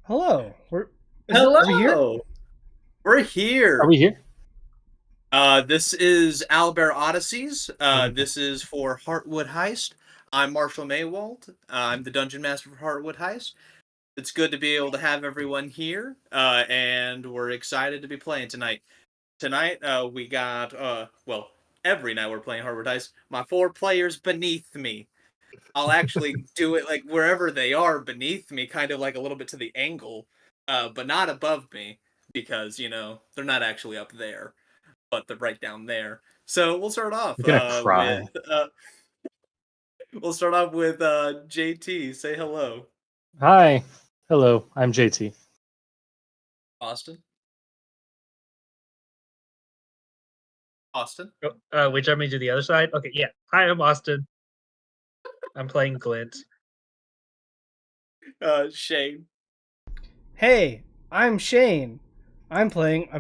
Hello. Are we here? Hello, we're Are here. we here? This is Albert Odysseys. Okay. This is for Heartwood Heist. I'm Marshal Maiwald. I'm the Dungeon Master for Heartwood Heist. It's good to be able to have everyone here, and we're excited to be playing tonight. Tonight, we got, every night we're playing Heartwood Heist. My four players beneath me. I'll actually do it like wherever they are beneath me, kind of like a little bit to the angle, but not above me because they're not actually up there, but they're right down there. So we'll start off You're gonna with cry. JT. Say hello, Hi. Hello. I'm JT. Austin. Austin. Which I mean to the other side. Okay, yeah. Hi, I'm Austin. I'm playing Glint. Shane. Hey, I'm Shane. I'm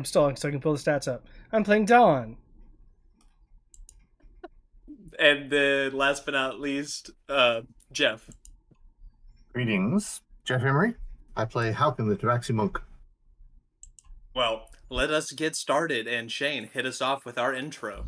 stalling so I can pull the stats up. I'm playing Dawn. And then last but not least, Jeff. Greetings, Jeff Emory. I play Haukin, the Tabaxi Monk. Well, let us get started, and Shane, hit us off with our intro.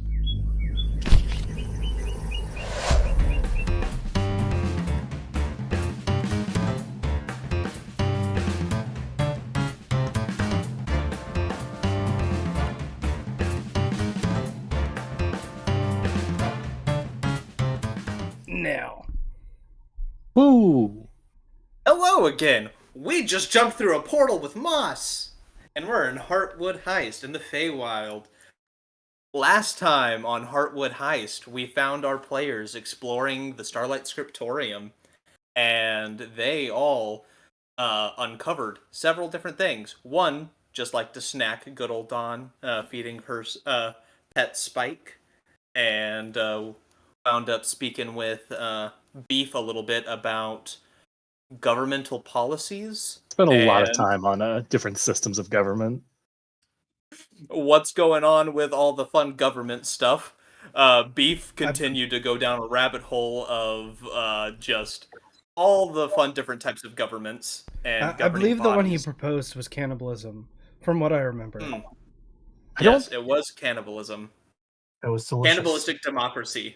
Now. Woo! Hello again! We just jumped through a portal with Moss! And we're in Heartwood Heist in the Feywild. Last time on Heartwood Heist, we found our players exploring the Starlight Scriptorium, and they all uncovered several different things. One, just like to snack good old Dawn, feeding her pet Spike, and wound up speaking with Beef a little bit about governmental policies Spent a lot of and time on different systems of government. what's going on with all the fun government stuff. Beef I, continued to go down a rabbit hole of just all the fun different types of governments and I governing believe the one he bodies. proposed was cannibalism, from what I remember. Hmm. I don't. Yes, it was cannibalism. That was delicious. Cannibalistic democracy.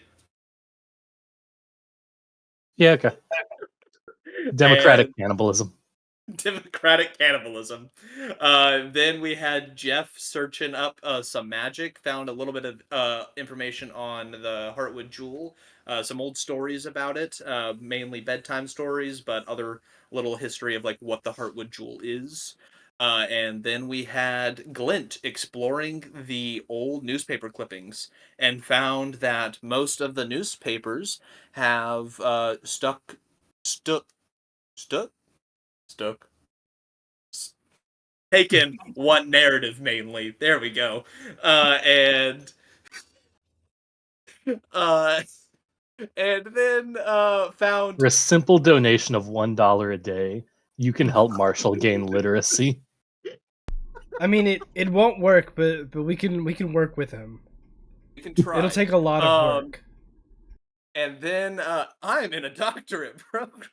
Yeah. Okay. Democratic And cannibalism. democratic cannibalism. Then we had Jeff searching up some magic, found a little bit of information on the Heartwood Jewel, some old stories about it, mainly bedtime stories, but other little history of like what the Heartwood Jewel is. And then we had Glint exploring the old newspaper clippings and found that most of the newspapers have stuck stuck stuck taken one narrative mainly. There we go. And uh and then For found a simple donation of $1 a day, you can help Marshall gain literacy. I mean, it won't work, but we can work with him. we can It'll try. take a lot of Um work. and then I'm in a doctorate program.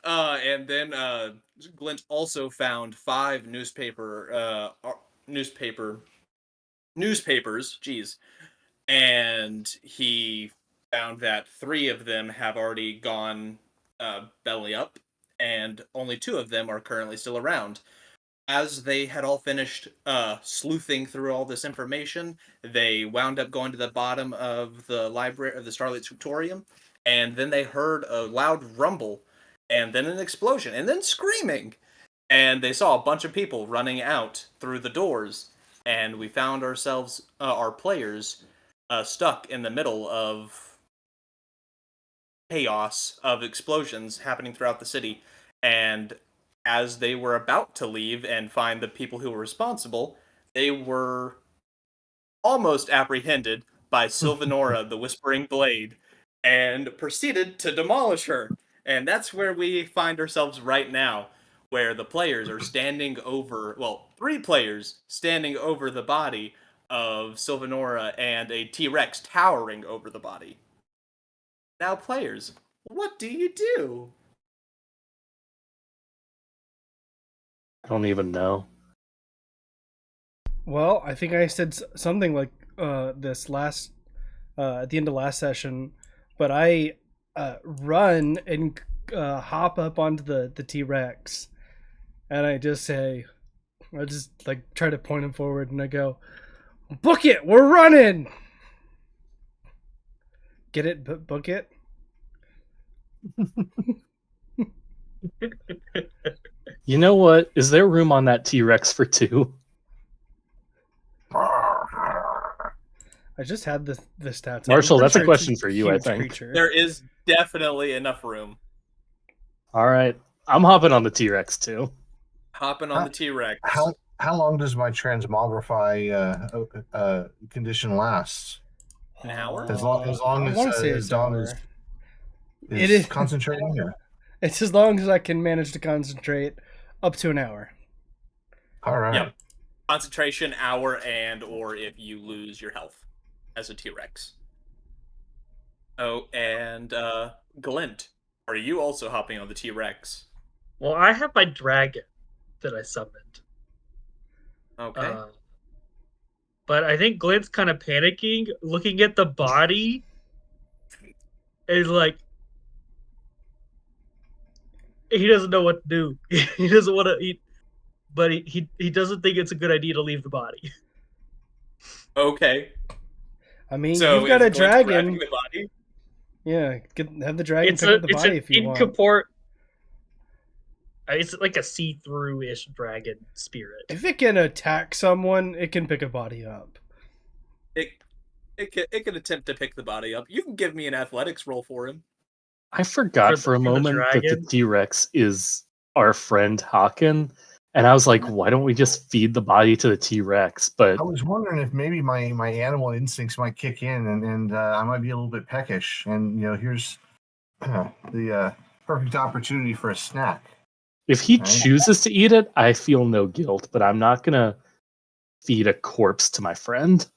And then Glint also found five newspapers, geez, and he found that three of them have already gone belly up, and only two of them are currently still around. As they had all finished sleuthing through all this information, they wound up going to the bottom of the library of the Starlight Scriptorium, and then they heard a loud rumble, and then an explosion, and then screaming, and they saw a bunch of people running out through the doors, and we found ourselves, our players, stuck in the middle of chaos of explosions happening throughout the city. And as they were about to leave and find the people who were responsible, they were almost apprehended by Sylvanora, the Whispering Blade, and proceeded to demolish her. And that's where we find ourselves right now, where the players are standing over, well, three players standing over the body of Sylvanora and a T Rex towering over the body. Now, players, what do you do? I don't even know. Well, I think I said something like this last at the end of last session, but I run and hop up onto the T-Rex, and I just like try to point him forward, and I go, "Book it, we're running." Get it? Book it. You know what? Is there room on that T-Rex for two? I just had the stats. Marshal, I'm that's a pretty sure question it's for you, I huge think. creature. There is definitely enough room. All right. I'm hopping on the T-Rex too. Hopping on the T-Rex. How long does my transmogrify condition last? An hour? As long I want to say as it's Dom hour. is It is concentrating here. It's as long as I can manage to concentrate, up to an hour. All right. Yep. Concentration, hour, and or if you lose your health as a T-Rex. Oh, and Glint, are you also hopping on the T-Rex? Well, I have my dragon that I summoned. Okay. But I think Glint's kind of panicking, looking at the body, and like he doesn't know what to do. He doesn't want to eat, but he doesn't think it's a good idea to leave the body. Okay. I mean, So you've got is a Glint dragon. grabbing the body? Yeah, have the dragon pick up the body if you want. It's like a see-through-ish dragon spirit. If it can attack someone, it can pick a body up. It can attempt to pick the body up. You can give me an athletics roll for him. I forgot for a the moment that the dragon? T-Rex is our friend Haukin, and I was like, why don't we just feed the body to the T-Rex? But I was wondering if maybe my animal instincts might kick in, and I might be a little bit peckish. And here's the perfect opportunity for a snack. if he Right. chooses to eat it, I feel no guilt, but I'm not gonna feed a corpse to my friend.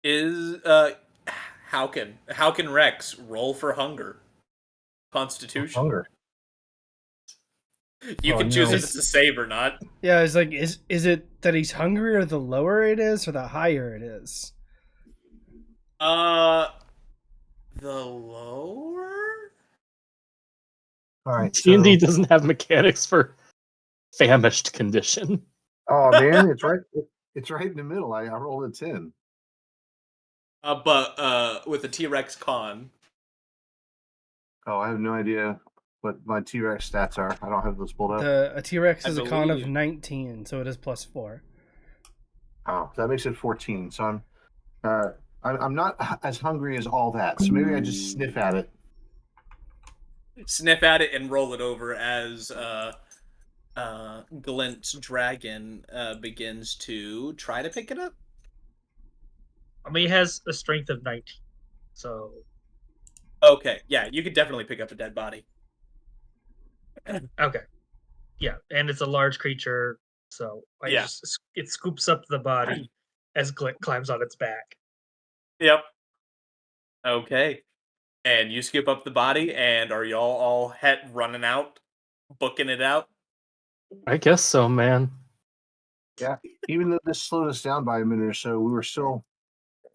Is Haukin Rex roll for hunger? Constitution. Hunger. You Oh, can choose no. if it's a save or not. Yeah, it's like, is it that he's hungrier the lower it is, or the higher it is? The lower? All right. D&D So, doesn't have mechanics for famished condition. oh man, it's right. It's right in the middle. I rolled a 10. But with the T-Rex con. Oh, I have no idea what my T-Rex stats are. I don't have those pulled up. A T-Rex I is a con of believe- 19, so it is +4. Oh, that makes it 14. So I'm not as hungry as all that. So maybe I just sniff at it. Sniff at it and roll it over as Glint's dragon begins to try to pick it up. I mean, he has a strength of 19, so Okay, yeah, you could definitely pick up a dead body. okay, yeah, and it's a large creature, so it scoops up the body as Glint climbs on its back. Yep. Okay. And you scoop up the body, and are y'all all running out, booking it out? I guess so, man. Yeah. Even though this slowed us down by a minute or so, we were still.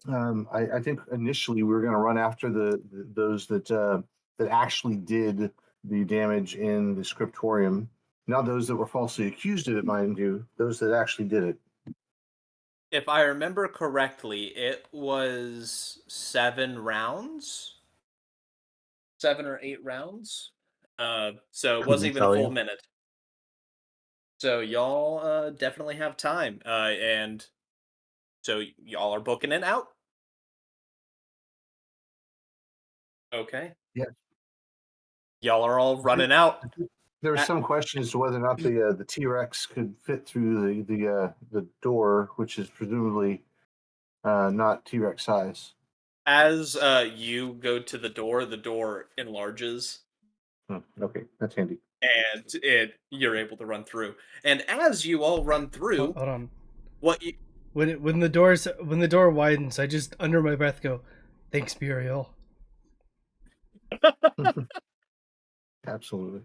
I think initially we were going to run after those that actually did the damage in the scriptorium. Not those that were falsely accused of it, mind you. Those that actually did it. If I remember correctly, it was 7 rounds, 7 or 8 rounds. So it wasn't even a tell full you. minute. So y'all definitely have time, and so y'all are booking it out. Okay. Yeah. Y'all are all running out. There was some question as to whether or not the T-Rex could fit through the door, which is presumably not T-Rex size. As you go to the door enlarges, Okay, that's handy. and you're able to run through. And as you all run through, Hold on. what you When the door widens, I just under my breath go, "Thanks, Muriel." Absolutely.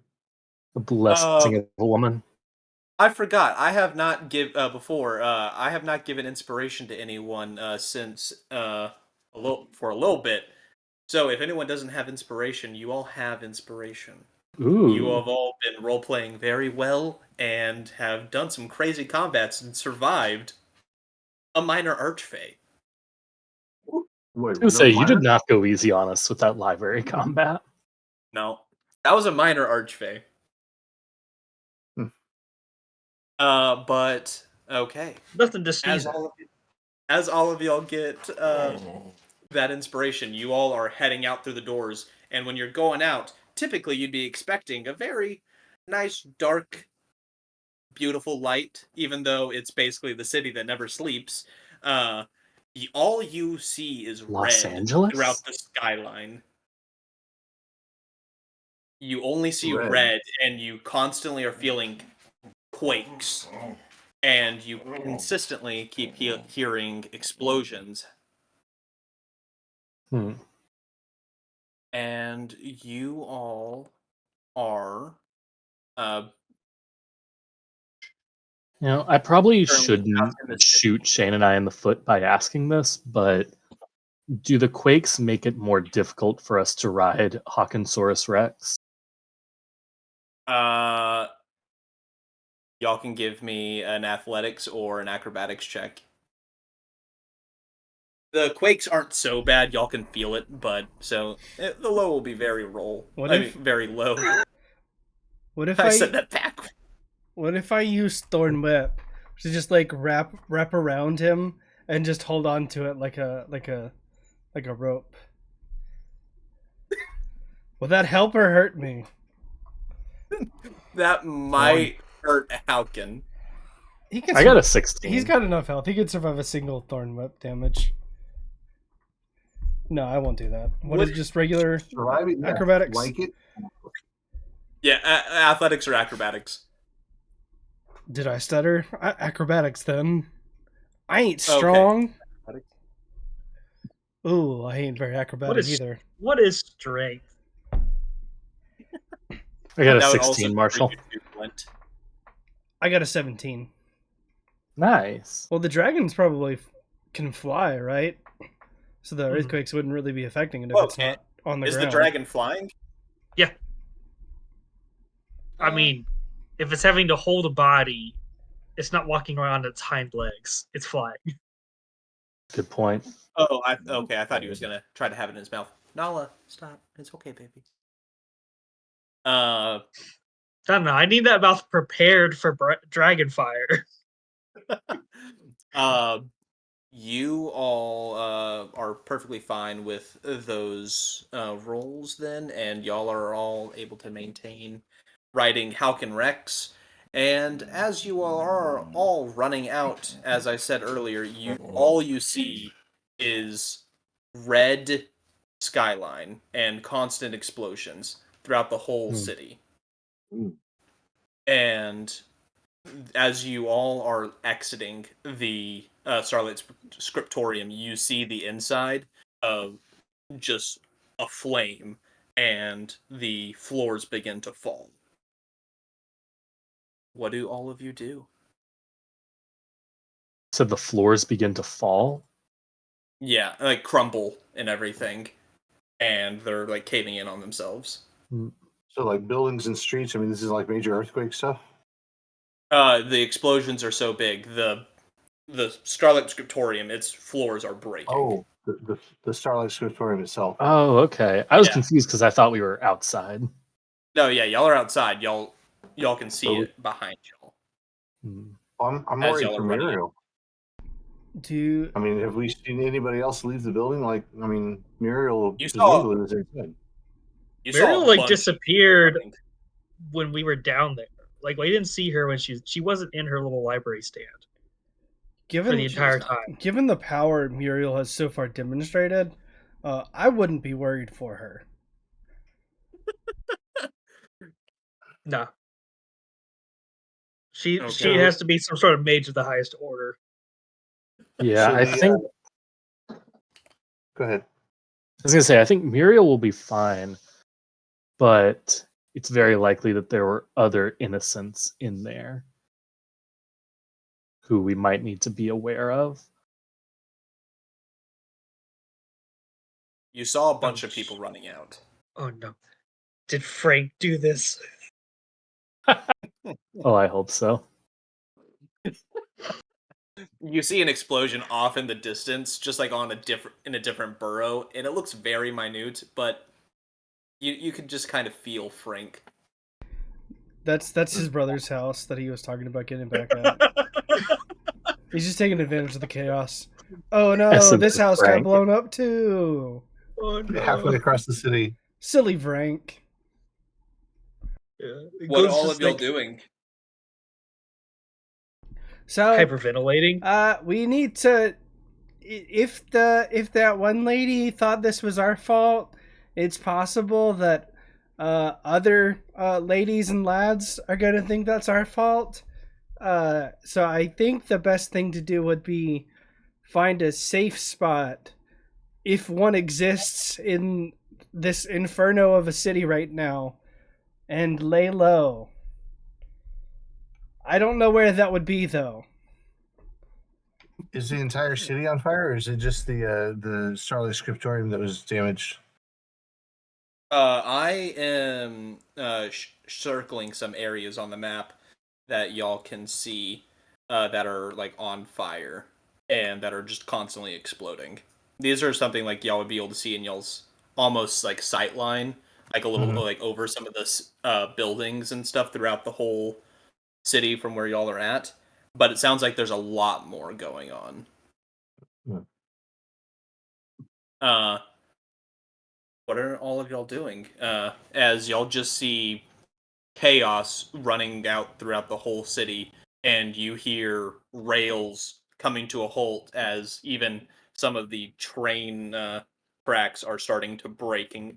The blessing of a woman. I forgot. I have not before. I have not given inspiration to anyone since for a little bit. So if anyone doesn't have inspiration, you all have inspiration. You Ooh. have all been role playing very well and have done some crazy combats and survived a minor archfey. Wait, I was say you did minor? not go easy on us with that library combat. No, that was a minor archfey. Hmm. But okay. Nothing to sneeze at. As all of y'all get that inspiration, you all are heading out through the doors, and when you're going out, typically you'd be expecting a very nice, dark, beautiful light, even though it's basically the city that never sleeps. All you see is Los red Angeles? throughout the skyline. You only see Red. red, and you constantly are feeling quakes, and you consistently keep hearing explosions. And you all are I probably currently shouldn't out in the city. shoot Shane and I in the foot by asking this, but do the quakes make it more difficult for us to ride Hawkinsaurus Rex? Y'all can give me an athletics or an acrobatics check. The quakes aren't so bad, y'all can feel it, but the low will be very very low. What if I said that back. What if I use Thorn Whip to just like wrap around him and just hold on to it like a rope? Will that help or hurt me? That might hurt Haukin. I got a 16. He's got enough health. He could survive a single Thorn Whip damage. No, I won't do that. What is just regular acrobatics? Like it? Yeah, athletics or acrobatics. Did I stutter? Acrobatics then. I ain't strong. Okay. Ooh, I ain't very acrobatic either. What is strength? I got a 16, Marshall. I got a 17. Nice. Well, the dragons probably can fly, right? So the earthquakes wouldn't really be affecting it if it's not on the ground. Is the dragon flying? Yeah. I mean, if it's having to hold a body, it's not walking around its hind legs. It's flying. Good point. Oh, I thought he was gonna try to have it in his mouth. Nala, stop. It's okay, baby. I don't know. I need that mouth prepared for dragon fire. You all are perfectly fine with those rolls then, and y'all are all able to maintain riding Haukin Rex. And as you all are all running out, as I said earlier, all you see is red skyline and constant explosions throughout the whole city. And as you all are exiting the Starlight Scriptorium, you see the inside of just a flame, and the floors begin to fall. What do all of you do? So the floors begin to fall? Yeah, like crumble and everything, and they're like caving in on themselves. So like buildings and streets, I mean, this is like major earthquake stuff? The explosions are so big, the Starlight Scriptorium, its floors are breaking. Oh, the Starlight Scriptorium itself. Oh, okay. I was confused because I thought we were outside. No, yeah, y'all are outside. Y'all can see it behind y'all. I'm worried for Muriel. I mean, have we seen anybody else leave the building? Like, I mean, Muriel presumably was inside. Muriel like disappeared when we were down there. Like, we didn't see her when she wasn't in her little library stand for the entire time. Given the power Muriel has so far demonstrated, I wouldn't be worried for her. No. She has to be some sort of mage of the highest order. Yeah, I think... Go ahead. I was going to say, I think Muriel will be fine, but it's very likely that there were other innocents in there. who we might need to be aware of. You saw a bunch of people running out. Oh no. Did Frank do this? Oh, I hope so. You see an explosion off in the distance, just like on in a different burrow, and it looks very minute, but you can just kind of feel Frank. That's his brother's house that he was talking about getting back at. He's just taking advantage of the chaos. Oh no, this house got blown up too. Oh no. Halfway across the city. Silly Frank. Yeah. What are all of y'all doing? So hyperventilating. We need to. If that one lady thought this was our fault, it's possible that other ladies and lads are gonna think that's our fault. So I think the best thing to do would be find a safe spot, if one exists in this inferno of a city right now, and lay low. I don't know where that would be, though. Is the entire city on fire, or is it just the Starlight Scriptorium that was damaged? I am circling some areas on the map that y'all can see that are like on fire and that are just constantly exploding. These are something like y'all would be able to see in y'all's almost like sight line, like a little like over some of the buildings and stuff throughout the whole city from where y'all are at. But it sounds like there's a lot more going on. What are all of y'all doing? As y'all just see chaos running out throughout the whole city, and you hear rails coming to a halt as even some of the train tracks are starting to break and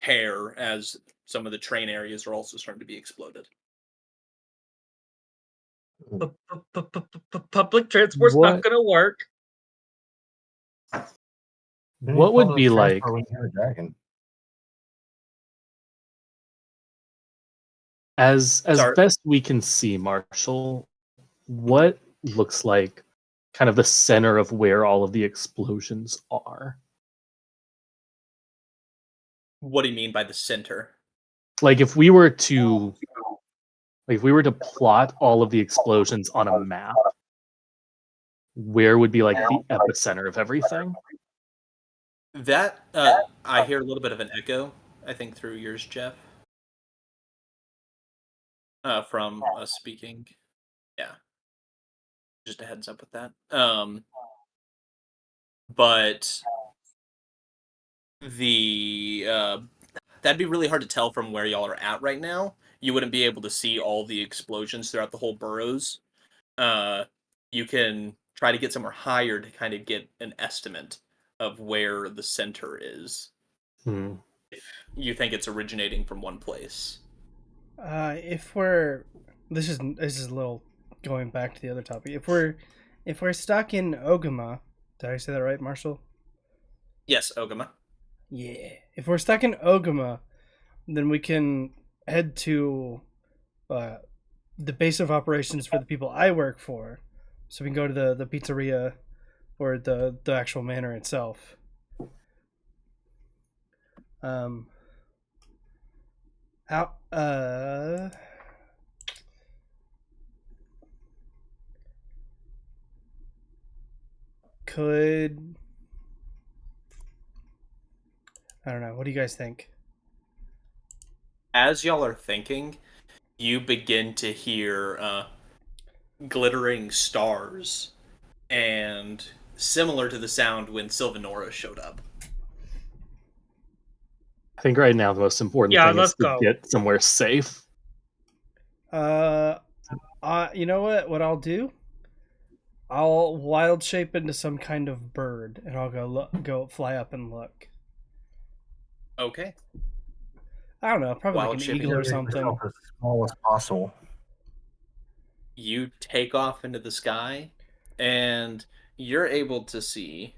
tear as some of the train areas are also starting to be exploded. Public transport's not gonna work. What would be like as best we can see, Marshall, what looks like kind of the center of where all of the explosions are? What do you mean by the center? Like if we were to plot all of the explosions on a map, where would be like the epicenter of everything? That I hear a little bit of an echo, I think, through yours, Jeff. From us speaking. Yeah. Just a heads up with that. But that'd be really hard to tell from where y'all are at right now. You wouldn't be able to see all the explosions throughout the whole boroughs. You can try to get somewhere higher to kind of get an estimate of where the center is. If you think it's originating from one place. This is a little going back to the other topic. If we're stuck in Ogama, did I say that right, Marshall? Yes, Ogama. Yeah. If we're stuck in Ogama, then we can head to the base of operations for the people I work for. So we can go to the pizzeria or the actual manor itself. I don't know. What do you guys think? As y'all are thinking, you begin to hear glittering stars, and similar to the sound when Sylvanora showed up. I think right now the most important thing is to get somewhere safe. You know what? What I'll do? I'll wild shape into some kind of bird, and I'll go fly up and look. Okay. I don't know, probably wild like an eagle or something. As small as possible. You take off into the sky, and you're able to see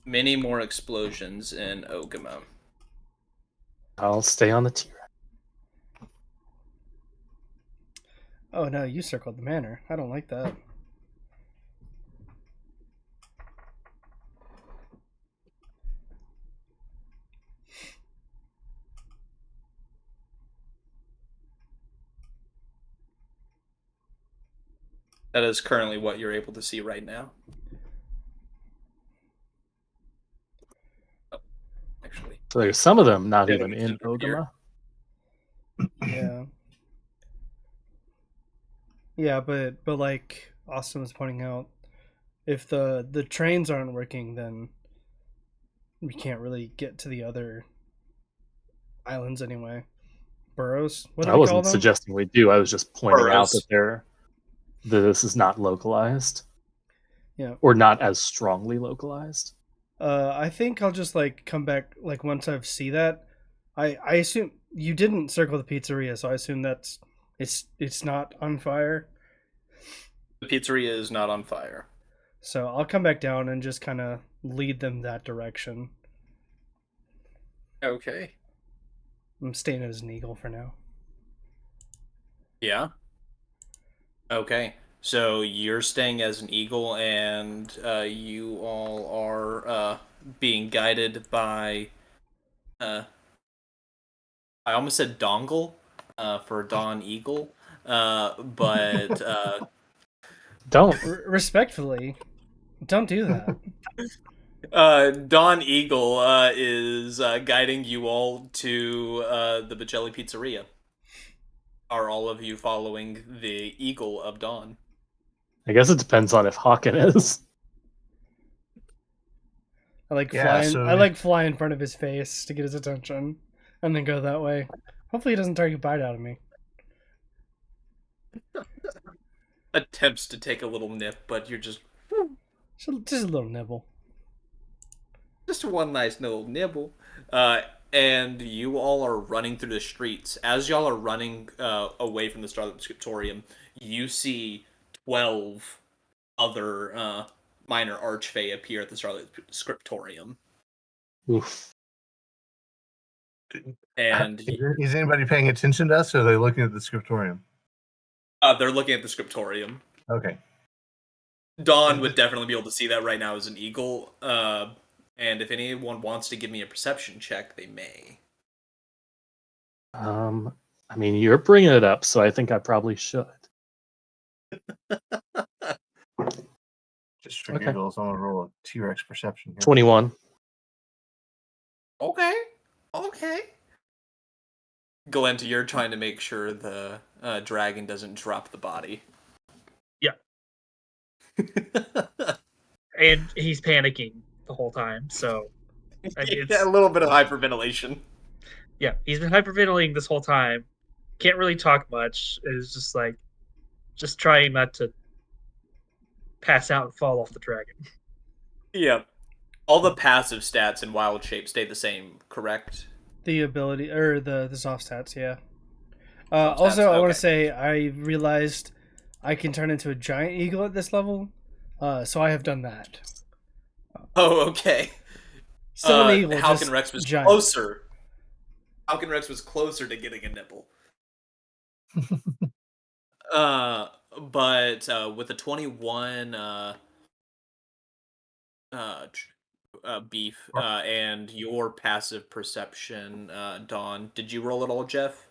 many more explosions in Ogama. I'll stay on the T-Rex. Oh no, you circled the manor. I don't like that. That is currently what you're able to see right now. Oh, actually. So there's some of them not even in Ogama. Yeah. Yeah, but like Austin was pointing out, if the trains aren't working, then we can't really get to the other islands anyway. Burrows? What do I we wasn't call them? suggesting we do. I was just pointing out Burrows. that this is not localized. Yeah. Or not as strongly localized. I think I'll just like come back like once I've see that. I assume you didn't circle the pizzeria, so I assume that's it's not on fire. The pizzeria is not on fire. So I'll come back down and just kind of lead them that direction. Okay. I'm staying as an eagle for now. Yeah. Okay. So you're staying as an eagle, and you all are being guided by. I almost said dongle for Dawn Eagle, but Don't. Respectfully, don't do that. Dawn Eagle is guiding you all to the Boccelli Pizzeria. Are all of you following the Eagle of Dawn? I guess it depends on if Haukin is. I like fly in front of his face to get his attention, and then go that way. Hopefully, he doesn't take a bite out of me. Attempts to take a little nip, but you're just Just a little nibble. Just one nice little nibble. And you all are running through the streets. As y'all are running away from the Starlight Scriptorium, you see 12 other minor archfey appear at the Starlight Scriptorium. Oof. And is anybody paying attention to us, or are they looking at the scriptorium? They're looking at the scriptorium. Okay. Dawn would definitely be able to see that right now as an eagle. And if anyone wants to give me a perception check, they may. I mean, you're bringing it up, so I think I probably should. Just for giggles, I'm gonna roll a T-Rex perception here. 21. Okay. Glint, you're trying to make sure the dragon doesn't drop the body. Yeah. And he's panicking the whole time, so it's a little bit of hyperventilation. Yeah, he's been hyperventilating this whole time. Can't really talk much. It's just like, just trying not to pass out and fall off the dragon. Yeah. All the passive stats in Wild Shape stay the same, correct? The ability, or the soft stats, yeah. Also, I want to say, I realized I can turn into a giant eagle at this level, so I have done that. Oh, okay. Still an eagle, Haukin Rex was giant. closer. Haukin Rex was closer to getting a nipple. But with a 21 beef and your passive perception, Dawn, did you roll it all, Jeff?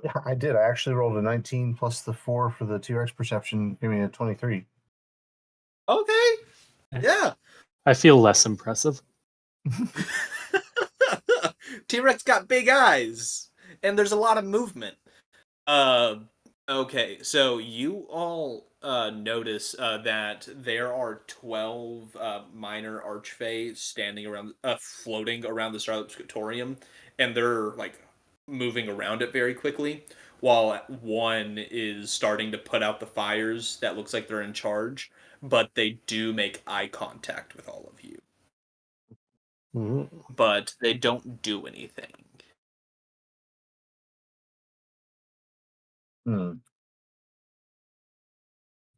Yeah, I did. I actually rolled a 19 plus the 4 for the T-Rex perception, giving me a 23. Okay. Yeah. I feel less impressive. T-Rex got big eyes, and there's a lot of movement. Okay, so you all notice that there are 12 minor archfey standing around, floating around the Starlight Scriptorium, and they're like moving around it very quickly, while one is starting to put out the fires that looks like they're in charge, but they do make eye contact with all of you. But they don't do anything. All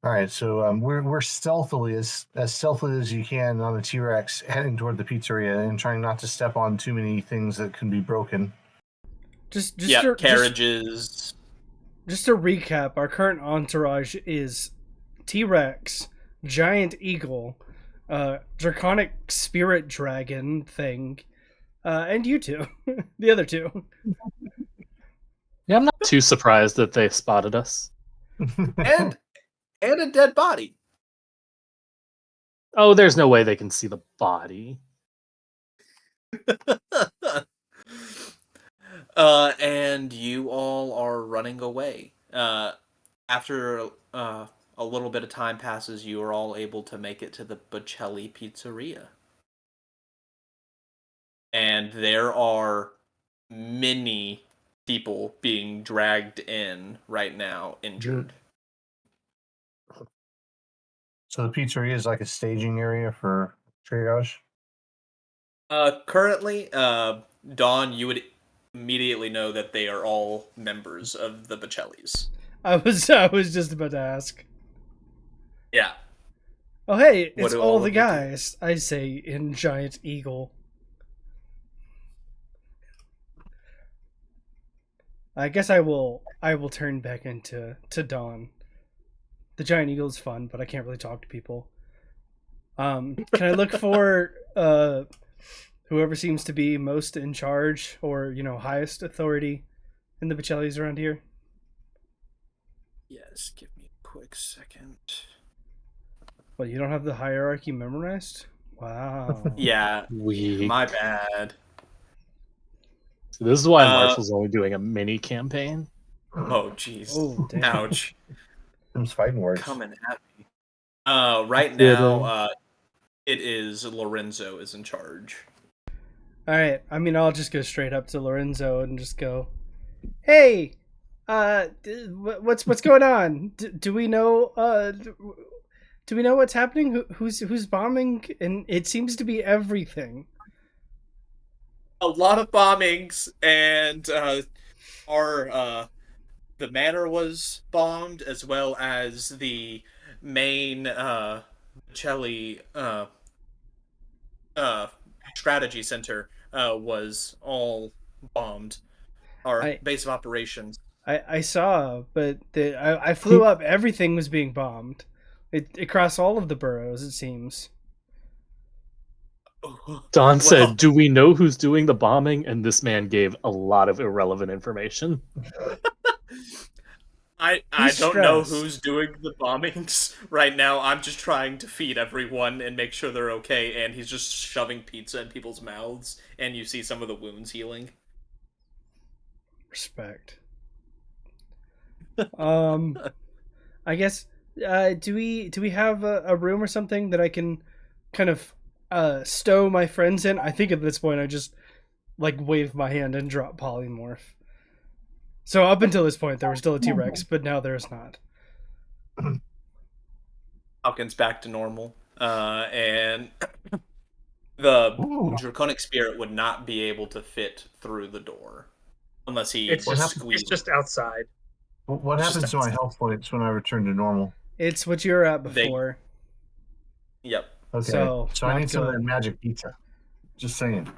right, so we're stealthily as stealthily as you can on a T-Rex, heading toward the pizzeria and trying not to step on too many things that can be broken. Just carriages. just to recap, our current entourage is T-Rex, giant eagle, draconic spirit dragon thing, and you two, the other two. Yeah, I'm not too surprised that they spotted us. and a dead body. Oh, there's no way they can see the body. And you all are running away. After a little bit of time passes, you are all able to make it to the Boccelli pizzeria. And there are many people being dragged in right now, injured. So the pizzeria is like a staging area for triage? Currently, Dawn, you would immediately know that they are all members of the Boccellis. I was just about to ask. Yeah. Oh, hey, it's all the guys, I say in giant eagle. I guess I will turn back into Dawn. The giant eagle is fun, but I can't really talk to people. Can I look for whoever seems to be most in charge or, highest authority in the Boccellis around here? Yes, give me a quick second. Well, you don't have the hierarchy memorized? Wow. Yeah, Weak. my bad. So this is why Marshall's only doing a mini campaign. Oh, jeez. Oh, damn. Ouch. Them's fighting words. Coming at me. Right now, it is Lorenzo is in charge. All right. I mean, I'll just go straight up to Lorenzo and just go, "Hey, what's going on? Do we know? Do we know what's happening? Who's bombing? And it seems to be everything. A lot of bombings, and the manor was bombed, as well as the main Boccelli strategy center was all bombed. Our base of operations. I saw, but I flew up. Everything was being bombed. Across all of the boroughs, it seems. Don said, "Do we know who's doing the bombing?" And this man gave a lot of irrelevant information. I don't know who's doing the bombings right now. I'm just trying to feed everyone and make sure they're okay, and he's just shoving pizza in people's mouths, and you see some of the wounds healing. Respect. I guess do we have a room or something that I can kind of stow my friends in? I think at this point I just wave my hand and drop polymorph. So up until this point there was still a T-Rex, but now there's not. Haukin's back to normal, and the draconic spirit would not be able to fit through the door unless he squeezed. It's just outside. What happens to my health points when I return to normal? It's what you were at before. Yep. Okay. So I need some of that magic pizza. Just saying.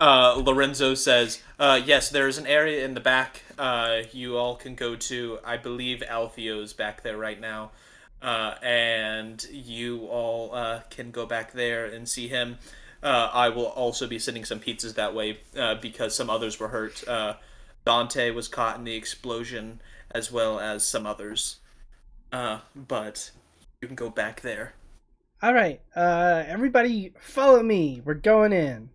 Lorenzo says, yes, there's an area in the back you all can go to. I believe Alfio's back there right now. And you all can go back there and see him. I will also be sending some pizzas that way because some others were hurt. Dante was caught in the explosion, as well as some others. But you can go back there. All right, everybody follow me. We're going in.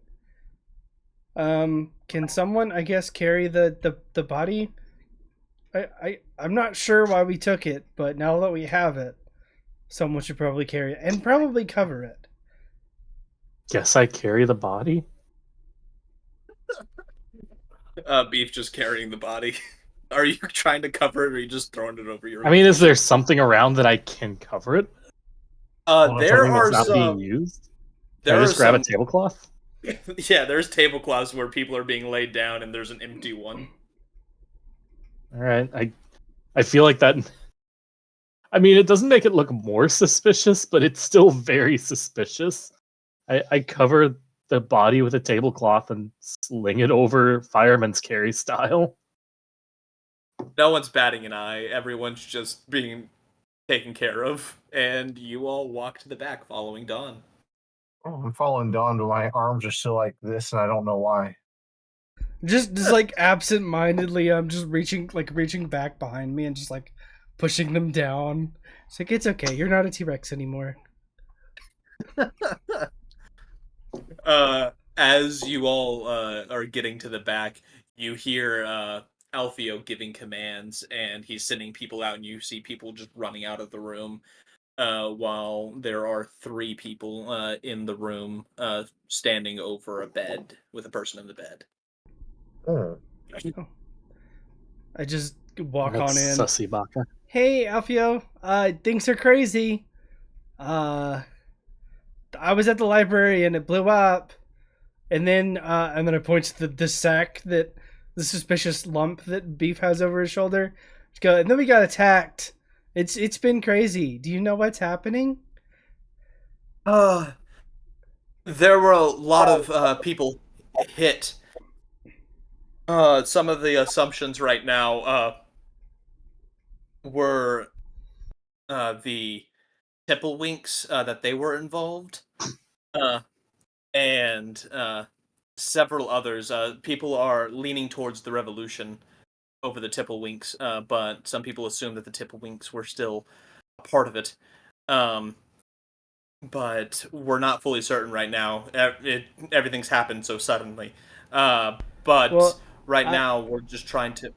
Can someone, I guess, carry the body? I'm not sure why we took it, but now that we have it, someone should probably carry it and probably cover it. Guess I carry the body? Beef just carrying the body. Are you trying to cover it, or are you just throwing it over your... I mean, is there something around that I can cover it? There are not being used? Can I just grab a tablecloth? Yeah, there's tablecloths where people are being laid down, and there's an empty one. All right, I feel like that... I mean, it doesn't make it look more suspicious, but it's still very suspicious. I cover the body with a tablecloth and sling it over fireman's carry style. No one's batting an eye. Everyone's just being taken care of, and you all walk to the back following Dawn. Oh, I'm following Dawn, but my arms are still like this, and I don't know why. Just like absent-mindedly, I'm just reaching back behind me and just like pushing them down. It's like, it's okay. You're not a T-Rex anymore. As you all are getting to the back, you hear Alfio giving commands, and he's sending people out, and you see people just running out of the room. While there are 3 people in the room standing over a bed with a person in the bed. Oh. I just walk That's on in. Sussy Baka. Hey, Alfio. Things are crazy. I was at the library and it blew up. And then I point to the sack the suspicious lump that Beef has over his shoulder. And then we got attacked. It's been crazy. Do you know what's happening? There were a lot of people hit. Some of the assumptions right now were the Tipplewinks that they were involved, and several others. People are leaning towards the revolution over the Tipplewinks, but some people assume that the Tipplewinks were still a part of it. But we're not fully certain right now. Everything's happened so suddenly. But now we're just trying to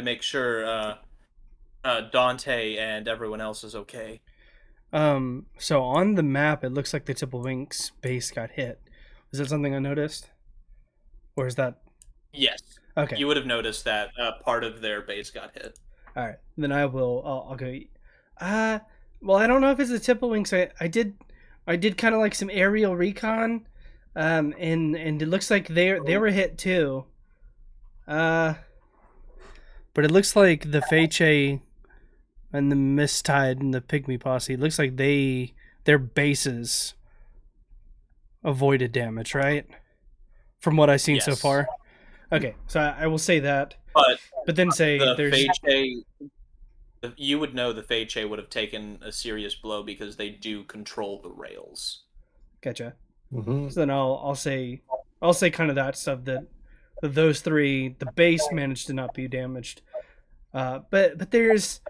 make sure Dante and everyone else is okay. So on the map, it looks like the Tipplewinks base got hit. Is that something I noticed, or is that? Yes. Okay. You would have noticed that part of their base got hit. All right, then I'll go. Well, I don't know if it's the Tipplewinks. I did kind of like some aerial recon, and it looks like they were hit too. But it looks like the Feiche and the Mistide and the Pygmy Posse, it looks like their bases avoided damage, right? From what I've seen so far. Okay, so I will say that. But then say there's Feiche, you would know the Feiche would have taken a serious blow because they do control the rails. Gotcha. Mm-hmm. So then I'll say kind of that stuff that those 3, the base managed to not be damaged. But there's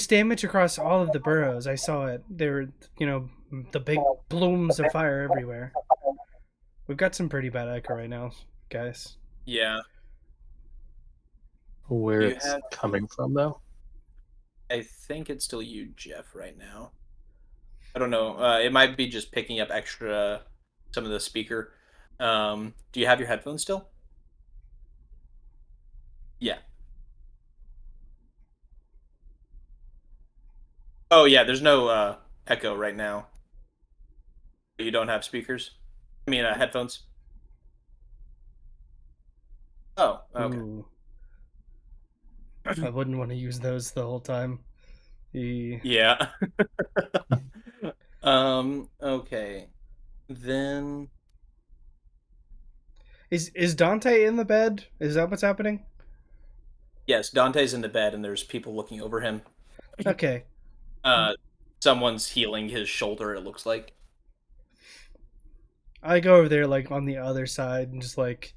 damage across all of the burrows. I saw it. There, the big blooms of fire everywhere. We've got some pretty bad echo right now, guys. Yeah. Where it's coming from, though? I think it's still you, Jeff, right now. I don't know. It might be just picking up extra some of the speaker. Do you have your headphones still? Yeah. Oh, yeah, there's no echo right now. You don't have speakers? I mean, headphones? Oh, okay. Ooh. I wouldn't want to use those the whole time. Yeah. Okay. Then Is Dante in the bed? Is that what's happening? Yes, Dante's in the bed and there's people looking over him. Okay. Someone's healing his shoulder, it looks like. I go over there like on the other side and just like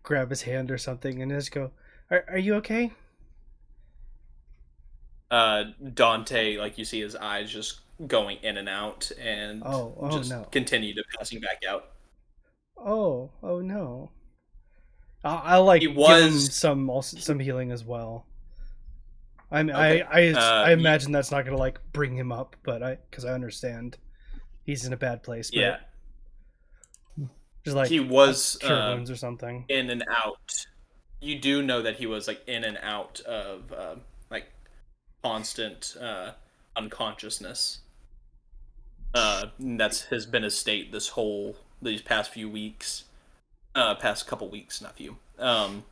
grab his hand or something and just go, Are you okay? Dante, like you see his eyes just going in and out and continue to passing back out. Oh no. I'll like give him some healing as well. I imagine that's not gonna like bring him up, but because I understand he's in a bad place. But yeah. Just like he was cure wounds or something. In and out. You do know that he was like in and out of like constant unconsciousness. Has been his state these past few weeks. Past couple weeks, not few. But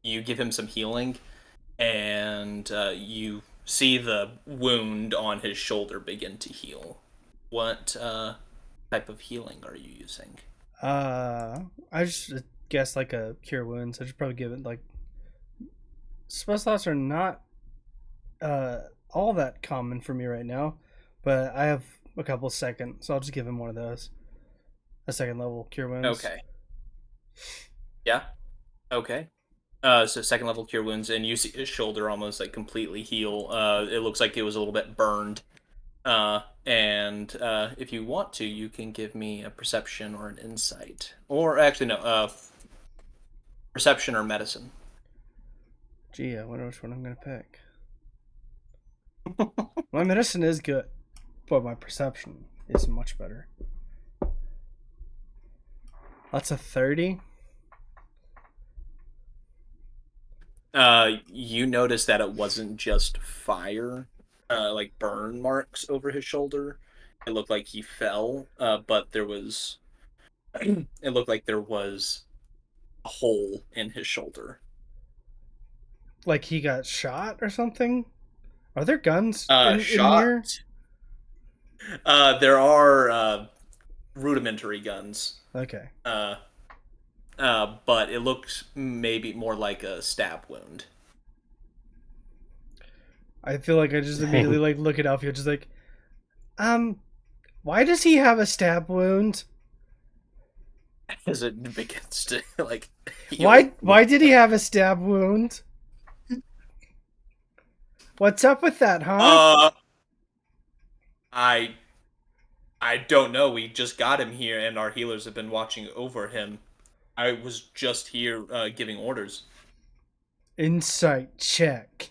you give him some healing, and you see the wound on his shoulder begin to heal. What type of healing are you using? I just guess like a cure wounds. I should probably give it like. Spell slots are not all that common for me right now, but I have a couple seconds, so I'll just give him one of those. A second level cure wounds. Okay. Yeah. Okay. So second level cure wounds, and you see his shoulder almost like completely heal. It looks like it was a little bit burned. And if you want to, you can give me a perception or an insight, or actually no, perception or medicine. Gee, I wonder which one I'm gonna pick. My medicine is good, but my perception is much better. That's a 30. You notice that it wasn't just fire, like burn marks over his shoulder. It looked like he fell, but there was. It looked like there was a hole in his shoulder. Like he got shot or something? Are there guns in here? There are rudimentary guns. Okay. But it looks maybe more like a stab wound. I feel like I just immediately like look at Alfio, just like, why does he have a stab wound? As it begins to like. Why did he have a stab wound? What's up with that, huh? I don't know. We just got him here, and our healers have been watching over him. I was just here giving orders. Insight check,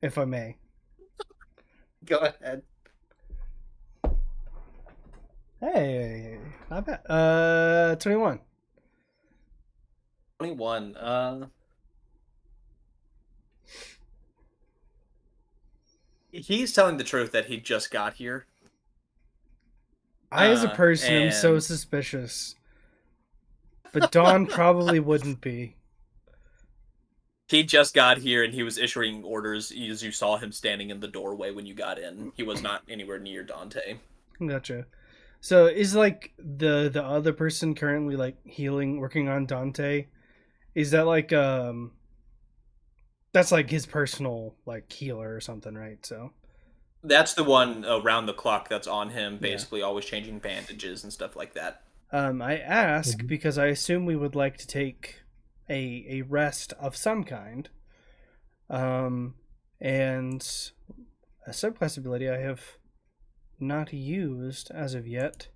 if I may. Go ahead. Hey, not bad. 21. 21. He's telling the truth that he just got here. I, as a person, am so suspicious. But Dawn probably wouldn't be. He just got here and he was issuing orders as you saw him standing in the doorway when you got in. He was not anywhere near Dante. Gotcha. So is like the other person currently like healing, working on Dante? Is that like that's like his personal like healer or something, right? So that's the one around the clock that's on him, basically always changing bandages and stuff like that. I ask because I assume we would like to take a rest of some kind. And a subclass ability I have not used as of yet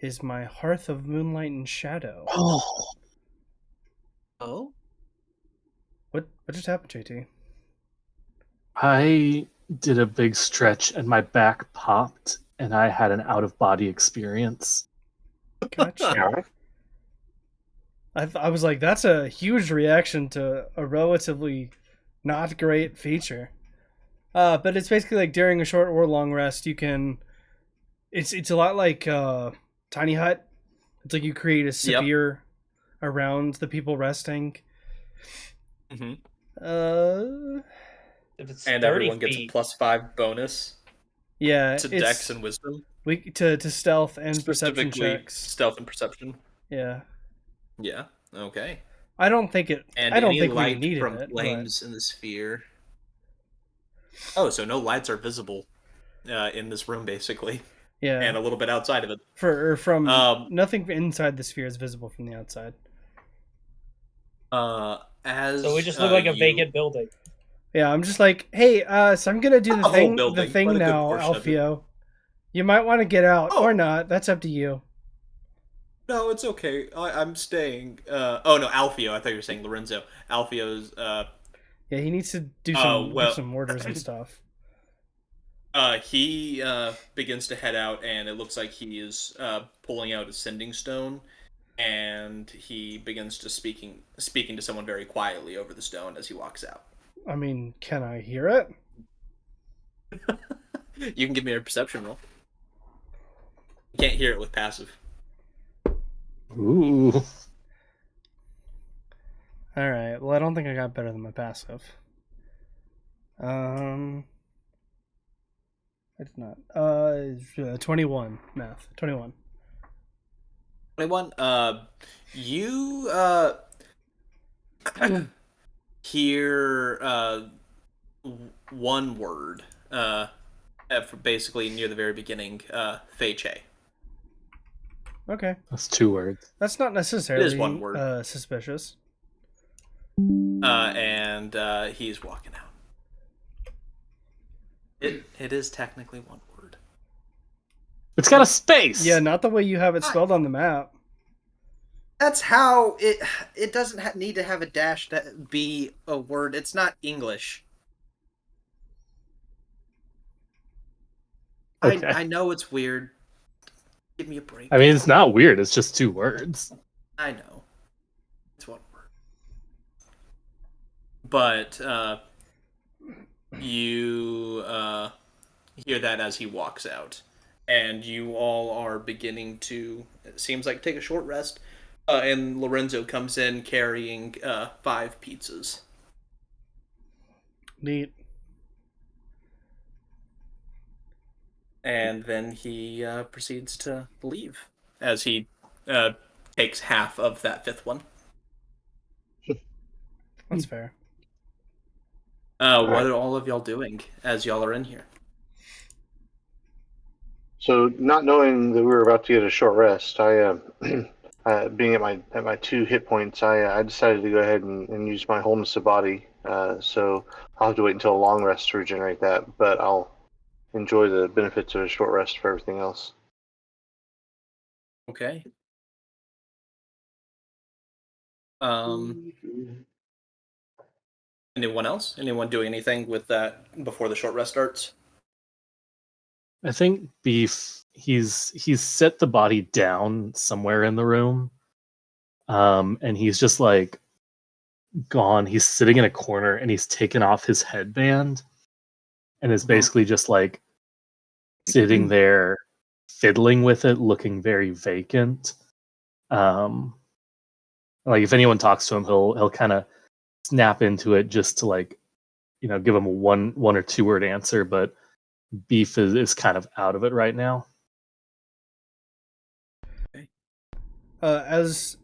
is my Hearth of Moonlight and Shadow. Oh? What just happened, JT? I did a big stretch and my back popped and I had an out-of-body experience. Gotcha. I was like, that's a huge reaction to a relatively not great feature. But it's basically like during a short or long rest, you can. It's a lot like Tiny Hut. It's like you create a sphere around the people resting. Mm-hmm. If it's and everyone gets a +5 bonus. Yeah, to Dex and Wisdom. To stealth and perception checks. Stealth and perception. Yeah. Yeah. Okay. I don't think it. And I don't any think light we needed from it. flames in the sphere. Oh, so no lights are visible in this room, basically. Yeah. And a little bit outside of it. From nothing inside the sphere is visible from the outside. So we just look like a vacant building. Yeah, I'm just like, hey, so I'm gonna do the thing now, Alfio. You might want to get out or not. That's up to you. No, it's okay. I'm staying. Oh no, Alfio. I thought you were saying Lorenzo. Alfio's. Yeah, he needs to do some orders and stuff. He begins to head out, and it looks like he is pulling out a sending stone, and he begins to speaking to someone very quietly over the stone as he walks out. I mean, can I hear it? You can give me a perception roll. You can't hear it with passive. Ooh. All right. Well, I don't think I got better than my passive. I did not. 21 math. 21. 21. You hear one word, basically near the very beginning, Feiche. Okay. That's 2 words. That's not necessarily It is one word. Suspicious. And he's walking out. It is technically one word. It's got a space! Yeah, not the way you have it spelled on the map. That's how it doesn't need to have a dash to be a word. It's not English. Okay. I know it's weird. Give me a break. I mean, it's not weird. It's just 2 words. I know. It's one word. But you hear that as he walks out. And you all are beginning to, it seems like, take a short rest. And Lorenzo comes in carrying 5 pizzas. Neat. And then he proceeds to leave as he takes half of that 5th one. That's fair. What are all of y'all doing as y'all are in here? So, not knowing that we were about to get a short rest, I, being at my 2 hit points, I decided to go ahead and use my wholeness of body. So I'll have to wait until a long rest to regenerate that, but I'll enjoy the benefits of a short rest for everything else. Okay. Anyone else? Anyone doing anything with that before the short rest starts? I think Beef, he's set the body down somewhere in the room. And he's just like gone. He's sitting in a corner and he's taken off his headband and is basically just like sitting there fiddling with it, looking very vacant. Like if anyone talks to him, he'll kind of snap into it just to like, give him a one or 2 word answer, but Beef is kind of out of it right now. As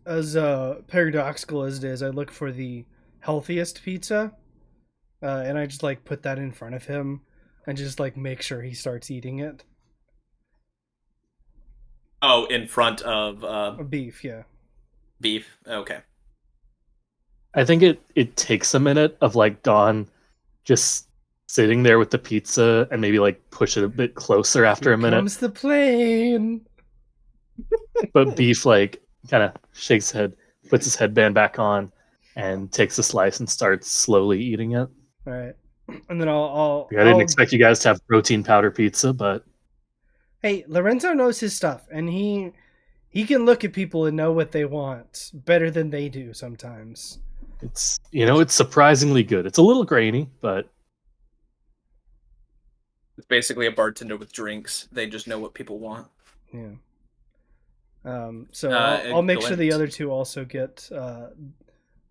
paradoxical as it is, I look for the healthiest pizza, and I just like put that in front of him and just like make sure he starts eating it. Oh, in front of Beef, yeah. Beef. Okay. I think it takes a minute of like Dawn just sitting there with the pizza and maybe like push it a bit closer after a minute. Comes the plane. But Beef like kind of shakes his head, puts his headband back on, and takes a slice and starts slowly eating it. All right, and then I didn't expect you guys to have protein powder pizza, but hey, Lorenzo knows his stuff, and he can look at people and know what they want better than they do sometimes. It's it's surprisingly good. It's a little grainy, but it's basically a bartender with drinks. They just know what people want. Yeah. So I'll make sure the other 2 also get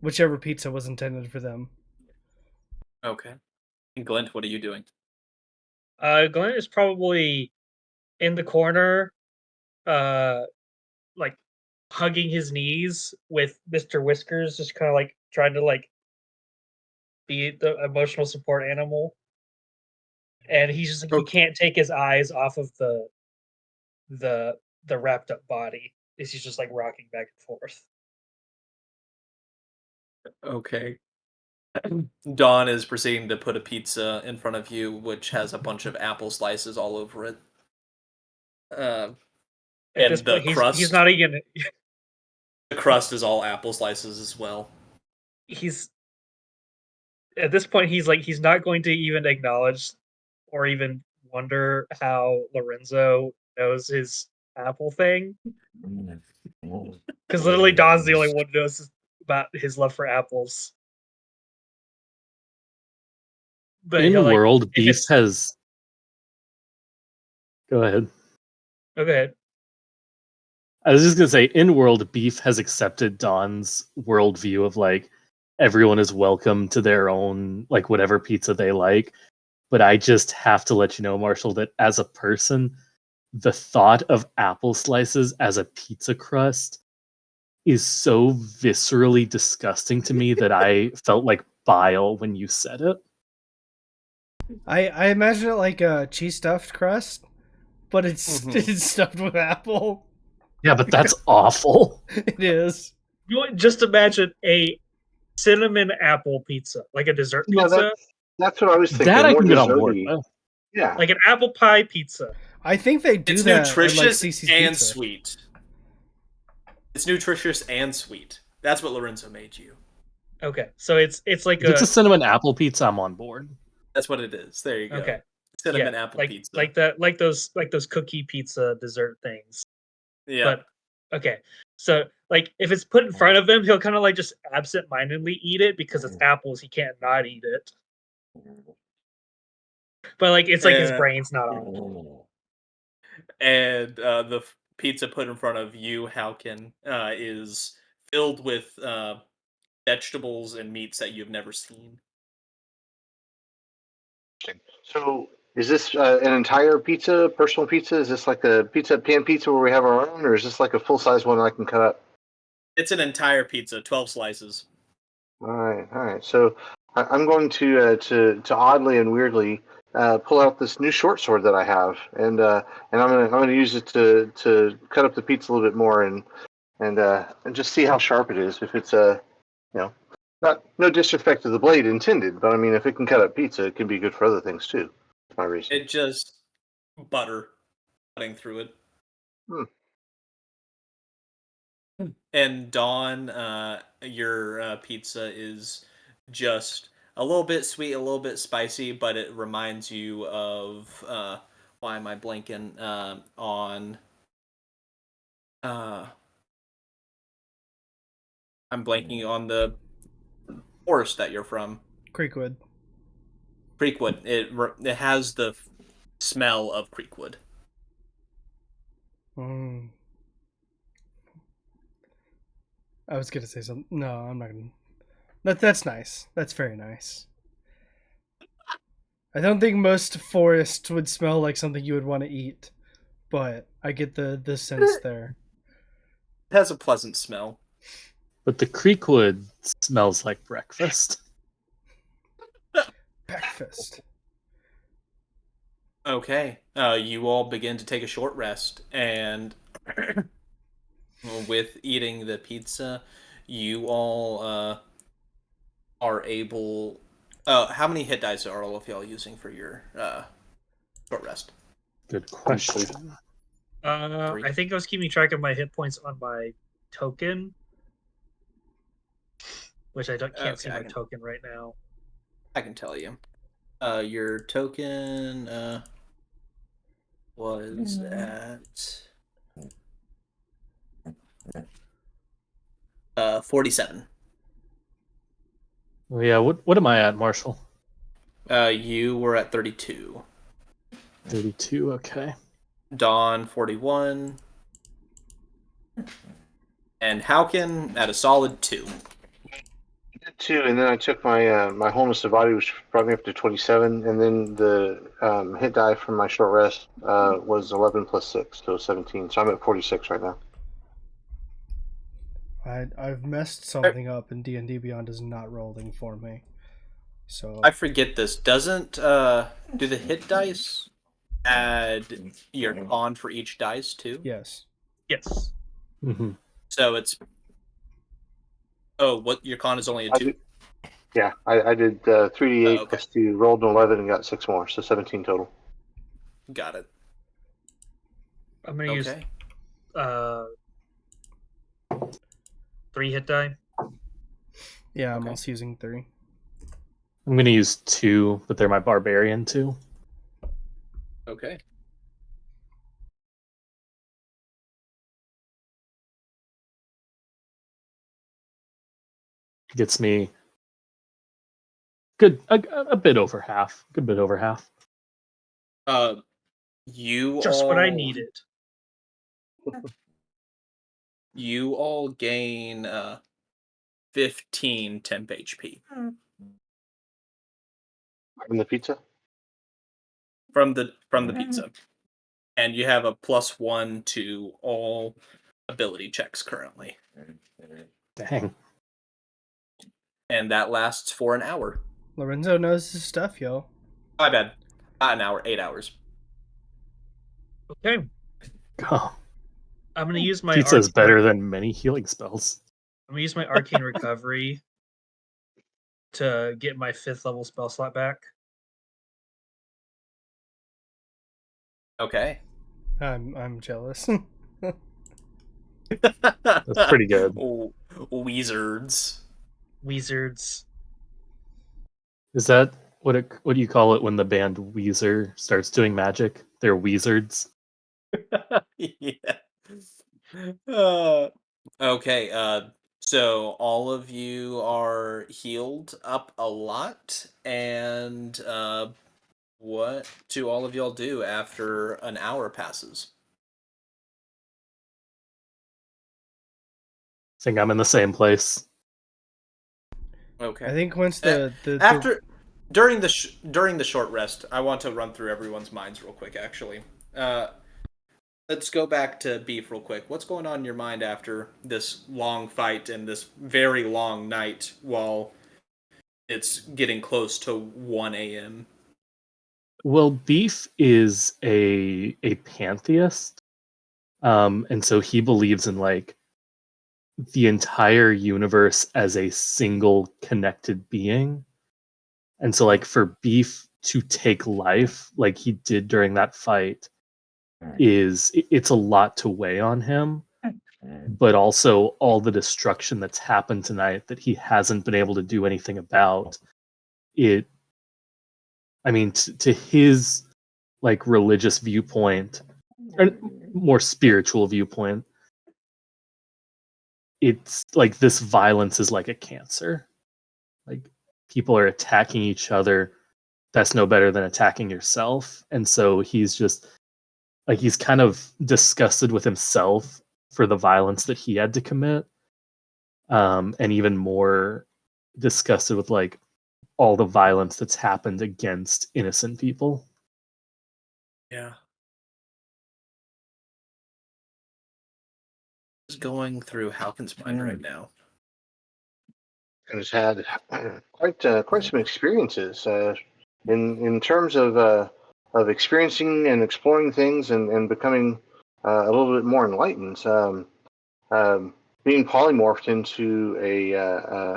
whichever pizza was intended for them. Okay. And Glint, what are you doing? Glint is probably in the corner, like hugging his knees with Mr. Whiskers, just kind of like trying to like be the emotional support animal. And he's just like, he can't take his eyes off of the wrapped up body. He's just like rocking back and forth. Okay. Dawn is proceeding to put a pizza in front of you, which has a bunch of apple slices all over it. And the crust. He's not even. The crust is all apple slices as well. At this point, he's not going to even acknowledge or even wonder how Lorenzo knows his apple thing. Because literally, Don's the only one who knows about his love for apples. But in world, Beef has. Go ahead. Okay. I was just gonna say, in world, Beef has accepted Don's worldview of like everyone is welcome to their own like whatever pizza they like. But I just have to let you know, Marshall, that as a person, the thought of apple slices as a pizza crust is so viscerally disgusting to me that I felt like bile when you said it. I imagine it like a cheese stuffed crust, but it's it's stuffed with apple. Yeah, but that's awful. It is. Just imagine a cinnamon apple pizza, like a dessert Yeah, pizza, that's what I was thinking. That I more can get on board desserty. with. Yeah. like an apple pie pizza. I think they do It's that nutritious at, like, CC's and Pizza. sweet. It's nutritious and sweet. That's what Lorenzo made you. Okay, so it's like If it's a cinnamon apple pizza, I'm on board. That's what it is. There you go. okay, Cinnamon apple like pizza. like those cookie pizza dessert things. Yeah. But okay, so like if it's put in front of him, he'll kind of like just absent-mindedly eat it because it's apples. He can't not eat it. But like it's like his brain's not on. And the pizza put in front of you, Haukin, is filled with vegetables and meats that you've never seen. So is this an entire pizza, personal pizza? Is this like a pan pizza where we have our own, or is this like a full size one I can cut up? It's an entire pizza, 12 slices. All right. So I'm going to oddly and weirdly pull out this new short sword that I have, and I'm gonna use it to cut up the pizza a little bit more and just see how sharp it is. If it's not no disrespect to the blade intended, but I mean if it can cut up pizza, it can be good for other things too. That's my reason. It just butter cutting through it. And Dawn, your pizza is just a little bit sweet, a little bit spicy, but it reminds you of why am I blanking on? I'm blanking on the forest that you're from. Creekwood. Creekwood. It has the smell of Creekwood. I was gonna say something. No, I'm not gonna. That's nice. That's very nice. I don't think most forest would smell like something you would want to eat, but I get the sense there. It has a pleasant smell. But the Creekwood smells like breakfast. Breakfast. Okay. You all begin to take a short rest, and with eating the pizza, you all are able. How many hit dice are all of y'all using for your short rest? Good question. I think I was keeping track of my hit points on my token, which I can't see my token right now. I can tell you. Your token was at 47. Oh, yeah, what am I at, Marshall? You were at 32. 32, okay. Dawn 41. And Haukin at a solid 2. I did 2, and then I took my my wholeness of body, which brought me up to 27, and then the hit die from my short rest was 11 plus 6, so 17. So I'm at 46 right now. I've messed something up, and D&D Beyond is not rolling for me. So I forget this. Doesn't do the hit dice add your con for each dice too? Yes. Yes. Mm-hmm. So it's what your con is only a 2. I did 3d8 plus 2, rolled an 11 and got 6 more, so 17 total. Got it. I'm gonna use 3 hit die. Yeah, I'm also using 3. I'm going to use 2, but they're my barbarian too. Okay. Gets me good a bit over half. Good bit over half. You just all, what I needed. You all gain 15 temp HP. From the pizza? From the pizza. and you have a +1 to all ability checks currently. Dang. And that lasts for an hour. Lorenzo knows his stuff, yo. My bad. Not an hour, 8 hours. Okay, Oh, I'm gonna use my pizza is arcane better than many healing spells. I'm gonna use my arcane recovery to get my 5th level spell slot back. Okay. I'm jealous. That's pretty good. Wizards. Wizards. Is that what do you call it when the band Weezer starts doing magic? They're Wizards. Yeah. Okay. So all of you are healed up a lot, and what do all of y'all do after an hour passes? I think I'm in the same place. Okay. I think once the After during the short rest, I want to run through everyone's minds real quick. Actually, let's go back to Beef real quick. What's going on in your mind after this long fight and this very long night while it's getting close to 1 a.m.? Well, Beef is a pantheist, and so he believes in like the entire universe as a single connected being. And so like for Beef to take life like he did during that fight it's a lot to weigh on him, but also all the destruction that's happened tonight that he hasn't been able to do anything about it. I mean, to his like religious viewpoint or more spiritual viewpoint, it's like this violence is like a cancer. Like people are attacking each other. That's no better than attacking yourself. And so he's just like he's kind of disgusted with himself for the violence that he had to commit, and even more disgusted with like all the violence that's happened against innocent people. Yeah. Just going through Haukin's mind right now. And has had quite some experiences in terms of experiencing and exploring things and becoming a little bit more enlightened. Being polymorphed into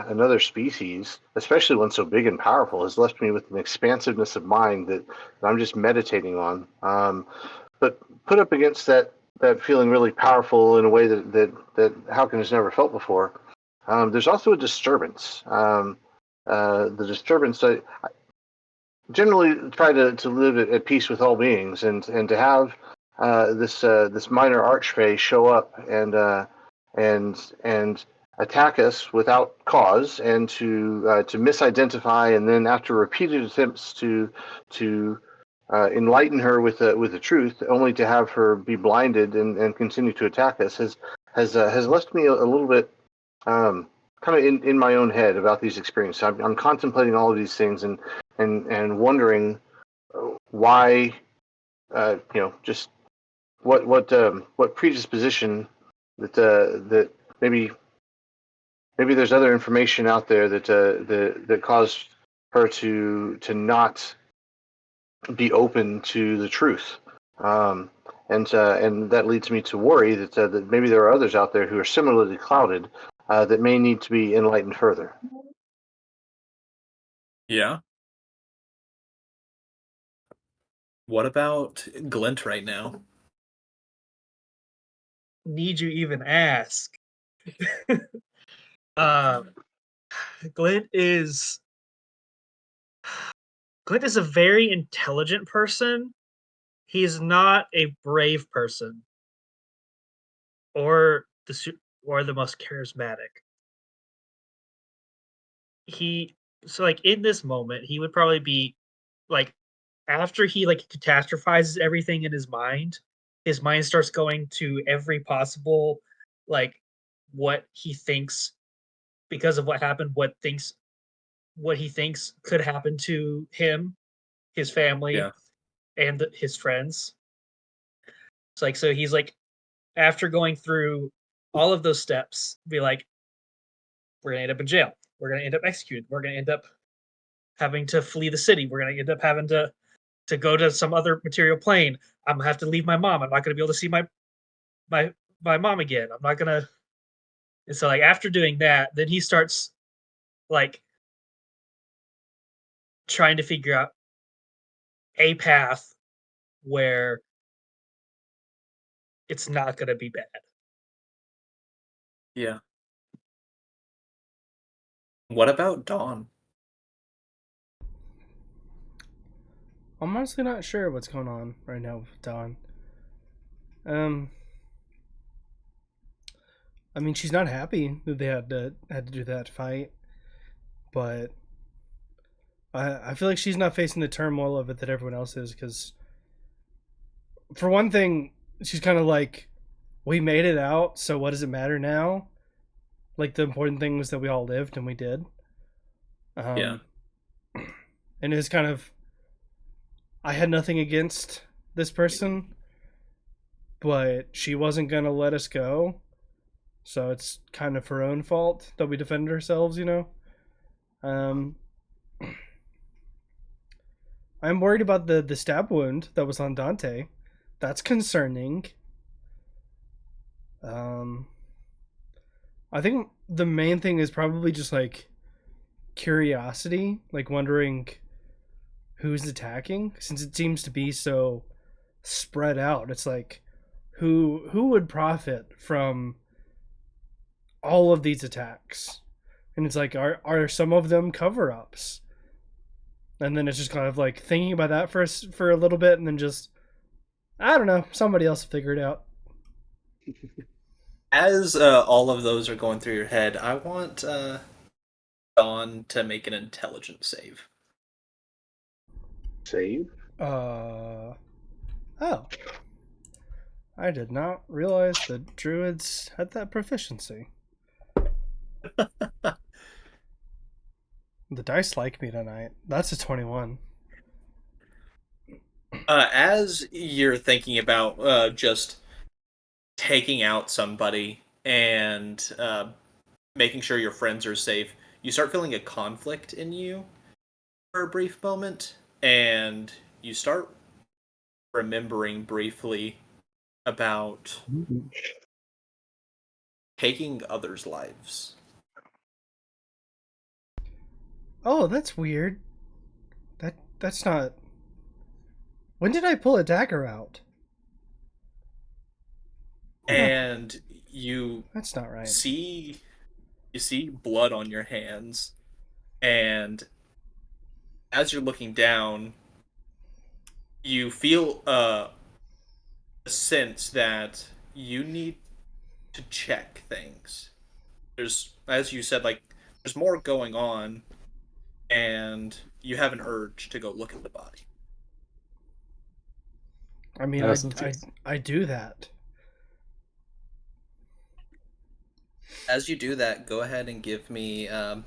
another species, especially one so big and powerful, has left me with an expansiveness of mind that I'm just meditating on. But put up against that feeling really powerful in a way that Haukin has never felt before. There's also a disturbance. The disturbance. I generally try to live at peace with all beings, and to have this minor archfey show up and attack us without cause, and to misidentify, and then after repeated attempts to enlighten her with the truth, only to have her be blinded and continue to attack us, has left me a little bit kind of in my own head about these experiences. I'm contemplating all of these things and wondering why, just what predisposition that maybe there's other information out there that caused her to not be open to the truth. And that leads me to worry that maybe there are others out there who are similarly clouded, that may need to be enlightened further. Yeah. What about Glint right now? Need you even ask? Glint is a very intelligent person. He's not a brave person, or the most charismatic. So like in this moment, he would probably be like, after he like catastrophizes everything in his mind starts going to every possible, like, what he thinks, because of what happened, what he thinks could happen to him, his family, Yeah. and his friends. It's like, so he's like, after going through all of those steps, be like, we're gonna end up in jail. We're gonna end up executed. We're gonna end up having to flee the city. We're gonna end up having to go to some other material plane. I'm gonna have to leave my mom. I'm not gonna be able to see my my mom again. I'm not gonna. And so like after doing that, then he starts like trying to figure out a path where it's not gonna be bad. Yeah. What about Dawn? I'm honestly not sure what's going on right now with Dawn. I mean, she's not happy that they had to do that fight, but I feel like she's not facing the turmoil of it that everyone else is. Because for one thing, she's kind of like, we made it out, so what does it matter now? Like the important thing was that we all lived, and we did. Yeah. And it's kind of, I had nothing against this person, but she wasn't gonna let us go. So it's kind of her own fault that we defended ourselves, you know? I'm worried about the stab wound that was on Dante. That's concerning. I think the main thing is probably just like curiosity, like wondering who's attacking, since it seems to be so spread out. It's like who would profit from all of these attacks? And it's like, are some of them cover-ups? And then it's just kind of like thinking about that for a little bit, and then just, I don't know, somebody else will figure it out. As all of those are going through your head, I want Dawn to make an intelligence save. Save? Oh. I did not realize that druids had that proficiency. The dice like me tonight. That's a 21. As you're thinking about just taking out somebody and making sure your friends are safe, you start feeling a conflict in you for a brief moment, and you start remembering briefly about taking others' lives. Oh, that's weird. That's not. When did I pull a dagger out? And you That's not right. see blood on your hands, and as you're looking down, you feel a sense that you need to check things. There's, as you said, like, there's more going on, and you have an urge to go look at the body. I mean, I do that. As you do that, go ahead and give me a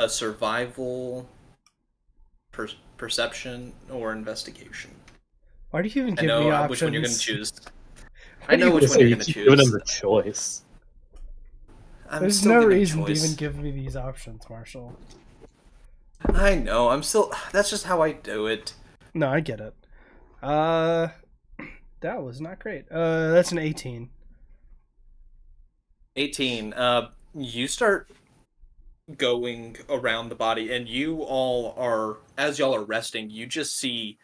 survival, perception, or investigation. Why do you even I give know me options? which one you're going to choose. Why I do know you which one you're going to Keep choose. giving him the choice. I'm There's still no giving reason to choice. even give me these options, Marshall. I know. I'm still. That's just how I do it. No, I get it. That was not great. That's an 18. 18. You start going around the body, and you all are, as y'all are resting, you just see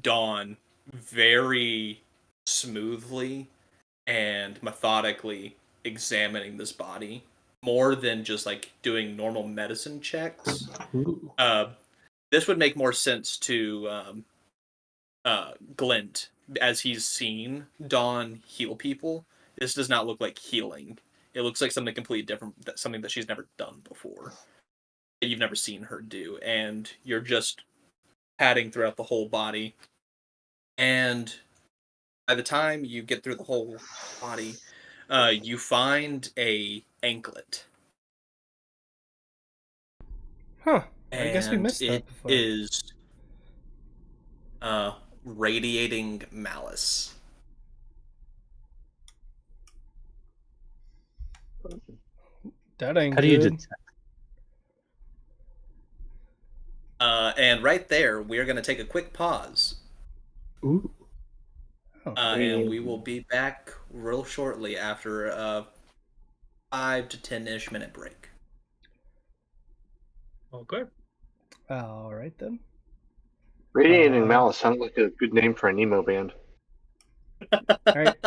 Dawn very smoothly and methodically examining this body, more than just like doing normal medicine checks. Ooh. This would make more sense to Glint, as he's seen Dawn heal people. This does not look like healing. It looks like something completely different, something that she's never done before, that you've never seen her do, and you're just patting throughout the whole body. And by the time you get through the whole body, you find a anklet. Huh. I guess we And missed that it before. is radiating malice. That ain't How do you good. detect? And right there, we are going to take a quick pause. Ooh. Oh. And we will be back real shortly after a 5 to 10-ish minute break. Okay. All right then. Radiating Malice sounded like a good name for an emo band. All right.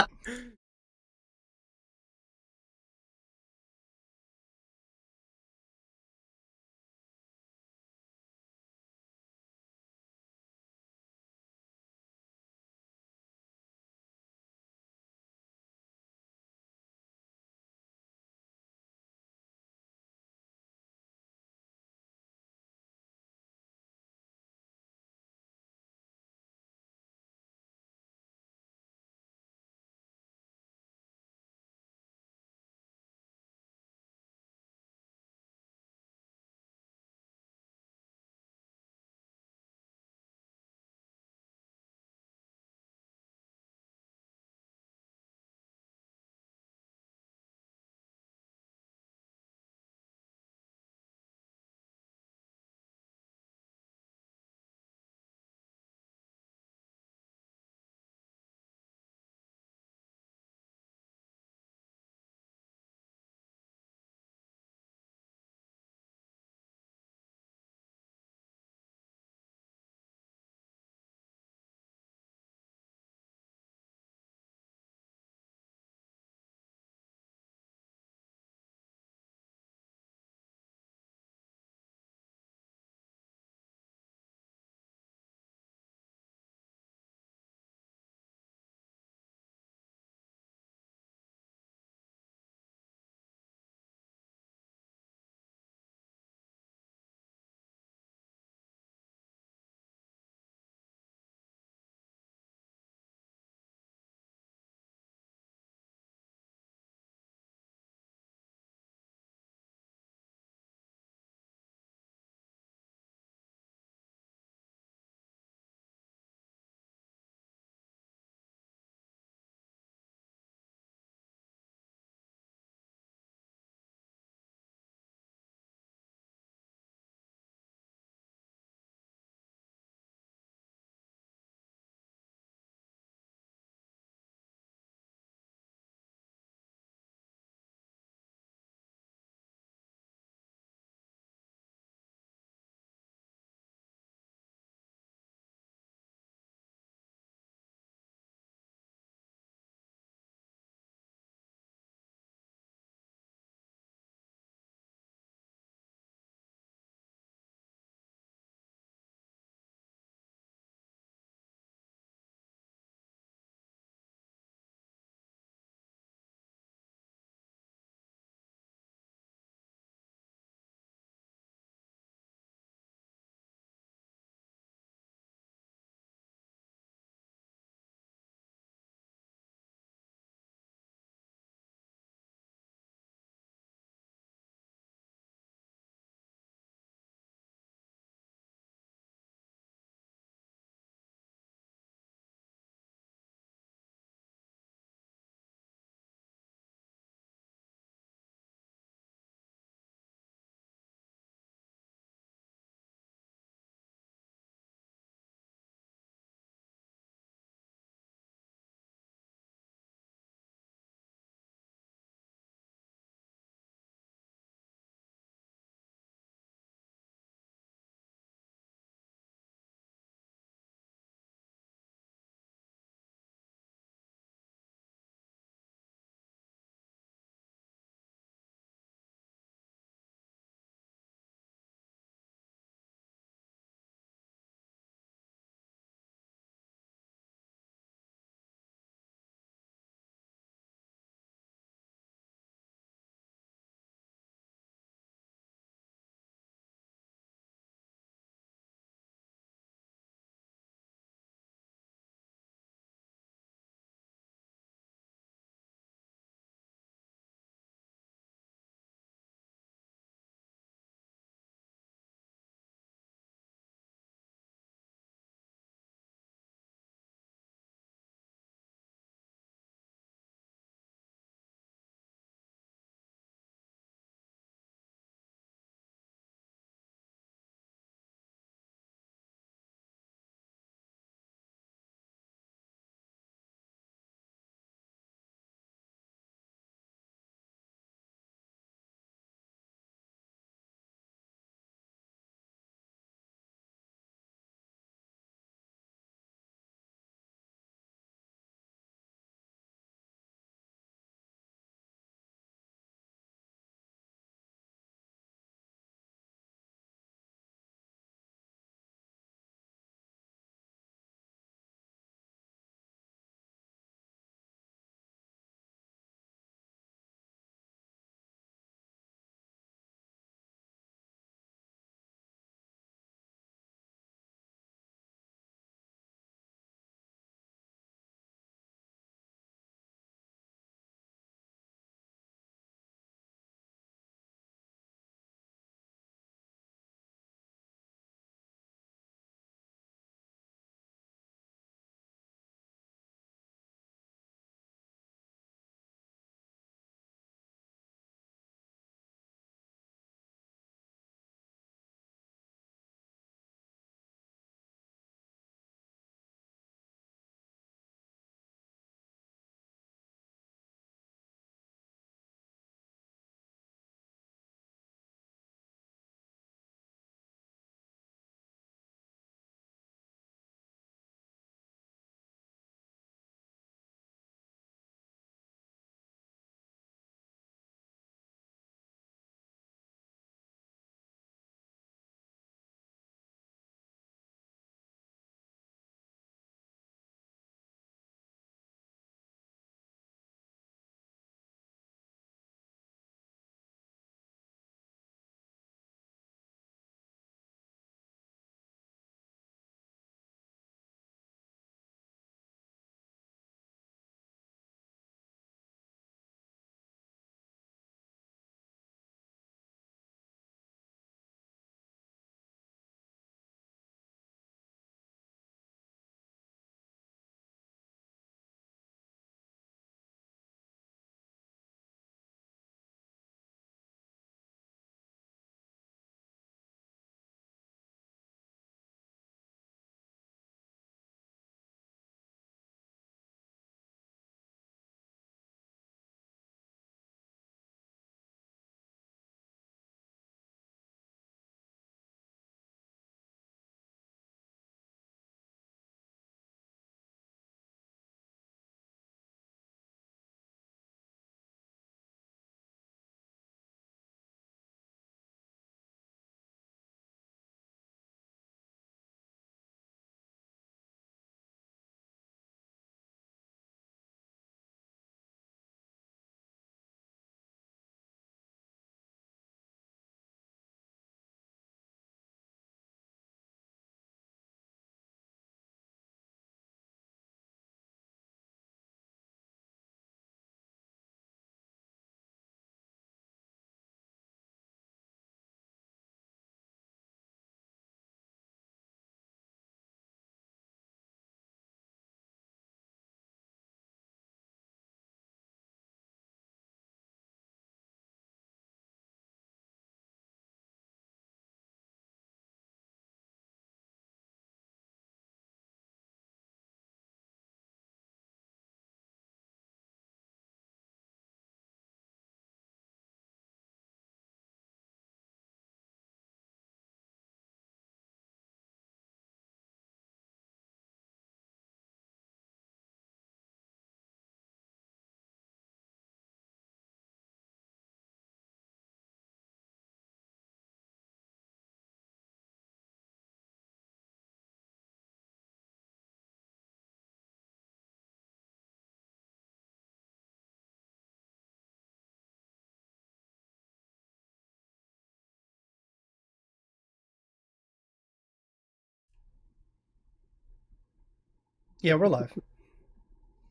Yeah, we're live.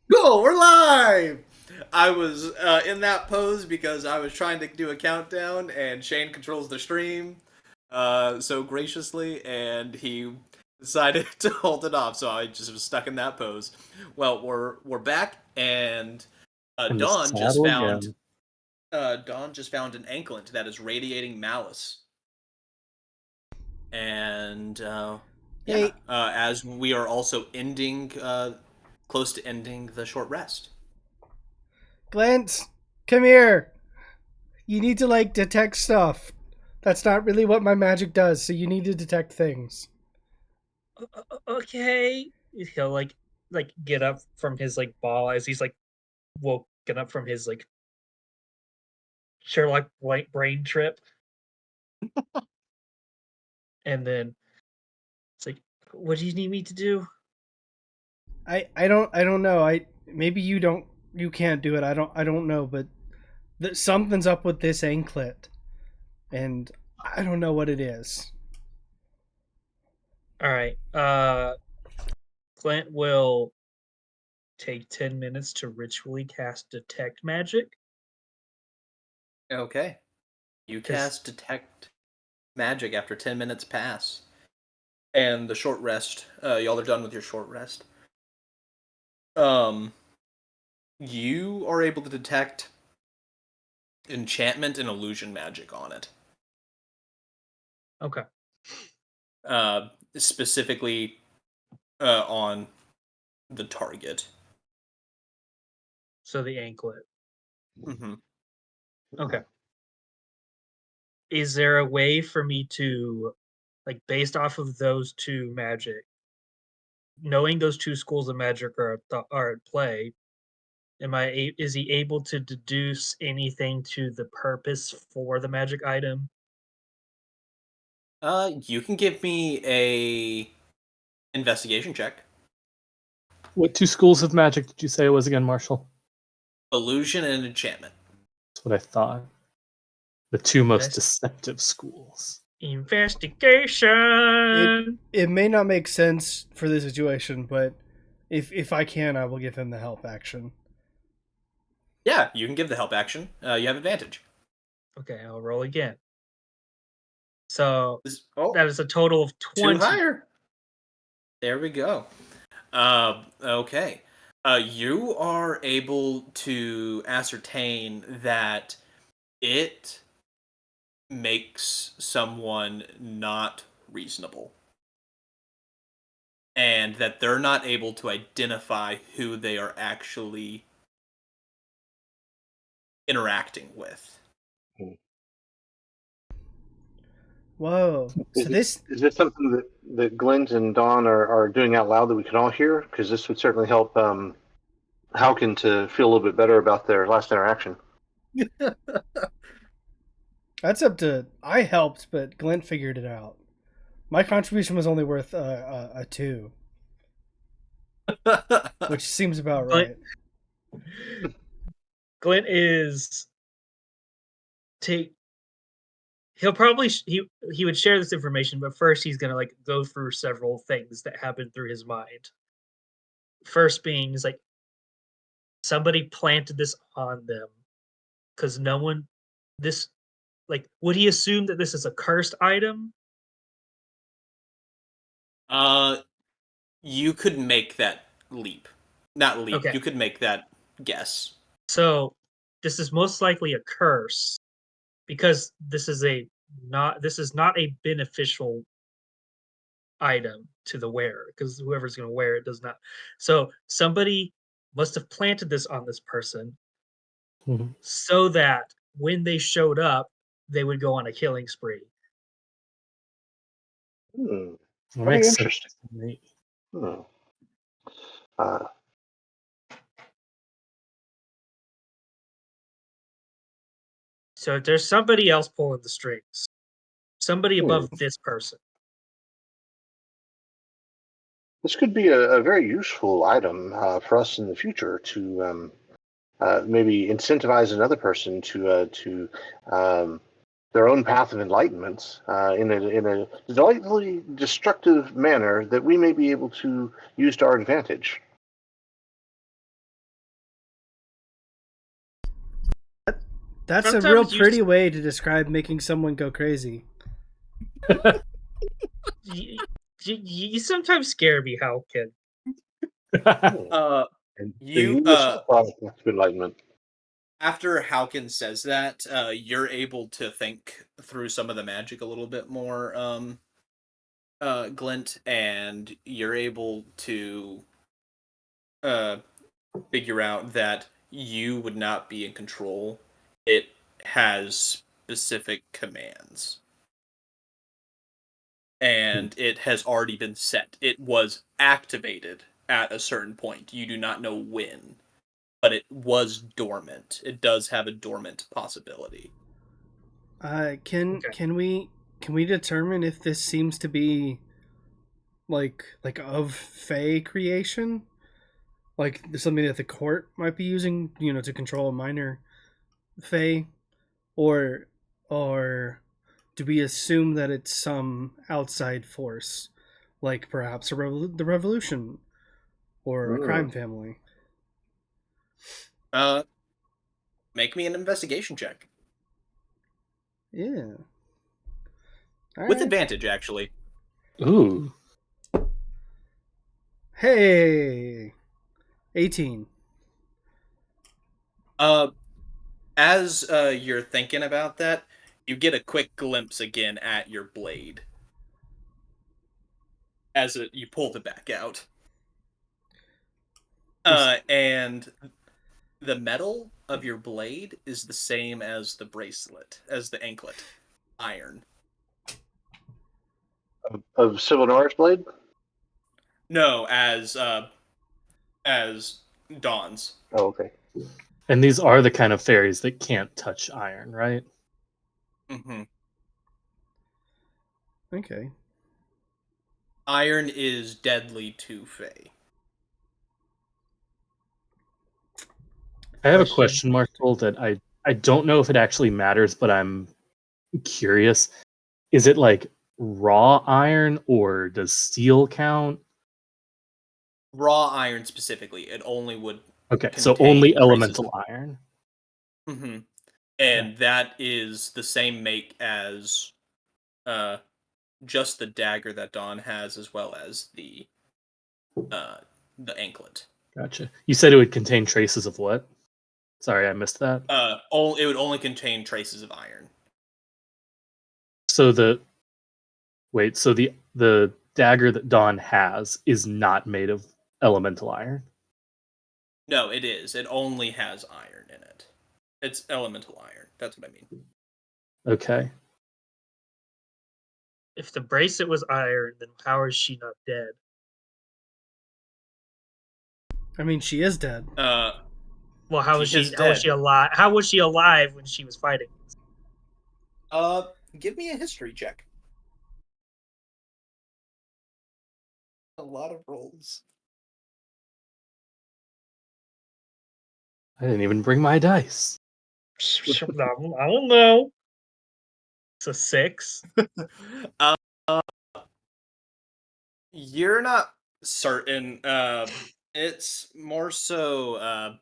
Cool, we're live! I was in that pose because I was trying to do a countdown, and Shane controls the stream so graciously, and he decided to hold it off, so I just was stuck in that pose. Well, we're back, and In the Dawn just saddle found again. Dawn just found an anklet that is radiating malice, and Hey. as we are also ending, close to ending the short rest. Glint, come here. You need to detect stuff. That's not really what my magic does, so you need to detect things. Okay. He'll get up from his ball as he's woken up from his Sherlock brain trip. And then it's what do you need me to do? I don't know. Maybe you can't do it. I don't know, but something's up with this anklet, and I don't know what it is. All right. Glint will take 10 minutes to ritually cast detect magic. Okay. You cast detect magic after 10 minutes pass. And the short rest, y'all are done with your short rest. You are able to detect enchantment and illusion magic on it. Okay. Specifically on the target. So the anklet. Mm-hmm. Okay. Is there a way for me to, based off of those two magic, knowing those two schools of magic are at play, is he able to deduce anything to the purpose for the magic item? You can give me a investigation check. What two schools of magic did you say it was again, Marshall? Illusion and enchantment. That's what I thought. The two most deceptive schools. Investigation. It may not make sense for this situation, but if I can, I will give him the help action. Yeah, you can give the help action. You have advantage. Okay, I'll roll again. So Oh, that is a total of 20. 2 higher. There we go. Okay. You are able to ascertain that it makes someone not reasonable. And that they're not able to identify who they are actually interacting with. Whoa. Is this something that Glint and Dawn are doing out loud that we can all hear? Because this would certainly help Haukin to feel a little bit better about their last interaction. That's up to... I helped, but Glint figured it out. My contribution was only worth a 2. Which seems about right. Glint is... He'll probably... He would share this information, but first he's going to go through several things that happened through his mind. First being is somebody planted this on them because no one... This... would he assume that this is a cursed item? You could make that leap. Not leap. Okay. You could make that guess. So this is most likely a curse because this is not a beneficial item to the wearer because whoever's going to wear it does not. So somebody must have planted this on this person so that when they showed up, they would go on a killing spree. Very interesting. So there's somebody else pulling the strings, somebody above this person. This could be a very useful item for us in the future to maybe incentivize another person to their own path of enlightenment in a delightfully destructive manner that we may be able to use to our advantage. That's a Sometimes real you pretty way to describe making someone go crazy. You sometimes scare me, Haukin. And You yourself are the path of enlightenment. after Haukin says that, you're able to think through some of the magic a little bit more, Glint, and you're able to figure out that you would not be in control. It has specific commands. And it has already been set. It was activated at a certain point. You do not know when, but it was dormant. It does have a dormant possibility. Can we determine if this seems to be like of Fey creation? Like something that the court might be using, to control a minor Fey, or do we assume that it's some outside force, like perhaps the revolution or a crime family? Make me an investigation check. Yeah. All With right. advantage, actually. Ooh. Hey, 18. As you're thinking about that, you get a quick glimpse again at your blade. As you pull it back out. And the metal of your blade is the same as the bracelet, as the anklet. Iron. Of Sylvanaris blade? No, as Dawn's. Oh, okay. And these are the kind of fairies that can't touch iron, right? Mm-hmm. Okay. Iron is deadly to Fae. I have a question, Marshall, that I don't know if it actually matters, but I'm curious. Is it like raw iron or does steel count? Raw iron specifically, it only would. Okay, so only contain elemental iron. Mm-hmm. And that is the same make as just the dagger that Dawn has, as well as the anklet. Gotcha. You said it would contain traces of what? Sorry, I missed that. It would only contain traces of iron. So the dagger that Dawn has is not made of elemental iron. No, it is. It only has iron in it. It's elemental iron. That's what I mean. Okay. If the bracelet was iron, then how is she not dead? I mean, she is dead. Well, how was she alive? How was she alive when she was fighting? Give me a history check. A lot of rolls. I didn't even bring my dice. I don't know. It's a 6. You're not certain. It's more so.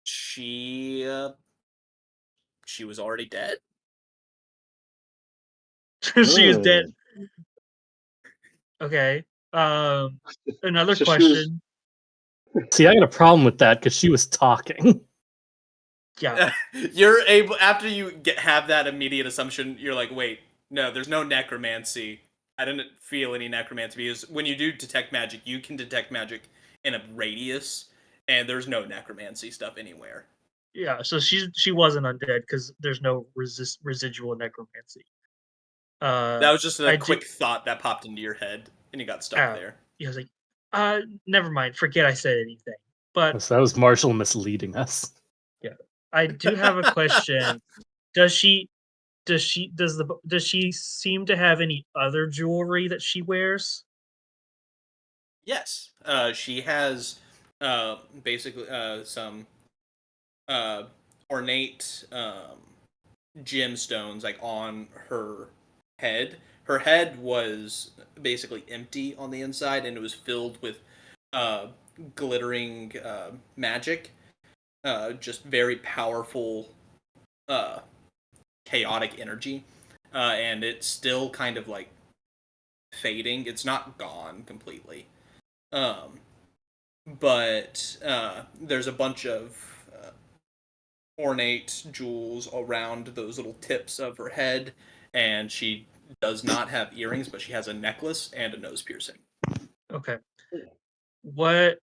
She was already dead. She was dead. Okay. Another So question. See, I got a problem with that because she was talking. Yeah. You're able, after you have that immediate assumption, you're like, wait, no, there's no necromancy. I didn't feel any necromancy, because when you do detect magic, you can detect magic in a radius, and there's no necromancy stuff anywhere. Yeah, so she wasn't undead because there's no residual necromancy. That was just a quick thought that popped into your head, and you got stuck there. Yeah, I was like, never mind, forget I said anything. But So that was Marshall misleading us. Yeah, I do have a question. Does she seem to have any other jewelry that she wears? Yes, she has basically some ornate gemstones like on her head. Her head was basically empty on the inside, and it was filled with uh, glittering magic. Just very powerful, uh, chaotic energy, and it's still kind of like fading. It's not gone completely, um, but there's a bunch of ornate jewels around those little tips of her head, and she does not have earrings, but she has a necklace and a nose piercing. Okay. What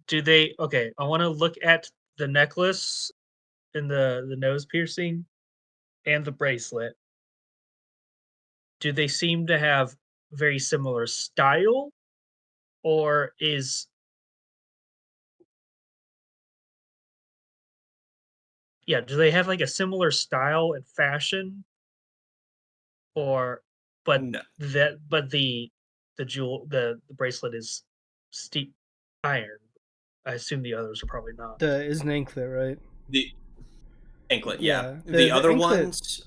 do they? Okay, I want to look at the necklace and the nose piercing and the bracelet. Do they seem to have very similar style, or is yeah? Do they have like a similar style and fashion, or but No, the jewel the bracelet is steep iron. I assume the others are probably not. The is an anklet, right? the anklet, yeah. Yeah. The other anklet, ones,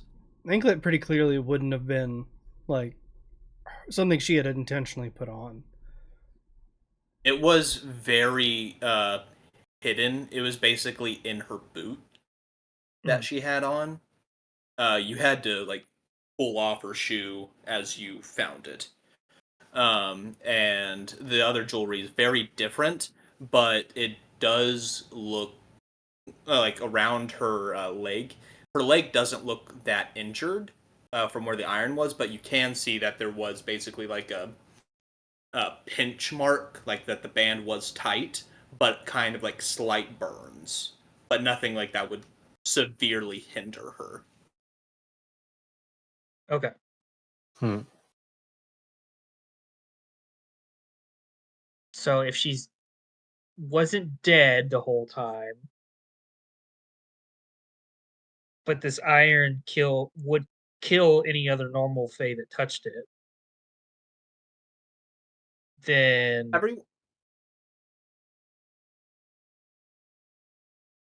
anklet pretty clearly wouldn't have been like something she had intentionally put on. it was very hidden. It was basically in her boot that she had on. You had to like pull off her shoe as you found it. And the other jewelry is very different, but it does look like around her leg. Her leg doesn't look that injured from where the iron was, but you can see that there was basically like a pinch mark, like that the band was tight, but kind of like slight burns, but nothing like that would severely hinder her. Okay. Hmm. So if she's wasn't dead the whole time, but this iron would kill any other normal Fae that touched it, then Every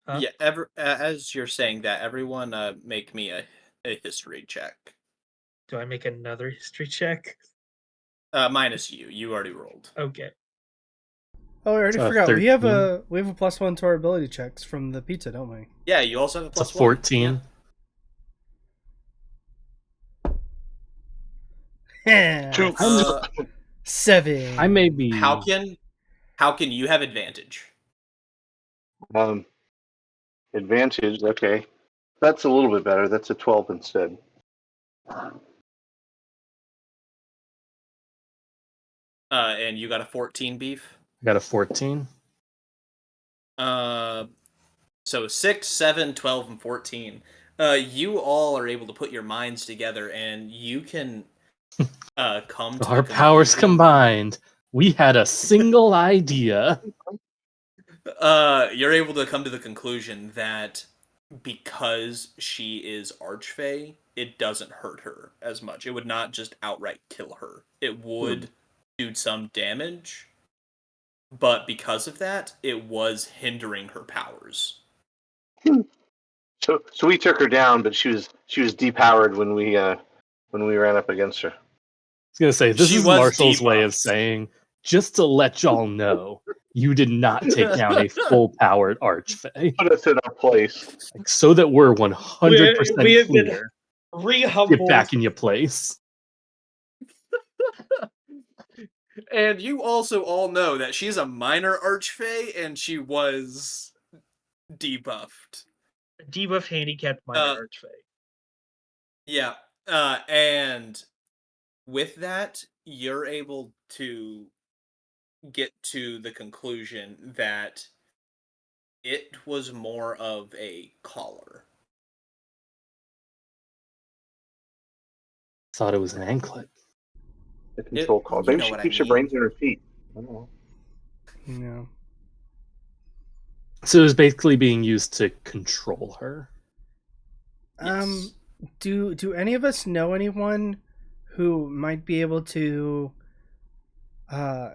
huh? Yeah, as you're saying that, everyone make me a history check. Do I make another history check? Minus you. You already rolled. Okay. Oh, I already So a forgot. We have 13. a +1 to our ability checks from the pizza, don't we? Yeah, you also have a It's a plus 14. Yeah. Two. One. 7. I may be. How can you have advantage? Advantage. Okay, that's a little bit better. That's a 12 instead. And you got a 14, Beef. I got a 14. So 6, 7, 12, and 14. You all are able to put your minds together, and you can come to Our the powers conclusion- combined. We had a single idea. You're able to come to the conclusion that because she is Archfey, it doesn't hurt her as much. It would not just outright kill her. It would do some damage, but because of that, it was hindering her powers. So we took her down, but she was depowered when we ran up against her. I was gonna say this She is was Marshall's way of debuffed. saying, just to let y'all know, you did not take down a full-powered archfey, Put us in our place. like, so that we're 100% We have been clear. Get re-humbled. back in your place. And you also all know that she's a minor Archfey, and she was debuffed. Debuff handicapped minor archfey. Yeah, and with that, you're able to get to the conclusion that it was more of a collar. Thought it was an anklet. The control call. you Maybe know she what I keeps her mean. brains in her feet. I don't know. Yeah. So it was basically being used to control her. Yes. Do any of us know anyone who might be able to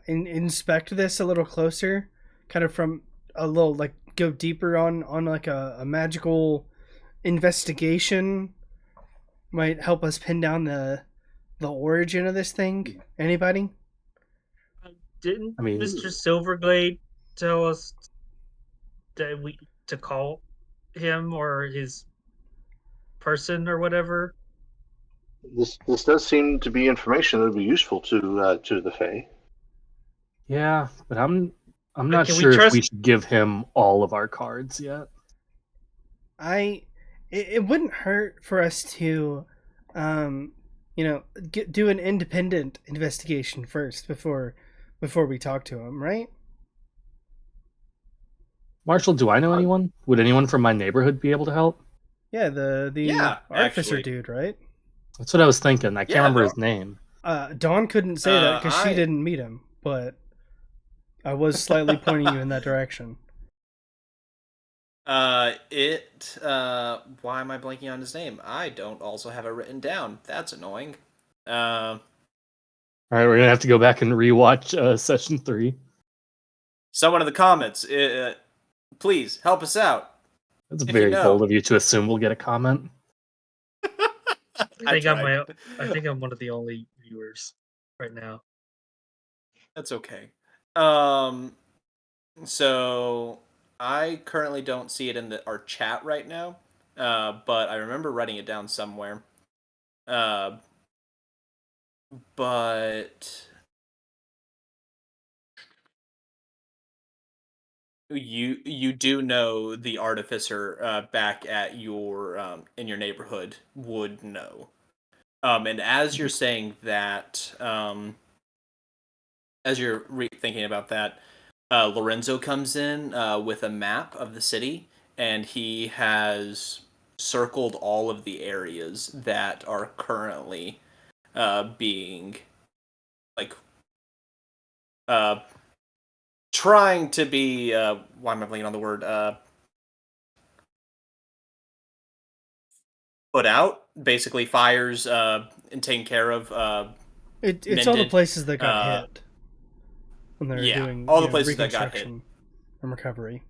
inspect this a little closer? kind of from a little like go deeper on like a magical investigation might help us pin down the origin of this thing? Anybody? Didn't I mean, Mr. Silverglade tell us that we to call him or his person or whatever? This does seem to be information that would be useful to the Fae. yeah, but I'm But not can we sure if we trust- should give him all of our cards yet. It wouldn't hurt for us to, do an independent investigation first before we talk to him, right? Marshall, do I know anyone? Would anyone from my neighborhood be able to help? Yeah, the Yeah, artificer actually. dude, right? That's what I was thinking. I can't Yeah, remember there his name. Dawn couldn't say that because she I- didn't meet him, but I was slightly pointing you in that direction. Why am I blanking on his name? I don't also have it written down. That's annoying. All right, we're gonna have to go back and rewatch session 3. Someone in the comments, please help us out. That's If very you know. bold of you to assume we'll get a comment. I tried. think I'm one of the only viewers right now. That's okay. So I currently don't see it in our chat right now, but I remember writing it down somewhere. But you do know the artificer back at your in your neighborhood would know. And as you're saying that, as you're thinking about that, Lorenzo comes in with a map of the city, and he has circled all of the areas that are currently being like trying to be why am I blanking on the word put out, basically fires and taken care of. It's all the mended, places that got hit when they're yeah, doing all the places that got hit. reconstruction and recovery.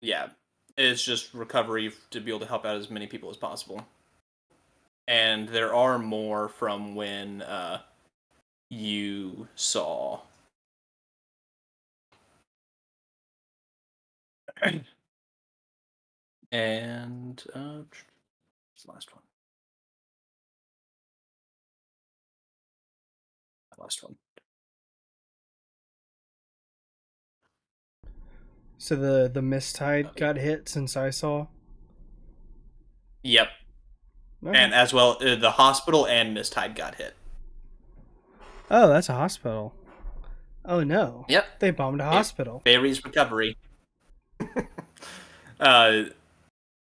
Yeah, it's just recovery to be able to help out as many people as possible. And there are more from when you saw. And what's the last one? Last one. So the Mistide got hit since I saw. Yep. Okay. And as well, the hospital and Mistide got hit. Oh, that's a hospital. Oh no. Yep. They bombed a hospital. Barry's recovery.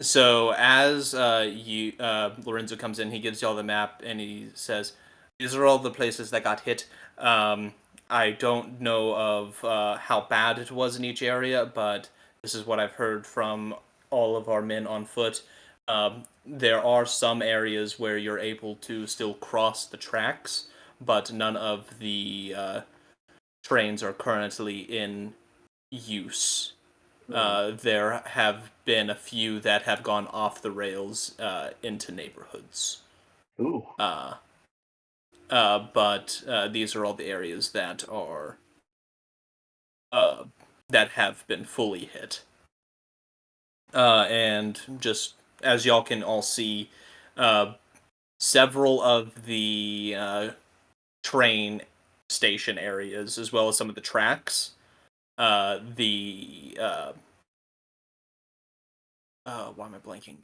So as Lorenzo comes in, he gives you all the map and he says, "These are all the places that got hit. I don't know of how bad it was in each area, but this is what I've heard from all of our men on foot. There are some areas where you're able to still cross the tracks, but none of the trains are currently in use. There have been a few that have gone off the rails into neighborhoods. Ooh. But these are all the areas that are that have been fully hit. And just as y'all can all see, several of the train station areas, as well as some of the tracks, why am I blanking?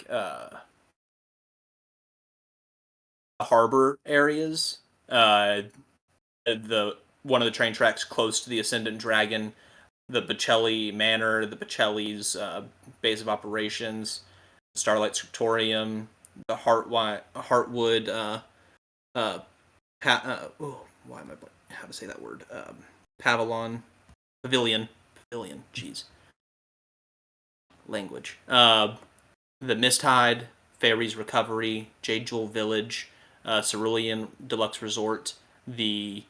Harbor areas, the one of the train tracks close to the Ascendant Dragon, the Boccelli Manor, the Boccelli's base of operations, Starlight Scriptorium, the Heartwood. Why am I? How to say that word? Pavilion. Jeez. Language. The Misthide, Fairies Recovery, Jade Jewel Village, Cerulean Deluxe Resort, the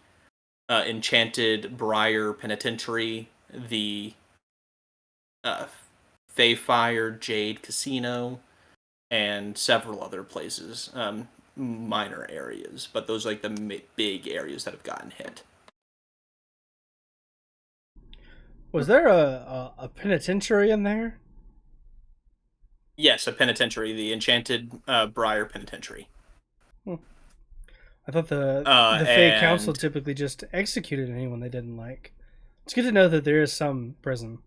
Enchanted Briar Penitentiary, the Fayfire Jade Casino, and several other places, minor areas, but those are like the big areas that have gotten hit. Was there a penitentiary in there? Yes, a penitentiary, the Enchanted Briar Penitentiary. I thought the Uh, Fey Council and- typically just executed anyone they didn't like. It's good to know that there is some prison.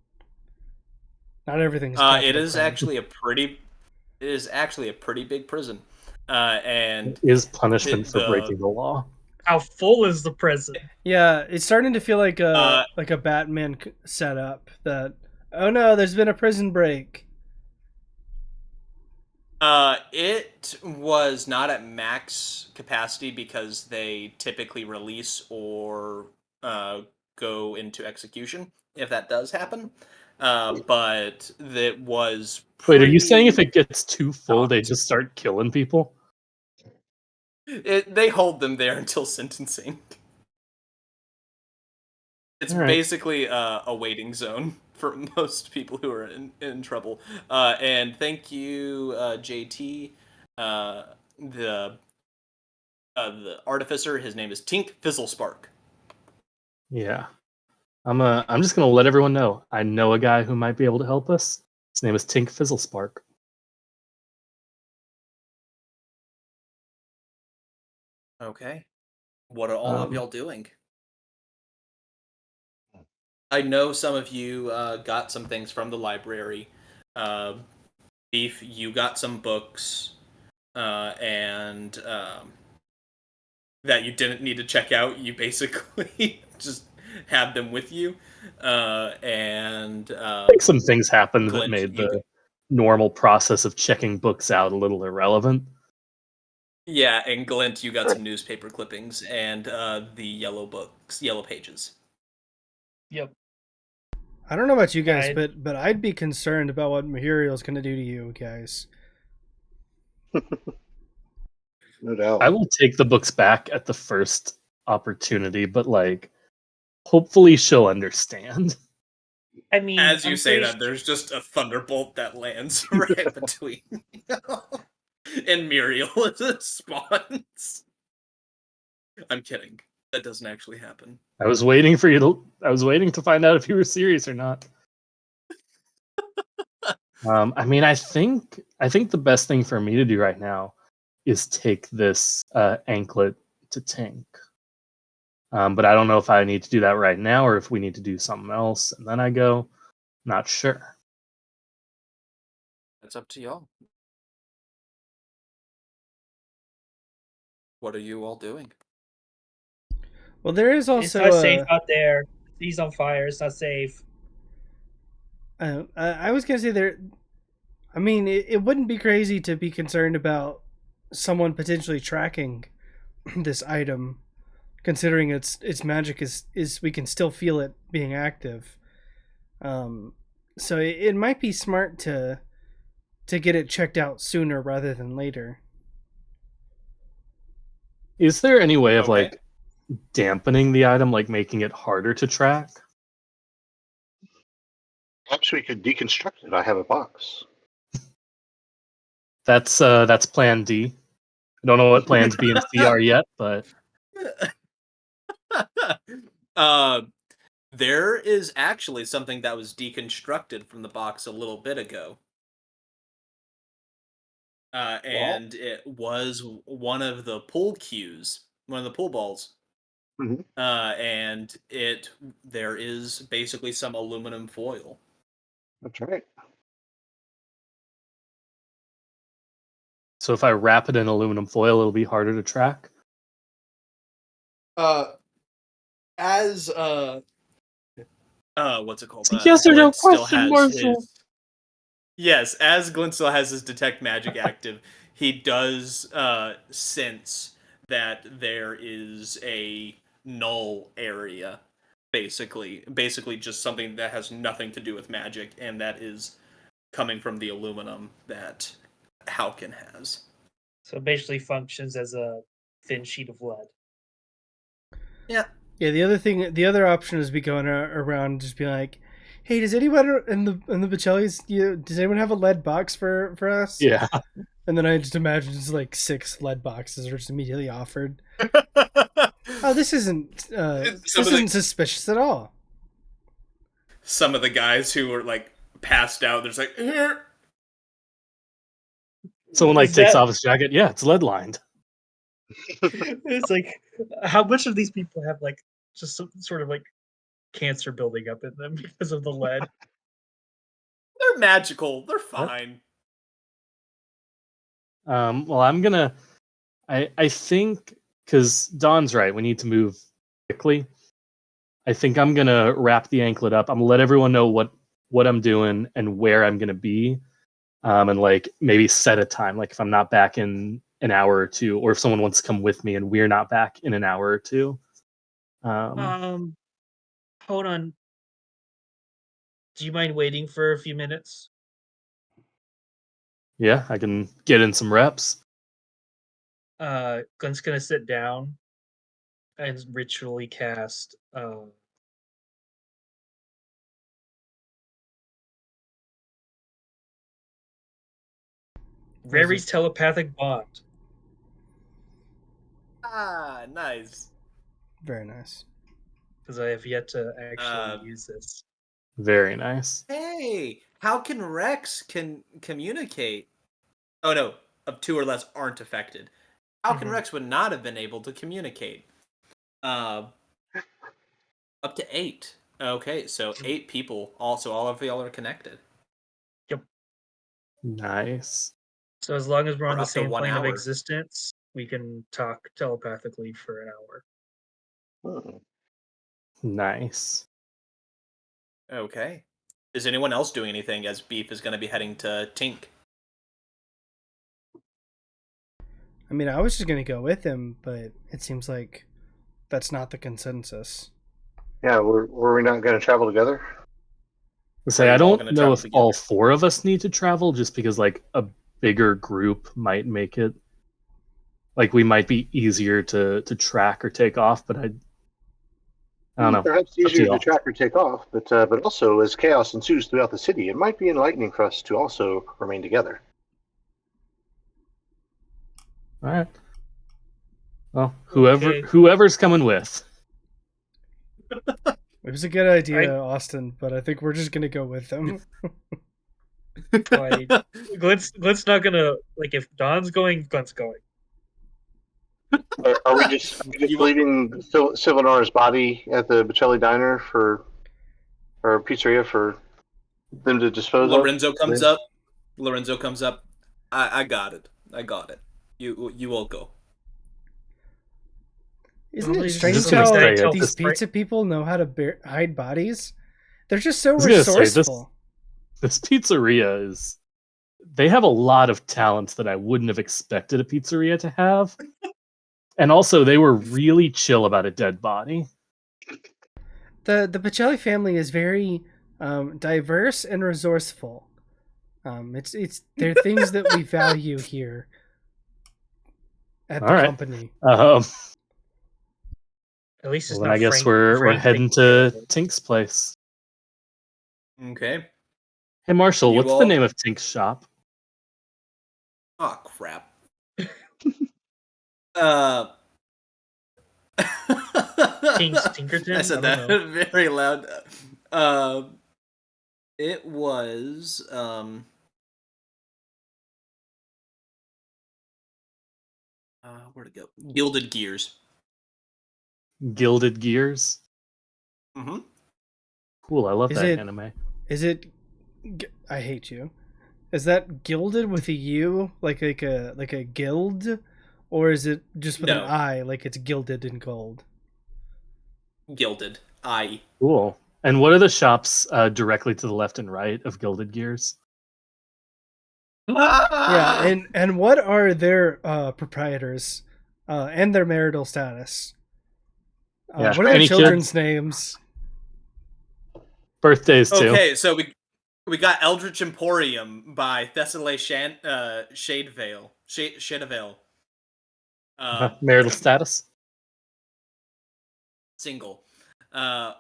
Not everything's capital It is crime. actually a pretty big prison, and Is punishment for the- breaking the law. How full is the prison? Yeah, it's starting to feel like Uh, a Batman setup. That oh no, there's been a prison break. It was not at max capacity because they typically release or go into execution if that does happen. But that was. Wait, are you saying if pretty- it gets too full, they Not. just start killing people? They hold them there until sentencing. It's All right. basically a waiting zone for most people who are in trouble. And thank you, JT. The artificer, his name is Tink Fizzlespark. Yeah. I'm just gonna let everyone know. I know a guy who might be able to help us. His name is Tink Fizzlespark. Okay. What are all of Um, y'all doing? I know some of you got some things from the library. Beef, you got some books, and that you didn't need to check out. You basically just had them with you, and I think some things happened that Glint, made you the normal process of checking books out a little irrelevant. yeah, and Glint, you got some newspaper clippings and the yellow pages. Yep. I don't know about you guys, I'd- but I'd be concerned about what Muriel's gonna do to you guys. No doubt. I will take the books back at the first opportunity, but like, hopefully she'll understand. I mean, As you I'm say pretty that, there's just a thunderbolt that lands right between and Muriel spawns. I'm kidding. That doesn't actually happen. I was waiting to find out if you were serious or not. I mean, I think the best thing for me to do right now is take this anklet to Tink. But I don't know if I need to do that right now or if we need to do something else, and then I go. Not sure. That's up to y'all. What are you all doing? Well, there is it's also not safe out there. He's on fire. It's not safe. I was gonna say there. I mean, it wouldn't be crazy to be concerned about someone potentially tracking this item, considering its magic is we can still feel it being active. So it might be smart to get it checked out sooner rather than later. Is there any way of Okay. like dampening the item, like making it harder to track? Perhaps we could deconstruct it. I have a box. That's Plan D. I don't know what plans B and C are yet, but There is actually something that was deconstructed from the box a little bit ago. And it was one of the pool cues, one of the pool balls. Mhm. And there is basically some aluminum foil. That's right. so if I wrap it in aluminum foil, it'll be harder to track. As what's it called? It's a yes or no Glint still question, has Marshall. Yes, as Glint still has his detect magic active, he does sense that there is a null area, basically just something that has nothing to do with magic, and that is coming from the aluminum that Haukin has. So it basically functions as a thin sheet of lead. Yeah, Yeah, the other option is be going around just being like, "Hey, does anyone in the Boccellis, does anyone have a lead box for us?" Yeah. And then I just imagine it's like 6 lead boxes are just immediately offered. Oh, this isn't suspicious at all. Some of the guys who were like passed out, there's like, "Here." Someone like Is takes that- off his jacket. Yeah, it's lead lined. It's like, how much of these people have like just some sort of like cancer building up in them because of the lead? They're magical. They're fine. Well, I'm gonna. I think because Don's right. We need to move quickly. I think I'm gonna wrap the anklet up. I'm gonna let everyone know what I'm doing and where I'm gonna be, and like maybe set a time. Like if I'm not back in an hour or two, or if someone wants to come with me and we're not back in an hour or two. Hold on. Do you mind waiting for a few minutes? Yeah, I can get in some reps. Glenn's gonna sit down and ritually cast Rary's telepathic bond. Ah, nice. Very nice. Because I have yet to actually use this. Very nice. Hey, how can Rex communicate? Oh no, of 2 or less aren't affected. How can Rex would not have been able to communicate? Up to 8. Okay, so 8 people. Also, all of y'all are connected. Yep. Nice. So as long as we're on For the up to same 1 plane of hour. existence, we can talk telepathically for an hour. Nice. Okay. Is anyone else doing anything as Beef is going to be heading to Tink? I mean, I was just going to go with him, but it seems like that's not the consensus. Yeah, were we not going to travel together? Say, Are I you all don't gonna know travel if together? all 4 of us need to travel, just because like a bigger group might make it. Like we might be easier to track or take off, but I don't know. Perhaps It's up to easier to y'all. track or take off, but also as chaos ensues throughout the city, it might be enlightening for us to also remain together. All right. Well, Okay. whoever's coming with. It was a good idea, Austin, but I think we're just going to go with him. Like, Glint's not gonna, like, if Don's going, Glint's going. Are we just leaving Silvanar's body at the Boccelli diner or pizzeria for them to dispose Lorenzo of? comes up. Lorenzo comes up. I got it. I got it. You all go. Isn't Normally it this is strange something how that I tell these Spring- pizza people know how to hide bodies? They're just so I was gonna say, resourceful. This pizzeria is. They have a lot of talents that I wouldn't have expected a pizzeria to have. And also, they were really chill about a dead body. The Boccelli family is very diverse and resourceful. They're things that we value here at the All right. company. At least it's Well, then not I guess Frank. we're Frank heading taking care of to it. Tink's place. Okay. Hey, Marshall, You what's the all- name of Tink's shop? Oh crap. Tink's Tinkerton? I said I don't that very loud. It was where'd it go? Gilded Gears. Gilded Gears. Mm-hmm. Cool, I love Is that it- anime. Is it? I hate you. Is that gilded with a U, like a guild, or is it just with No. an I, like it's gilded in gold? Gilded. Cool. And what are the shops directly to the left and right of Gilded Gears? Yeah, and what are their proprietors, and their marital status? Yeah, What are their any children's names? Birthdays too. Okay, so we got Eldritch Emporium by Thessaly Shadevale. Shadevale. Marital status. Single. And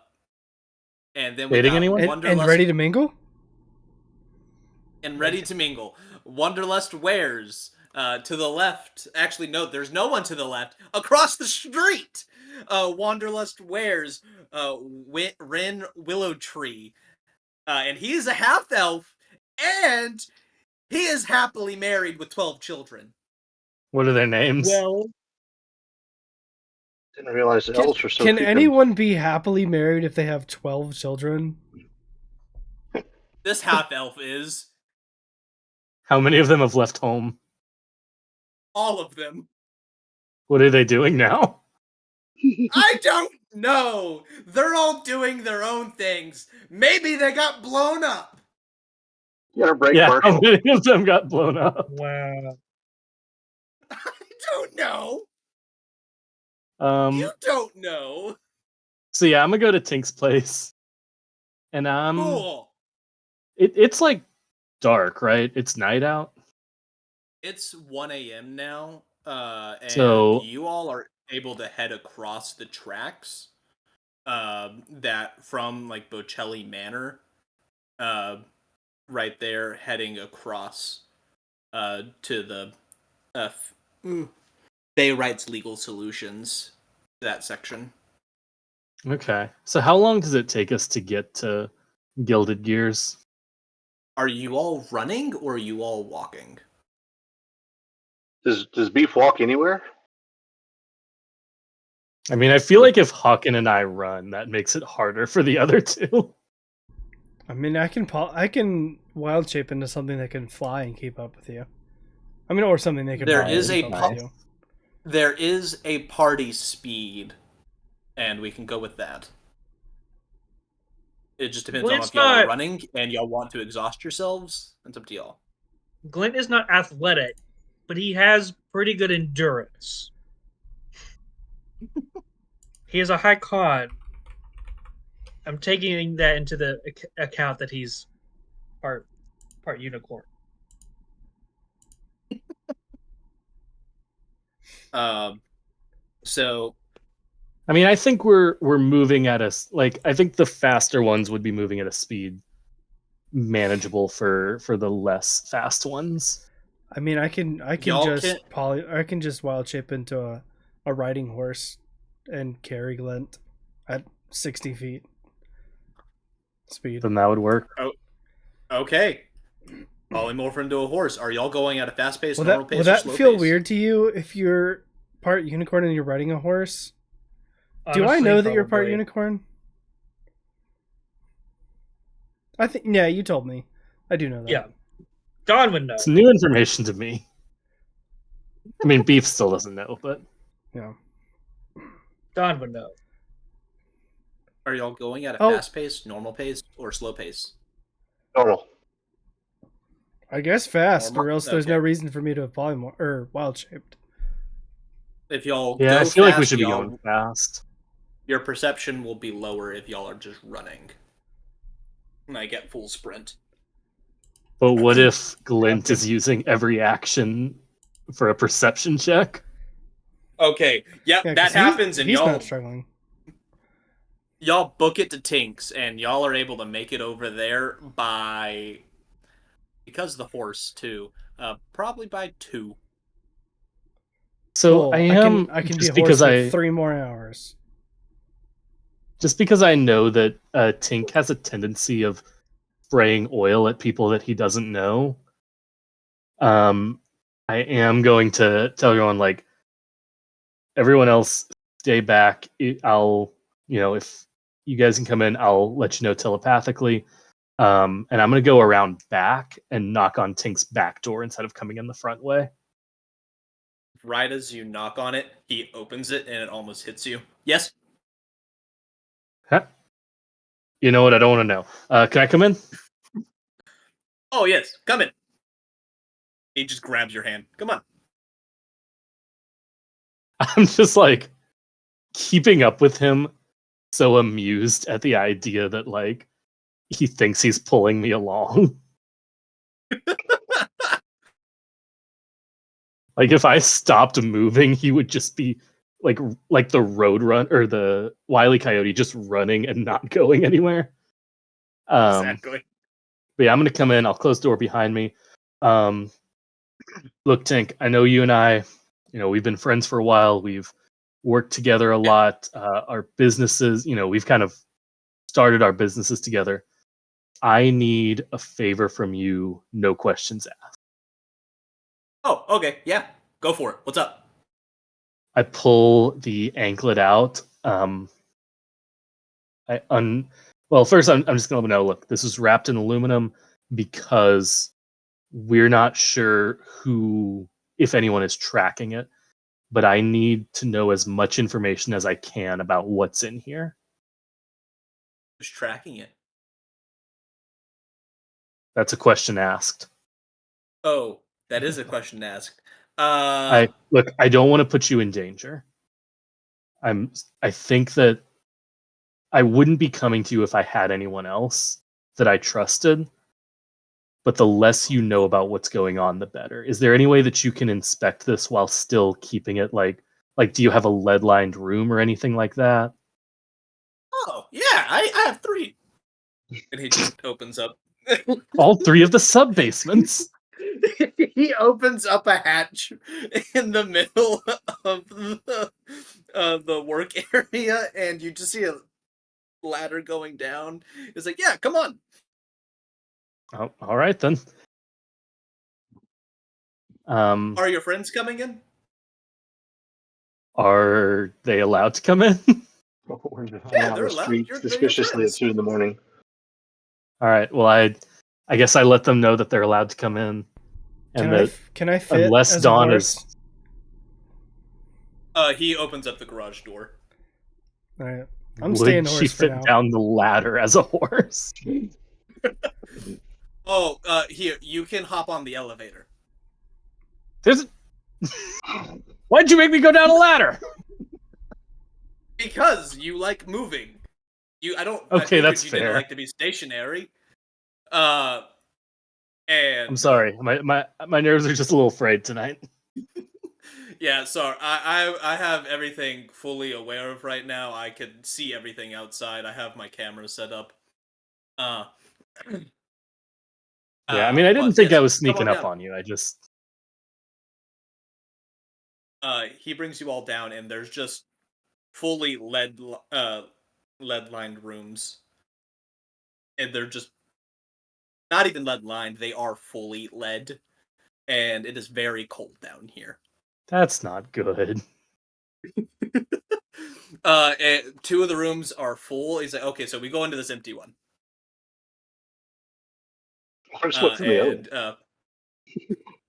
then we Dating got anyone? And Wanderlust Dating anyone? and ready to mingle? and ready to mingle. Wanderlust wears to the left. Actually, no, there's no one to the left. Across the street, Wanderlust wears Ren Willow Tree, and he is a half elf, and he is happily married with 12 children. What are their names? Well, Didn't realize the elves were so Can creepy. anyone be happily married if they have 12 children? This half elf is How many of them have left home? all of them. What are they doing now? I don't know. They're all doing their own things. Maybe they got blown up. You gotta break Yeah, how Marshall. many of them got blown up? wow. I don't know. Um, You don't know. so yeah, I'm gonna go to Tink's place, and Cool. it's like dark, right? It's night out. It's 1 a.m. now, and So- you all are able to head across the tracks that from like Boccelli Manor, right there, heading across to the Bay Rights Legal Solutions, that section. Okay. So how long does it take us to get to Gilded Gears? Are you all running or are you all walking? Does Beef walk anywhere? I mean, I feel like if Haukin and I run, that makes it harder for the other two. I mean, I can wild shape into something that can fly and keep up with you. I mean, or something that can. There fly is and a keep up po- with you. There is a party speed, and we can go with that. It just depends on Glint's if y'all are not- running and y'all want to exhaust yourselves. It's up to y'all. Glint is not athletic, but he has pretty good endurance. He has a high con. I'm taking that into the account that he's part unicorn. So I mean, I think we're moving at I think the faster ones would be moving at a speed manageable for the less fast ones. I mean, I can Y'all I can just wild shape into a riding horse and carry Glint at 60 feet speed. Then that would work. okay, polymorph into a horse. Are y'all going at a fast pace, Will normal that pace, will or that slow feel pace? weird to you if you're part unicorn and you're riding a horse? Do I Honestly, know that you're part probably. unicorn? I think yeah, you told me. I do know that. Yeah. Don would know. It's new information to me. I mean, Beef still doesn't know, but Yeah. Don would know. Are y'all going at a Oh. fast pace, normal pace, or slow pace? Normal. I guess fast, Normal? or else there's Okay. no reason for me to have polymorph or wild shaped. If y'all yeah, go I feel like we fast, should be y'all- going fast. Your perception will be lower if y'all are just running. Like at full sprint. But what if Glint is using every action for a perception check? Okay, yep, Yeah, 'cause that happens, and he's y'all not struggling. y'all book it to Tink's, and y'all are able to make it over there by, because of the horse too, probably by 2. So Cool. I am I can just be a because horse for 3 more hours. just because I know that Tink has a tendency of spraying oil at people that he doesn't know. I am going to tell everyone, like, everyone else stay back. I'll, if you guys can come in, I'll let you know telepathically. And I'm going to go around back and knock on Tink's back door instead of coming in the front way. Right as you knock on it, he opens it, and it almost hits you. Yes? Huh? You know what? I don't want to know. Can I come in? Oh, yes, come in. He just grabs your hand. Come on. I'm just like keeping up with him, so amused at the idea that like he thinks he's pulling me along. Like if I stopped moving, he would just be like the road run or the Wile E. Coyote just running and not going anywhere. Exactly. But yeah, I'm gonna come in. I'll close the door behind me. Look, Tink, I know you and I, we've been friends for a while. We've worked together a lot. Our businesses, we've kind of started our businesses together. I need a favor from you, no questions asked. Oh, okay. Yeah. Go for it. What's up? I pull the anklet out. Well, first I'm just gonna let you know, look, this is wrapped in aluminum because we're not sure who, if anyone, is tracking it. But I need to know as much information as I can about what's in here. Who's tracking it? That's a question asked. Oh, that is a question asked. I don't want to put you in danger. I think that I wouldn't be coming to you if I had anyone else that I trusted. But the less you know about what's going on, the better. Is there any way that you can inspect this while still keeping it like do you have a lead-lined room or anything like that? Oh, yeah, I have 3. And he just opens up. All 3 of the sub-basements. He opens up a hatch in the middle of the work area, and you just see a ladder going down. It's like, yeah, come on. Oh, all right then. Are your friends coming in? Are they allowed to come in? We're just hung Yeah, out on they're the allowed. street They're your suspiciously at friends. 2 in the morning. All right. Well, I guess I let them know that they're allowed to come in, and Can I fit unless as Dawn a horse? He opens up the garage door. All right. I'm staying would she horse for fit now. down the ladder as a horse? Oh, here, you can hop on the elevator. Why'd you make me go down a ladder? Because you like moving. I Okay, figured that's you fair. didn't like to be stationary. And I'm sorry. My nerves are just a little frayed tonight. yeah, sorry. I have everything fully aware of right now. I can see everything outside. I have my camera set up. Yeah, I mean, I didn't think yes, I was come sneaking up down. on you. I just He brings you all down, and there's just fully lead-lined rooms, and they're just not even lead-lined. They are fully lead, and it is very cold down here. that's not good. And 2 of the rooms are full. He's like, okay, so we go into this empty one. What's in the other?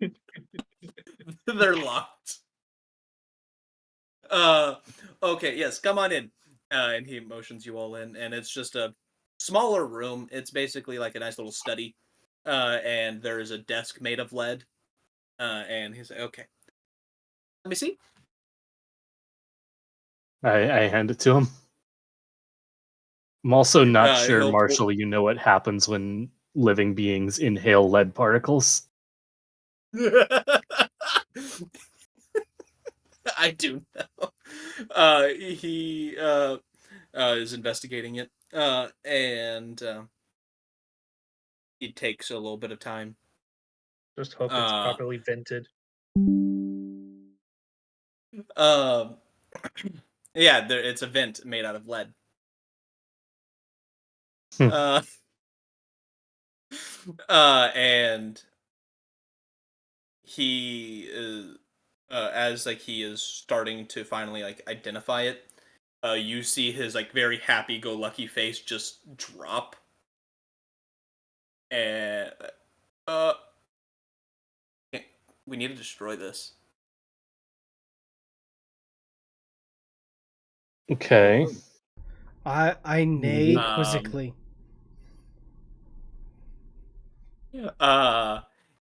And they're locked. Okay, yes, come on in. And he motions you all in, and it's just a smaller room. It's basically like a nice little study. And there is a desk made of lead. And he's like, okay. Let me see. I hand it to him. I'm also not sure, he'll Marshall, you know what happens when living beings inhale lead particles. I do know. He is investigating it. And it takes a little bit of time. Just hope it's properly vented. Yeah, it's a vent made out of lead. And he is, as like he is starting to finally like identify it, you see his like very happy-go-lucky face just drop, and we need to destroy this. Okay. I neigh quizzically.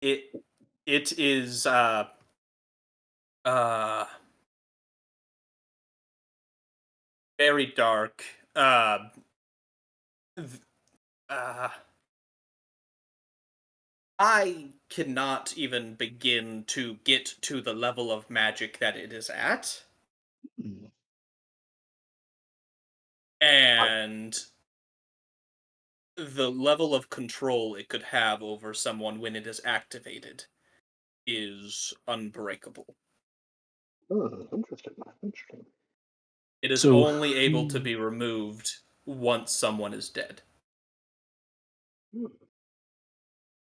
It is very dark. I cannot even begin to get to the level of magic that it is at. And the level of control it could have over someone when it is activated is unbreakable. Interesting. Interesting. It is So only able to be removed once someone is dead.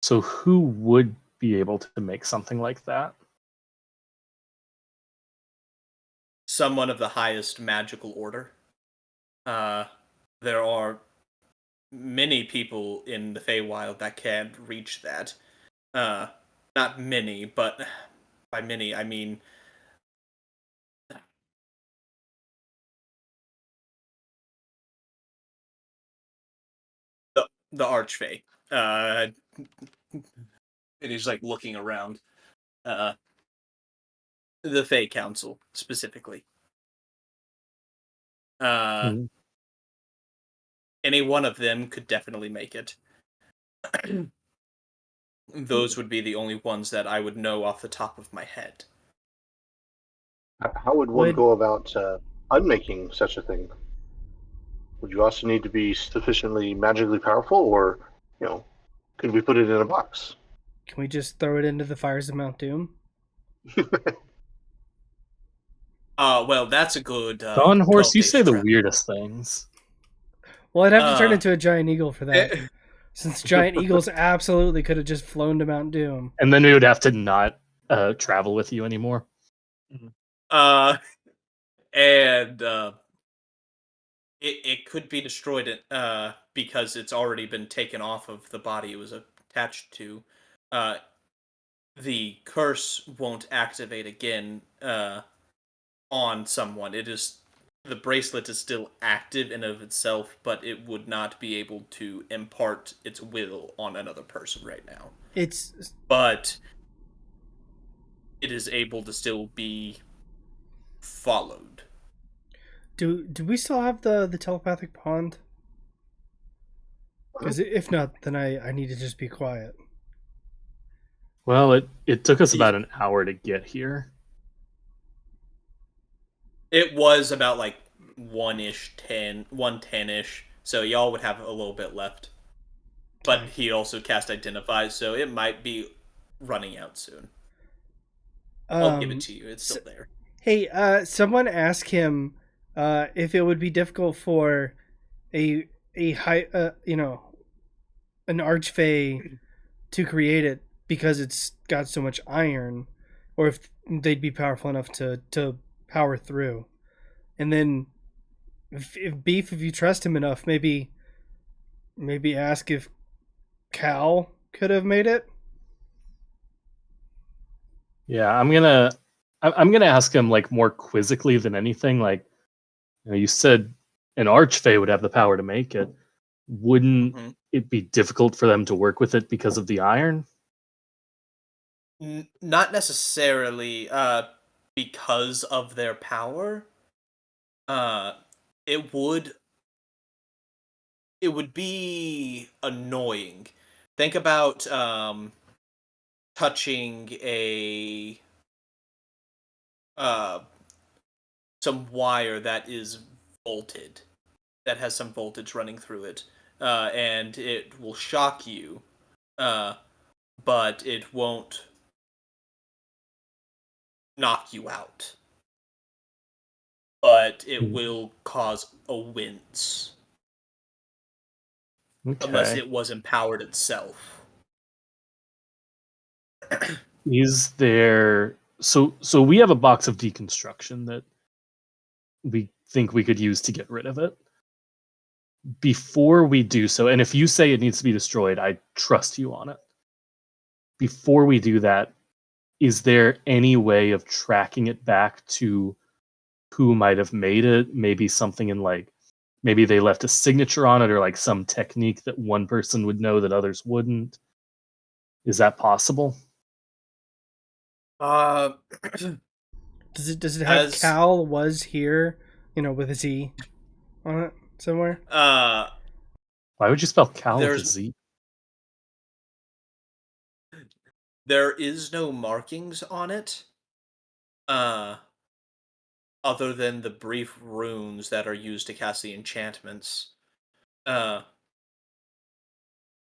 So who would be able to make something like that? Someone of the highest magical order. There are many people in the Feywild that can reach that. Not many, but by many I mean the Archfey. And he's like looking around. The Fey Council specifically. Any one of them could definitely make it. Those would be the only ones that I would know off the top of my head. How would one go about unmaking such a thing? Would you also need to be sufficiently magically powerful, or, could we put it in a box? Can we just throw it into the fires of Mount Doom? Well, that's a good. Dawn Horse, you say the trap. weirdest things. Well, I'd have to turn into a giant eagle for that. Since giant eagles absolutely could have just flown to Mount Doom. And then we would have to not travel with you anymore. It could be destroyed because it's already been taken off of the body it was attached to. The curse won't activate again on someone. The bracelet is still active in of itself, but it would not be able to impart its will on another person right now. But it is able to still be followed. Do we still have the telepathic pond? Because if not, then I need to just be quiet. Well, it took us about an hour to get here. It was about like 110-ish, so y'all would have a little bit left. But he also cast Identify, so it might be running out soon. I'll give it to you. It's still there. Hey, someone asked him if it would be difficult for an archfey to create it because it's got so much iron, or if they'd be powerful enough to power through. And then, if you trust him enough, maybe ask if Cal could have made it. Yeah, I'm gonna ask him like more quizzically than anything. Like, you said an archfey would have the power to make it. Wouldn't it be difficult for them to work with it because of the iron? Not necessarily because of their power. It would be annoying. Think about touching some wire that is volted, that has some voltage running through it, and it will shock you, but it won't knock you out. But it will cause a wince. Okay. Unless it was empowered itself. Is there so we have a box of deconstruction that we think we could use to get rid of it. Before we do so, and if you say it needs to be destroyed, I trust you on it. Before we do that, is there any way of tracking it back to who might have made it? Maybe something in maybe they left a signature on it, or like some technique that one person would know that others wouldn't. Is that possible? Does it have Cal was here, with a Z on it somewhere? Why would you spell Cal with a Z? There is no markings on it. other than the brief runes that are used to cast the enchantments. Uh,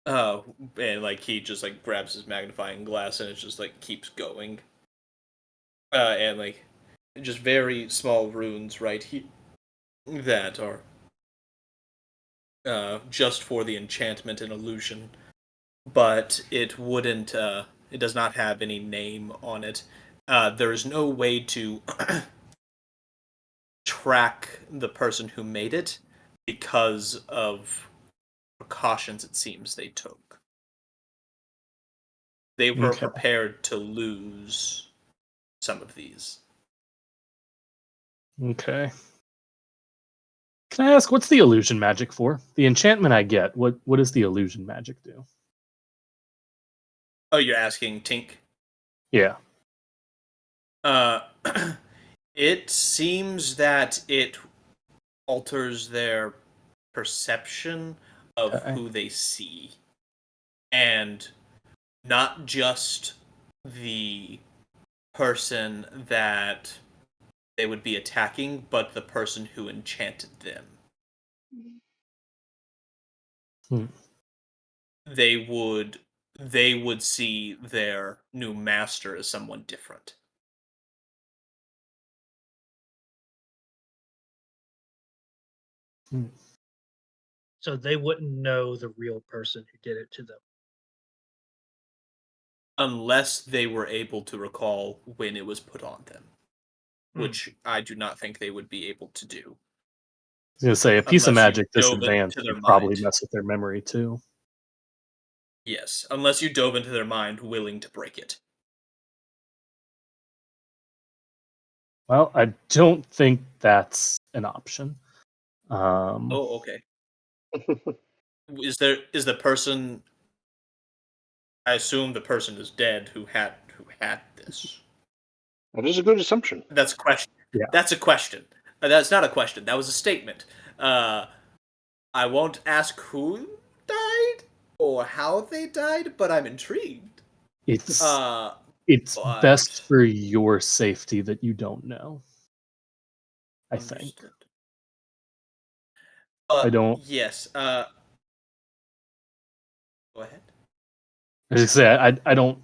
and like he just like grabs his magnifying glass and it just like keeps going. And like just very small runes right here that are just for the enchantment and illusion, but it wouldn't. It does not have any name on it. There is no way to track the person who made it because of precautions it seems they took. They were Okay. prepared to lose some of these. Okay. Can I ask, what's the illusion magic for? The enchantment I get. What does the illusion magic do? Oh, you're asking Tink? Yeah. Uh, it seems that it alters their perception of Okay. who they see. And not just the person that they would be attacking, but the person who enchanted them. Hmm. They would see their new master as someone different. Hmm. So they wouldn't know the real person who did it to them. Unless they were able to recall when it was put on them. Hmm. Which I do not think they would be able to do. I was gonna say a piece of Unless you magic dove this advanced into their would probably mind. mess with their memory too. Yes, unless you dove into their mind willing to break it. Well, I don't think that's an option. Um, Oh, okay. Is the person? I assume the person is dead who had this. That is a good assumption. That's a question. Yeah. That's a question. That's not a question. That was a statement. I won't ask who died or how they died, but I'm intrigued. it's But best for your safety that you don't know. I think. understood. I don't. Yes. Go ahead. I was gonna say I don't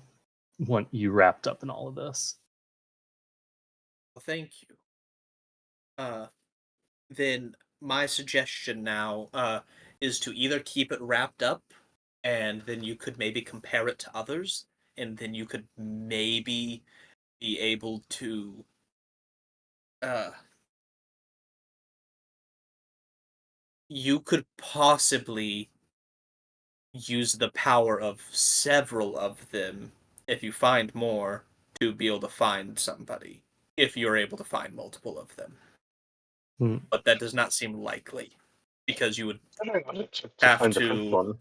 want you wrapped up in all of this. Well, thank you. Then my suggestion now is to either keep it wrapped up, and then you could maybe compare it to others, and then you could maybe be able to you could possibly use the power of several of them if you find more to be able to find somebody if you're able to find multiple of them. Hmm. But that does not seem likely because you would To have find the fifth to one.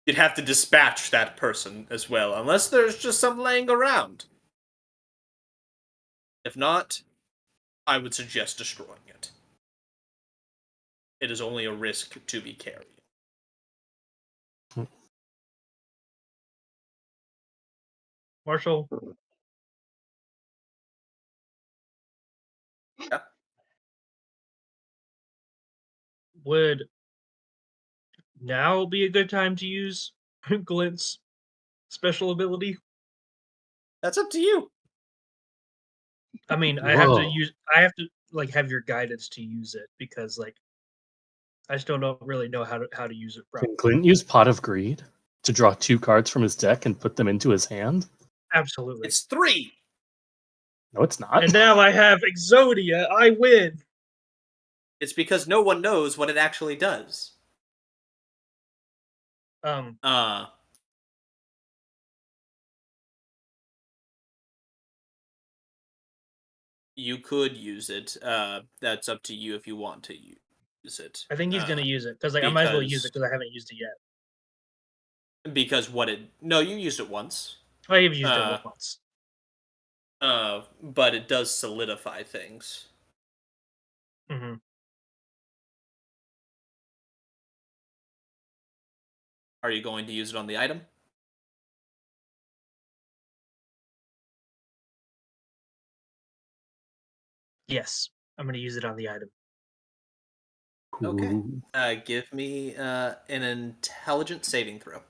you'd have to dispatch that person as well, unless there's just some laying around. If not, I would suggest destroying it. It is only a risk to be carried. Marshall, Yeah. would now be a good time to use Glint's special ability? That's up to you. I mean, I have to like have your guidance to use it because like I still don't really know how to use it Can properly. Glint use Pot of Greed to draw 2 cards from his deck and put them into his hand? Absolutely. It's 3. No, it's not. And now I have Exodia. I win. It's because no one knows what it actually does. You could use it. That's up to you if you want to use it. I think he's gonna use it because like I might as well use it because I haven't used it yet. Because no, you used it once. I have used it once. But it does solidify things. Mm-hmm. Are you going to use it on the item? Yes, I'm going to use it on the item. Okay. Ooh. Give me an intelligence saving throw.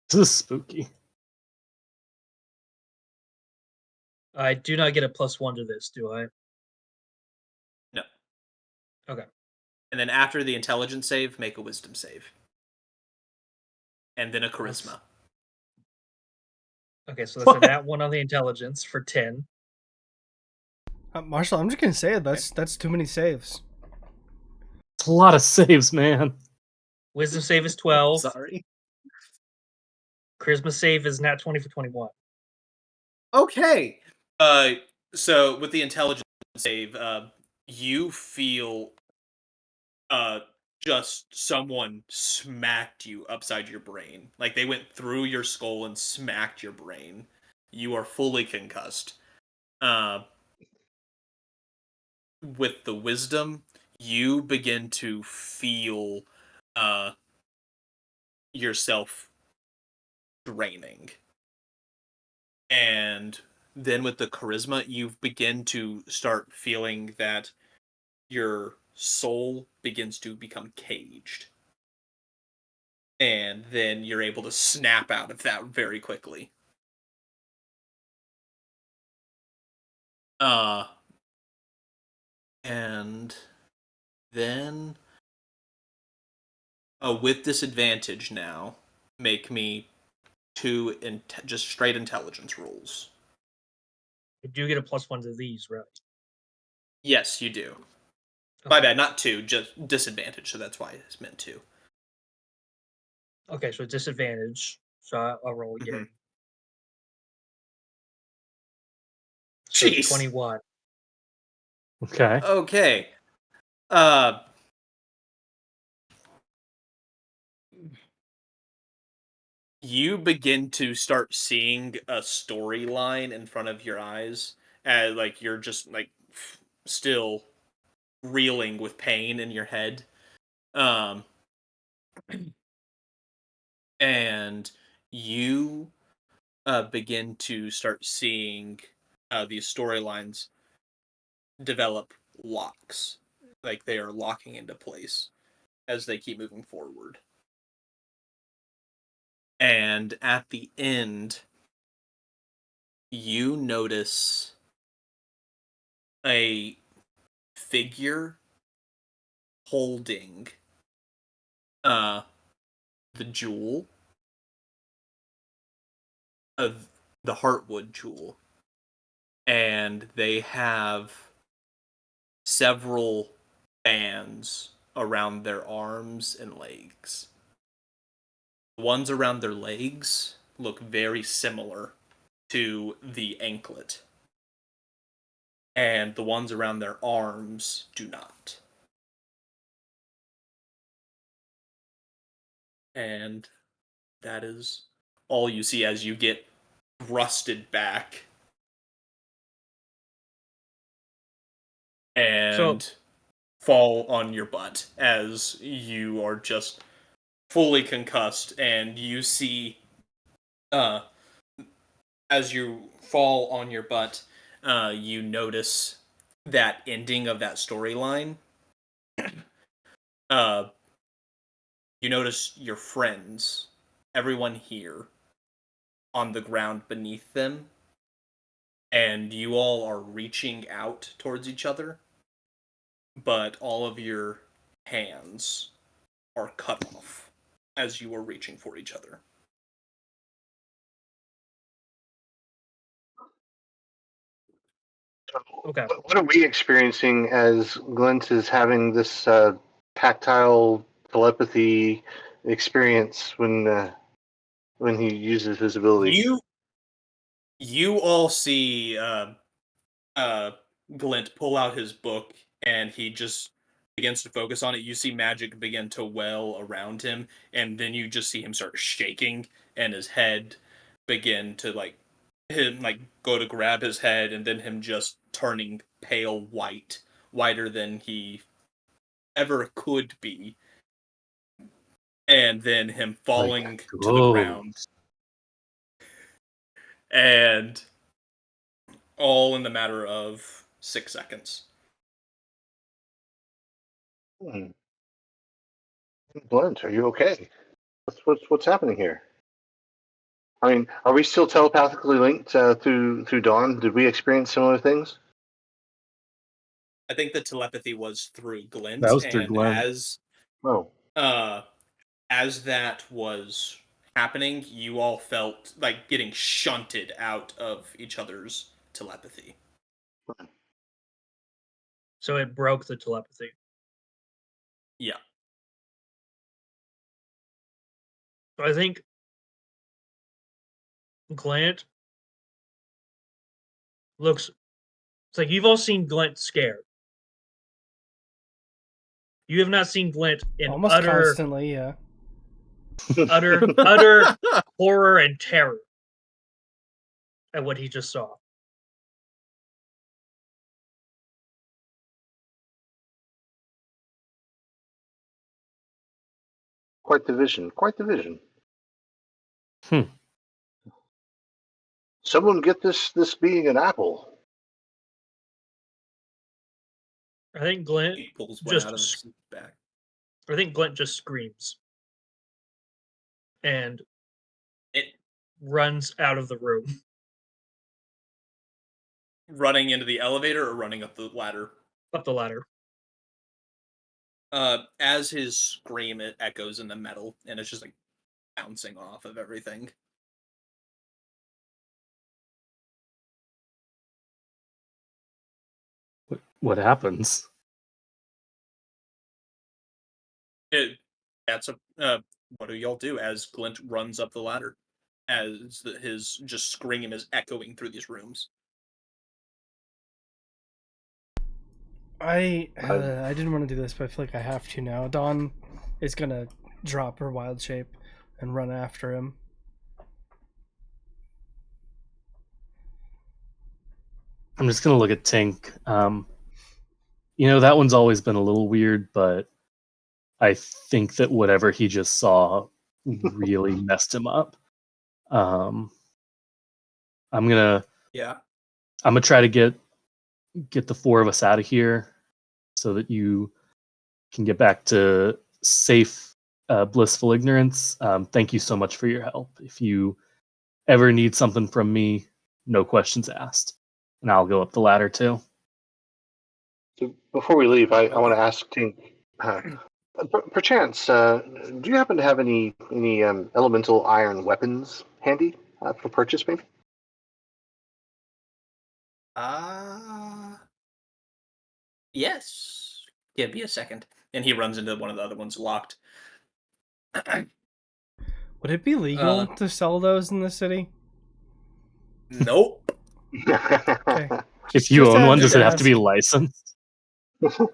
This is spooky. I do not get a +1 to this, do I? No. Okay. And then after the intelligence save, make a wisdom save. And then a charisma. Okay, so that's a nat 1 on the intelligence for 10. Marshall, I'm just gonna say it. That's too many saves. It's a lot of saves, man. Wisdom save is 12. Sorry. Charisma save is nat 20 for 21. Okay. So with the intelligence save, you feel just someone smacked you upside your brain. Like they went through your skull and smacked your brain. You are fully concussed. With the wisdom, you begin to feel yourself draining. And then with the charisma, you begin to start feeling that your soul begins to become caged. And then you're able to snap out of that very quickly. And then with disadvantage now, make me 2 just straight intelligence rolls. I do get a +1 to these, right? Yes, you do. Okay. My bad, not 2, just disadvantage, so that's why it's meant 2. Okay, so disadvantage. So I'll roll again. Mhm. So Jeez. 21. Okay. Okay. You begin to start seeing a storyline in front of your eyes, as like you're just like still reeling with pain in your head. And you begin to start seeing these storylines develop locks, like they are locking into place as they keep moving forward. And at the end, you notice a figure holding the jewel of the Heartwood jewel, and they have several bands around their arms and legs. The ones around their legs look very similar to the anklet, and the ones around their arms do not. And that is all you see as you get thrusted back and fall on your butt as you are just fully concussed. And you see as you fall on your butt, you notice that ending of that storyline. You notice your friends, everyone here, on the ground beneath them, and you all are reaching out towards each other, but all of your hands are cut off as you are reaching for each other. Okay. What are we experiencing as Glint is having this tactile telepathy experience when he uses his ability? You all see Glint pull out his book, and he just begins to focus on it. You see magic begin to well around him, and then you just see him start shaking, and his head begin to him go to grab his head, and then him just turning pale white, whiter than he ever could be, and then him falling to the ground, and all in the matter of 6 seconds. Glint, are you okay? What's happening here? I mean, are we still telepathically linked through Dawn? Did we experience similar things? I think the telepathy was through Glint, That was through and Glint. as that was happening, you all felt like getting shunted out of each other's telepathy. So it broke the telepathy. Yeah. So I think Glint looks. It's like you've all seen Glint scared. You have not seen Glint in Almost utter constantly, yeah. utter horror and terror at what he just saw. Quite the vision. Quite the vision. Someone get this being an apple. I think Glint He pulls one out of just. his back. I think Glint just screams and It runs out of the room. running into the elevator or running up the ladder. Up the ladder. As his scream, it echoes in the metal, and it's just like bouncing off of everything. What happens? What do y'all do as Glint runs up the ladder? As his just scream is echoing through these rooms. I didn't want to do this, but I feel like I have to now. Dawn is gonna drop her wild shape and run after him. I'm just gonna look at Tink. That one's always been a little weird, but I think that whatever he just saw really messed him up. I'm gonna try to get the four of us out of here so that you can get back to safe, blissful ignorance. Thank you so much for your help. If you ever need something from me, no questions asked. And I'll go up the ladder too. So before we leave, I want to ask Tink, perchance, do you happen to have any elemental iron weapons handy for purchase, maybe? Yes. Give me a second. And he runs into one of the other ones locked. Would it be legal to sell those in the city? Nope. Okay. If you own one, does it have to be licensed? No,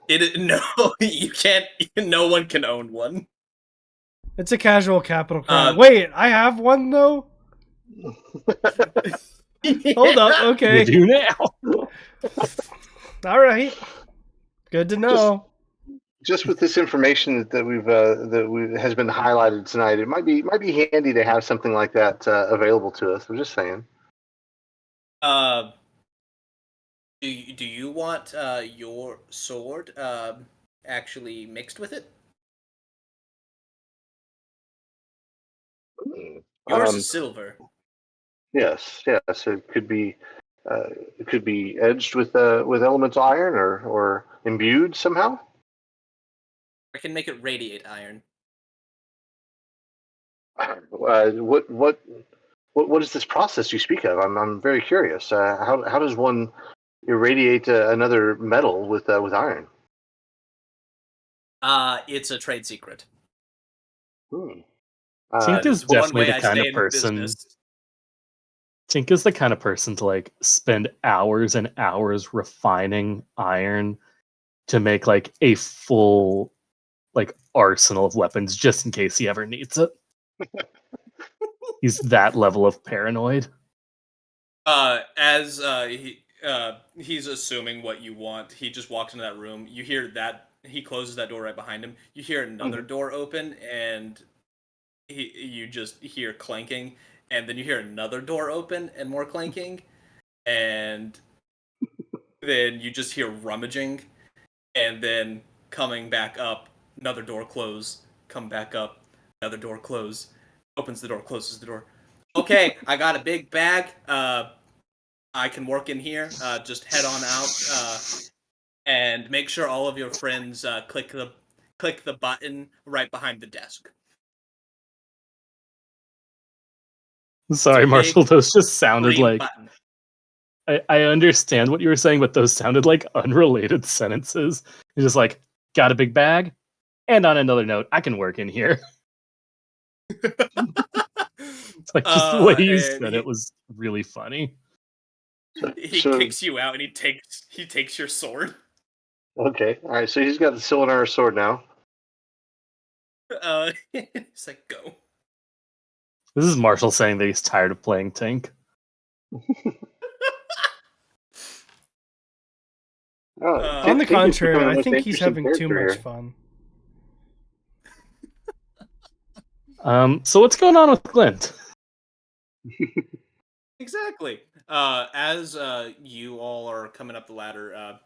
you can't. No one can own one. It's a casual capital crime. Wait, I have one though? Hold up, okay. You do now. All right. Good to know. Just with this information that has been highlighted tonight, it might be handy to have something like that available to us. I'm just saying. Do you want your sword actually mixed with it? Yours is silver. Yes. It could be edged with elemental iron or imbued somehow. I can make it radiate iron. What is this process you speak of? I'm very curious. How does one irradiate another metal with iron? It's a trade secret. Tink is definitely the kind of person. Business. Tink is the kind of person to like spend hours and hours refining iron to make like a full like arsenal of weapons just in case he ever needs it. He's that level of paranoid. As he's assuming what you want, he just walks into that room. You hear that he closes that door right behind him. You hear another door open, and you just hear clanking, and then you hear another door open and more clanking, and then you just hear rummaging, and then coming back up, another door close, come back up, another door close, opens the door, closes the door. Okay, I got a big bag. I can work in here. Just head on out, and make sure all of your friends click the button right behind the desk. Sorry, Marshall. Big Those just sounded green like button. I understand what you were saying, but those sounded like unrelated sentences. You're just like, got a big bag, and on another note, I can work in here. It's like just the way you said it was really funny. He So- kicks you out and he takes your sword. Okay, all right. So he's got the Silver sword now. He's like, go. This is Marshall saying that he's tired of playing Tink. On the contrary, I think he's having too much fun. So what's going on with Glint? Exactly. As you all are coming up the ladder,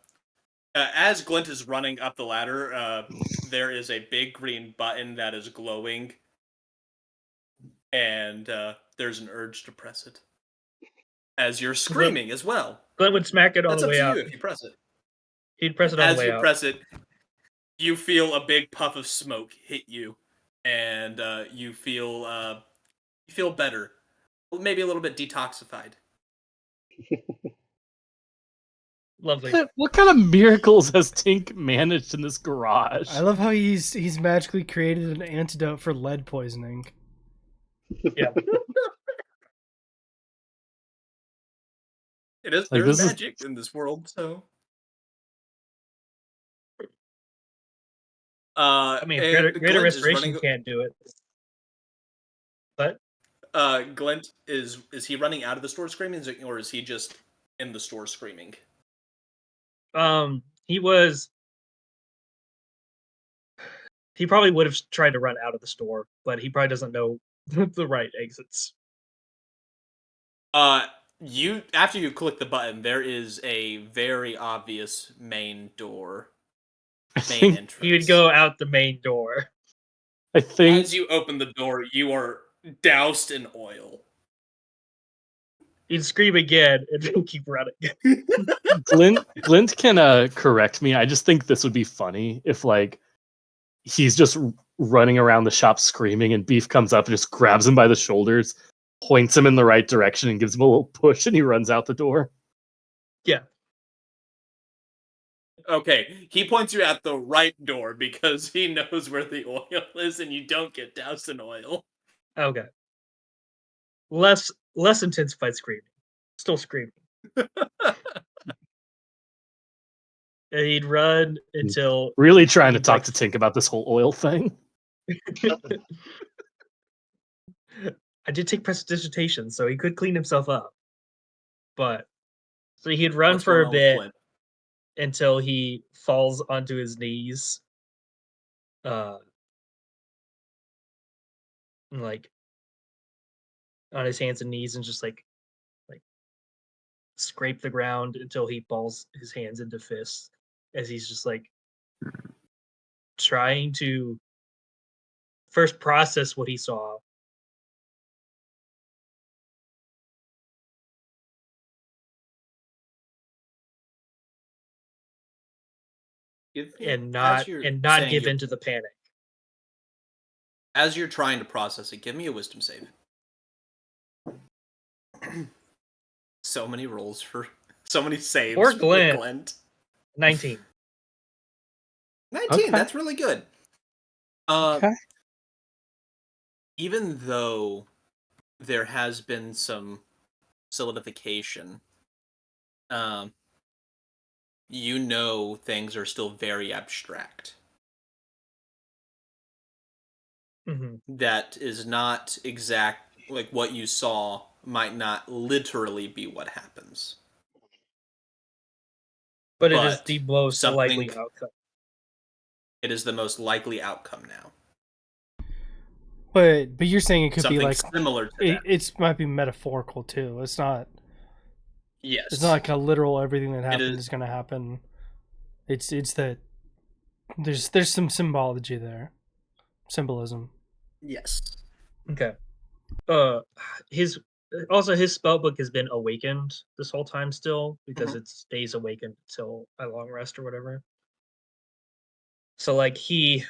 as Glint is running up the ladder, there is a big green button that is glowing, and there's an urge to press it. As you're screaming as well. Glint would smack it on That's the up way to out. you if you press it. He'd press it on As the way you out. press it, you feel a big puff of smoke hit you, and you feel better, maybe a little bit detoxified. Lovely. What kind of miracles has Tink managed in this garage? I love how he's magically created an antidote for lead poisoning. Yeah. It is. Like, There's this is- magic in this world, so. I mean, and Greater Glint is Restoration running- can't do it. But Glint is he running out of the store screaming, or is he just in the store screaming? he probably would have tried to run out of the store, but he probably doesn't know the right exits. After you click the button, there is a very obvious main door. I Main think, entrance. He would go out the main door. I think As you open the door, you are doused in oil. He'd scream again and then keep running. Glint can correct me. I just think this would be funny if like he's just running around the shop screaming and Beef comes up and just grabs him by the shoulders, points him in the right direction and gives him a little push and he runs out the door. Yeah. Okay, he points you at the right door because he knows where the oil is and you don't get doused in oil. Okay. Less intensified screaming. Still screaming. And he'd run until Really trying to He's talk like- to Tink about this whole oil thing. I did take prestidigitation, so he could clean himself up. But so he'd run What's for going a on with bit Glint? until he falls onto his knees. Like on his hands and knees and just like scrape the ground until he balls his hands into fists as he's just like trying to first process what he saw. And not saying give you're- into the panic. As you're trying to process it, give me a wisdom save. So many rolls for so many saves Poor for Glint. Glint. 19. 19, Okay. that's really good. Okay. Even though there has been some solidification, you know things are still very abstract. Mm-hmm. That is not exact, like what you saw might not literally be what happens. But it is But the most likely something- outcome. It is the most likely outcome now. But you're saying it could Something be like similar to that. it might be metaphorical too. It's not. Yes. It's not like a literal everything that happens is- is going to happen. It's that there's some symbology there, symbolism. Yes. Okay. His spellbook has been awakened this whole time still because it stays awakened until a long rest or whatever. So like he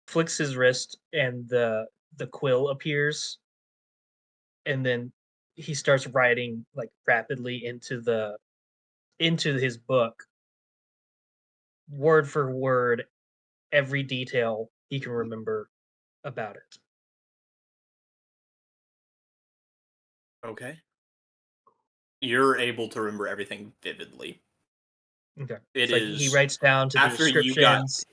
flicks his wrist and the quill appears, and then he starts writing like rapidly into his book, word for word, every detail he can remember about it. Okay. You're able to remember everything vividly. Okay. It It's like he is writes down to the after you got descriptions.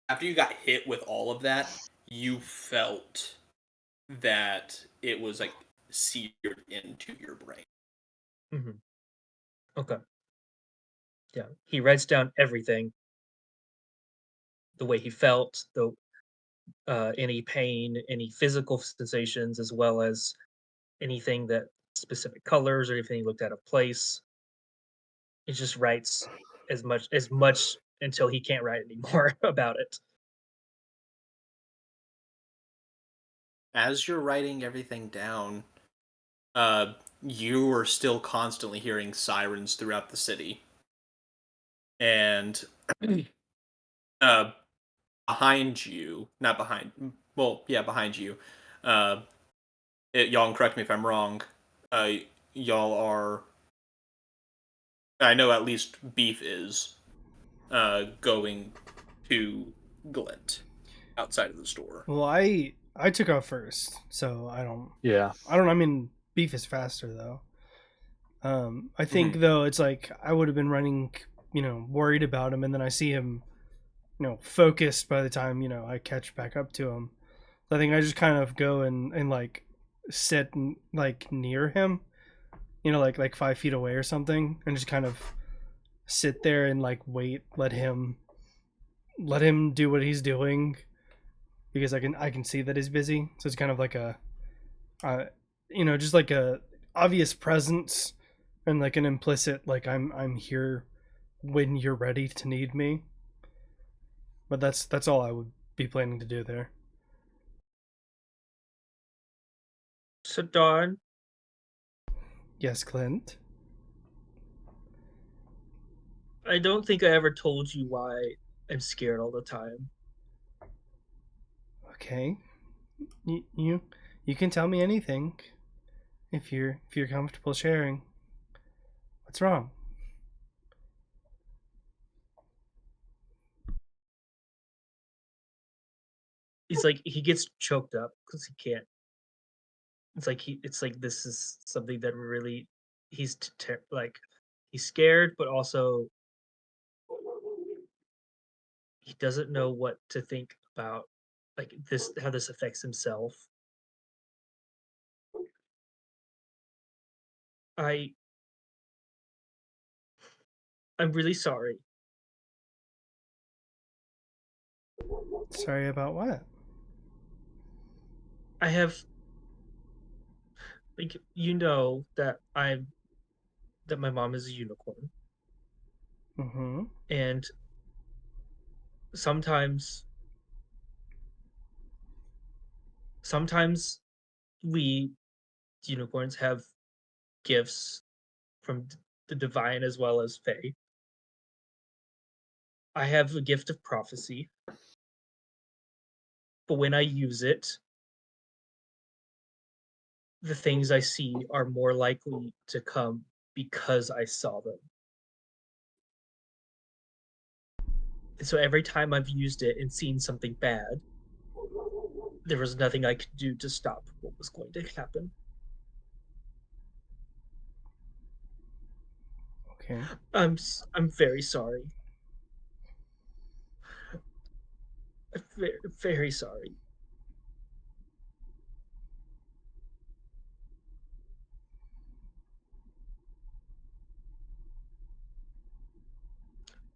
after you got hit with all of that, you felt that it was like seared into your brain. Mhm. Okay. Yeah. He writes down everything. The way he felt, any pain, any physical sensations, as well as anything that specific colors or anything he looked out of place. He just writes as much until he can't write anymore about it. As you're writing everything down, you are still constantly hearing sirens throughout the city. And uh, behind you, not behind, well, yeah, behind you, uh, y'all can correct me if I'm wrong, uh, y'all are, I know at least Beef is, going to Glint outside of the store. Well, I took off first, so Yeah. I mean, Beef is faster though. I think though it's like I would have been running, worried about him, and then I see him, focused by the time I catch back up to him. So I think I just kind of go and like sit like near him, like 5 feet away or something, and just kind of sit there and like wait, let him do what he's doing, because I can see that he's busy. So it's kind of like just like a obvious presence and like an implicit like I'm here when you're ready to need me. But that's all I would be planning to do there. So Dawn, Yes, Clint. I don't think I ever told you why I'm scared all the time. Okay. You can tell me anything if you're comfortable sharing. What's wrong? He's like he gets choked up because he can't. It's like this is something that really like he's scared, but also he doesn't know what to think about like this how this affects himself. I I'm really sorry. Sorry about what? I have like that my mom is a unicorn, Mm-hmm. and sometimes sometimes we unicorns have gifts from the divine as well as fae. I have a gift of prophecy, but when I use it, the things I see are more likely to come because I saw them. And so every time I've used it and seen something bad, there was nothing I could do to stop what was going to happen. Okay. I'm very sorry. I'm very, very sorry.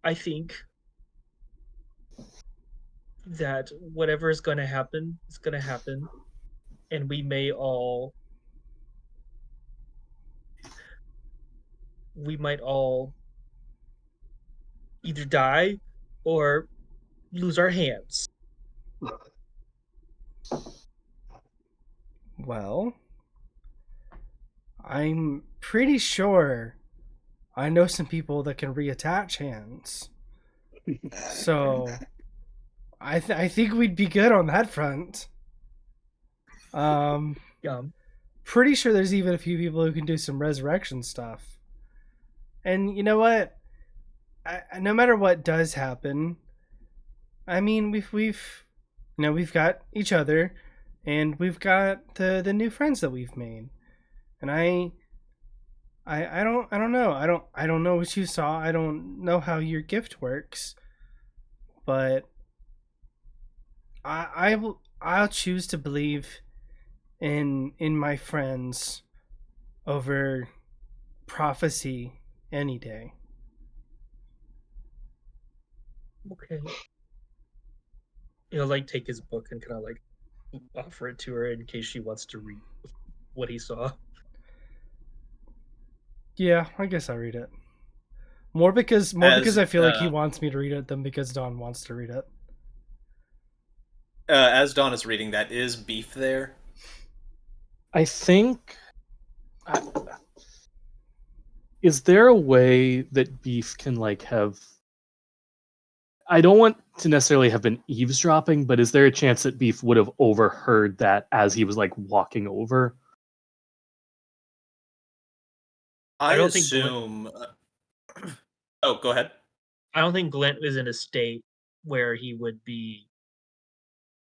I think that whatever is going to happen is going to happen, and we may all we might all either die or lose our hands. Well, I'm pretty sure I know some people that can reattach hands. So I think we'd be good on that front. Pretty sure there's even a few people who can do some resurrection stuff. And you know what? No matter what does happen, I mean we've got each other, and we've got the new friends that we've made, and I don't know. I don't know what you saw. I don't know how your gift works, but I'll choose to believe in my friends over prophecy any day. Okay. He'll like take his book and kind of like offer it to her in case she wants to read what he saw. Yeah, I guess I'll read it. More because I feel like he wants me to read it than because Don wants to read it. As Don is reading that, is Beef there? I think. Is there a way that Beef can like have? I don't want to necessarily have been eavesdropping, but is there a chance that Beef would have overheard that as he was like walking over? I don't think assume. Oh, go ahead. I don't think Glint was in a state where he would be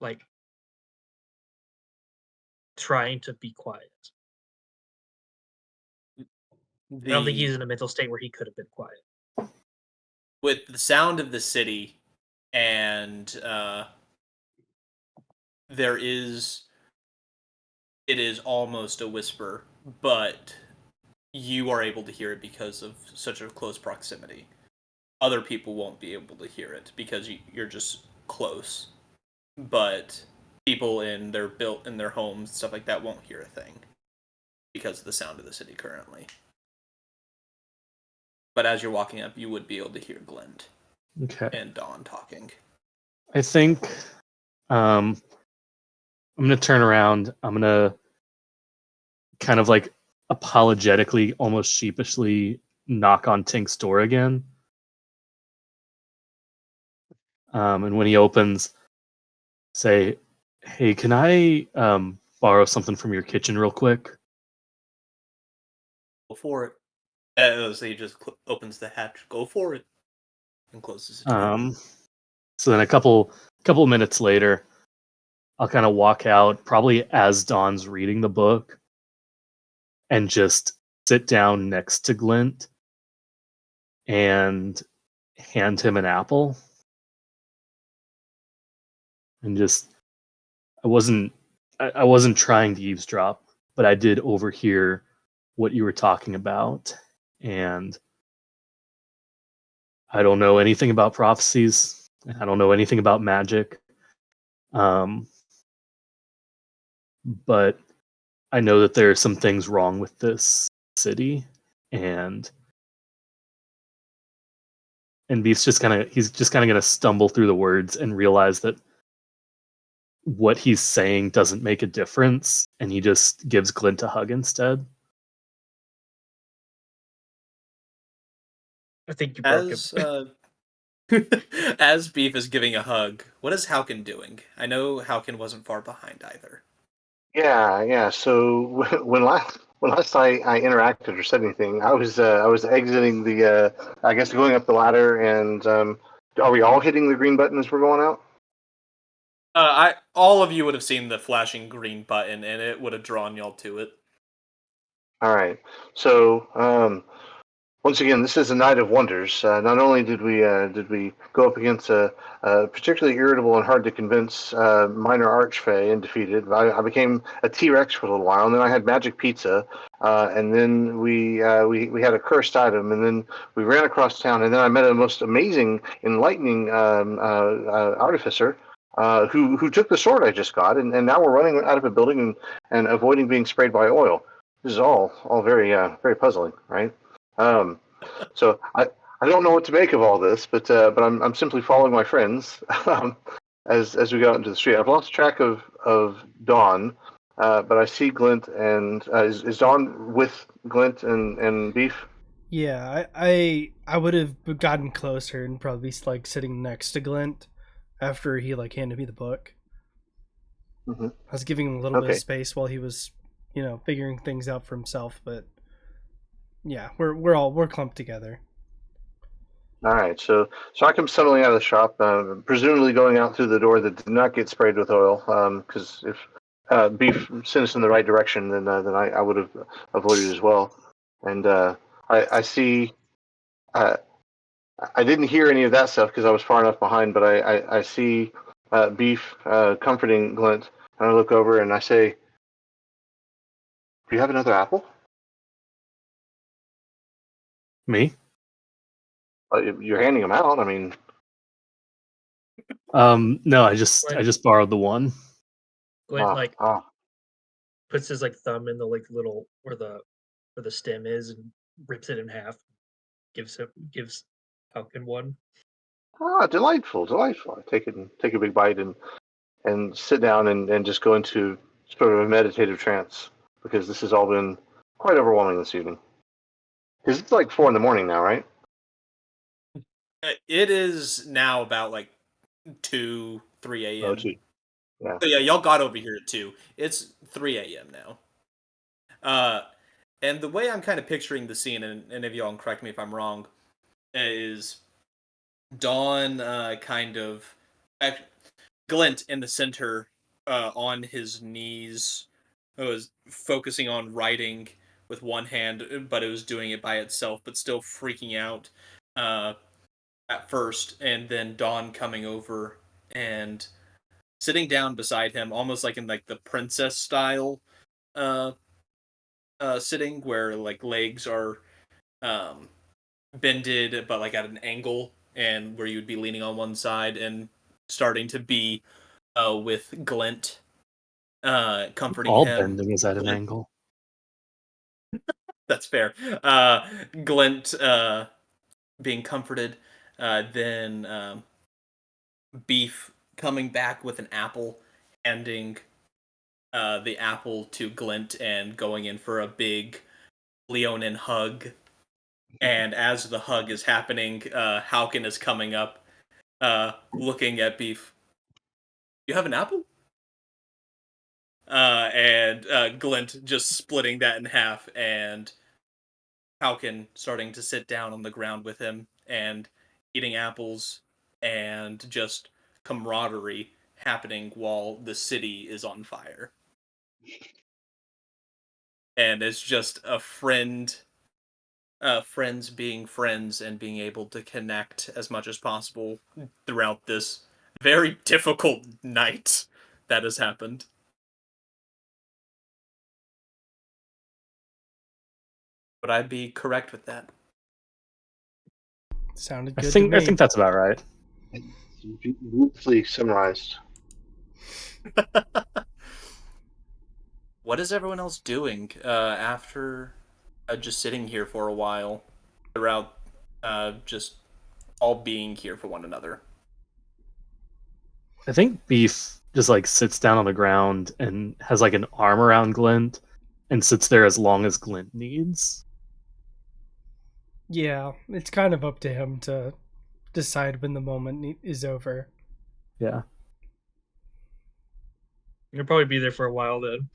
like trying to be quiet. I don't think he's in a mental state where he could have been quiet. With the sound of the city, and it is almost a whisper, but you are able to hear it because of such a close proximity. Other people won't be able to hear it because you're just close. But people in their homes, stuff like that, won't hear a thing because of the sound of the city currently. But as you're walking up, you would be able to hear Glint and Dawn talking. I think I'm going to turn around. I'm going to kind of like apologetically, almost sheepishly knock on Tink's door again. And when he opens, say, "Hey, can I borrow something from your kitchen real quick?" Go for it. So he just opens the hatch. Go for it, and closes it. So then a couple minutes later, I'll kind of walk out, probably as Dawn's reading the book, and just sit down next to Glint and hand him an apple. And just, I wasn't trying to eavesdrop, but I did overhear what you were talking about, and I don't know anything about prophecies. I don't know anything about magic. But I know that there are some things wrong with this city, and Beef's just kind of going to stumble through the words and realize that what he's saying doesn't make a difference, and he just gives Glint a hug instead. I think you broke him. As Beef is giving a hug, what is Haukin doing? I know Haukin wasn't far behind either. Yeah. So when last I interacted or said anything, I was exiting the I guess going up the ladder, and are we all hitting the green button as we're going out? All of you would have seen the flashing green button, and it would have drawn y'all to it. All right. So once again, this is a night of wonders. Not only did we go up against a particularly irritable and hard to convince minor archfey and defeated. I became a T-Rex for a little while, and then I had magic pizza, and then we had a cursed item, and then we ran across town, and then I met a most amazing, enlightening artificer. Who took the sword I just got, and now we're running out of a building and avoiding being sprayed by oil. This is all very very puzzling, right? So I don't know what to make of all this, but I'm simply following my friends as we go out into the street. I've lost track of Dawn, but I see Glint and is Dawn with Glint and Beef? Yeah, I would have gotten closer and probably like sitting next to Glint after he like handed me the book. Mm-hmm. I was giving him a little bit of space while he was, figuring things out for himself. But yeah, we're clumped together. All right, so I come suddenly out of the shop, presumably going out through the door that did not get sprayed with oil. Because if Beef sent us in the right direction, then I would have avoided as well. And I see. I didn't hear any of that stuff because I was far enough behind, but I see Beef comforting Glint, and I look over and I say, "Do you have another apple?" Me? You're handing them out. I mean, No, I just borrowed the one. Glint ah, puts his thumb in the little where the stem is and rips it in half. Gives Haukin one. delightful. I take a big bite and sit down and just go into sort of a meditative trance because this has all been quite overwhelming this evening. Because it's like 4 a.m. now, right? It is now about 2, 3 a.m. Oh, gee. Yeah. So yeah, y'all got over here at 2. It's 3 a.m. now. And the way I'm kind of picturing the scene, and if y'all can correct me if I'm wrong, is Dawn kind of Glint in the center on his knees was focusing on writing with one hand, but it was doing it by itself, but still freaking out at first, and then Dawn coming over and sitting down beside him, almost like in the princess style uh, sitting, where legs are bended, but at an angle, and where you would be leaning on one side, and starting to be with Glint comforting All him. bending is at an Glint, angle. that's fair. Glint being comforted, then Beef coming back with an apple, handing the apple to Glint and going in for a big Leonin hug. And as the hug is happening, Haukin is coming up, looking at Beef. You have an apple? And Glint just splitting that in half, and Haukin starting to sit down on the ground with him and eating apples, and just camaraderie happening while the city is on fire. And it's just a friends being friends and being able to connect as much as possible throughout this very difficult night that has happened. Would I be correct with that? Sounded I good think to me. I think that's about right. Beautifully summarized. What is everyone else doing after just sitting here for a while throughout just all being here for one another? I think Beef just sits down on the ground and has an arm around Glint and sits there as long as Glint needs. Yeah, it's kind of up to him to decide when the moment is over. Yeah. You'll probably be there for a while then.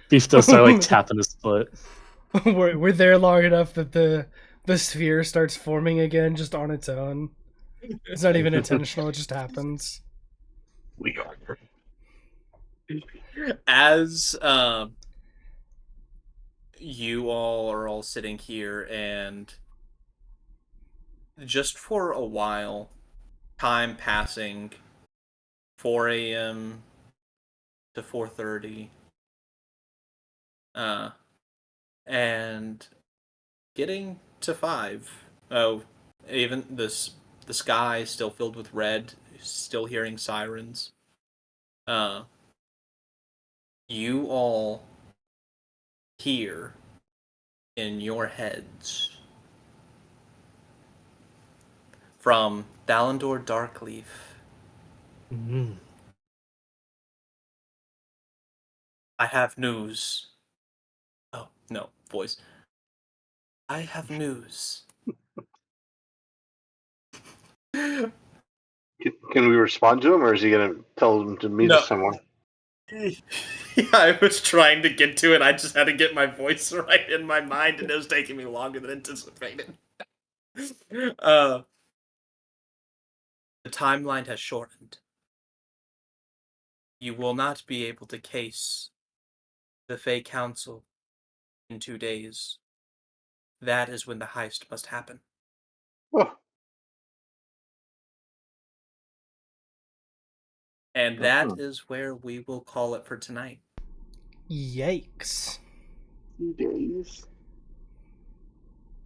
Beef does start tapping his foot. we're there long enough that the sphere starts forming again just on its own. It's not even intentional, it just happens. We are. As you all are all sitting here, and just for a while, time passing, 4 a.m. to 4:30, and getting to 5. Oh, even the sky still filled with red, still hearing sirens. You all hear in your heads. From Dalendor Darkleaf. Mm. I have news. Oh, no, voice. I have news. Can we respond to him, or is he going to tell him to meet us somewhere? Yeah, I was trying to get to it. I just had to get my voice right in my mind, and it was taking me longer than anticipated. The timeline has shortened. You will not be able to case the Fey Council in 2 days. That is when the heist must happen. Oh, And that is where we will call it for tonight. Yikes. 2 days.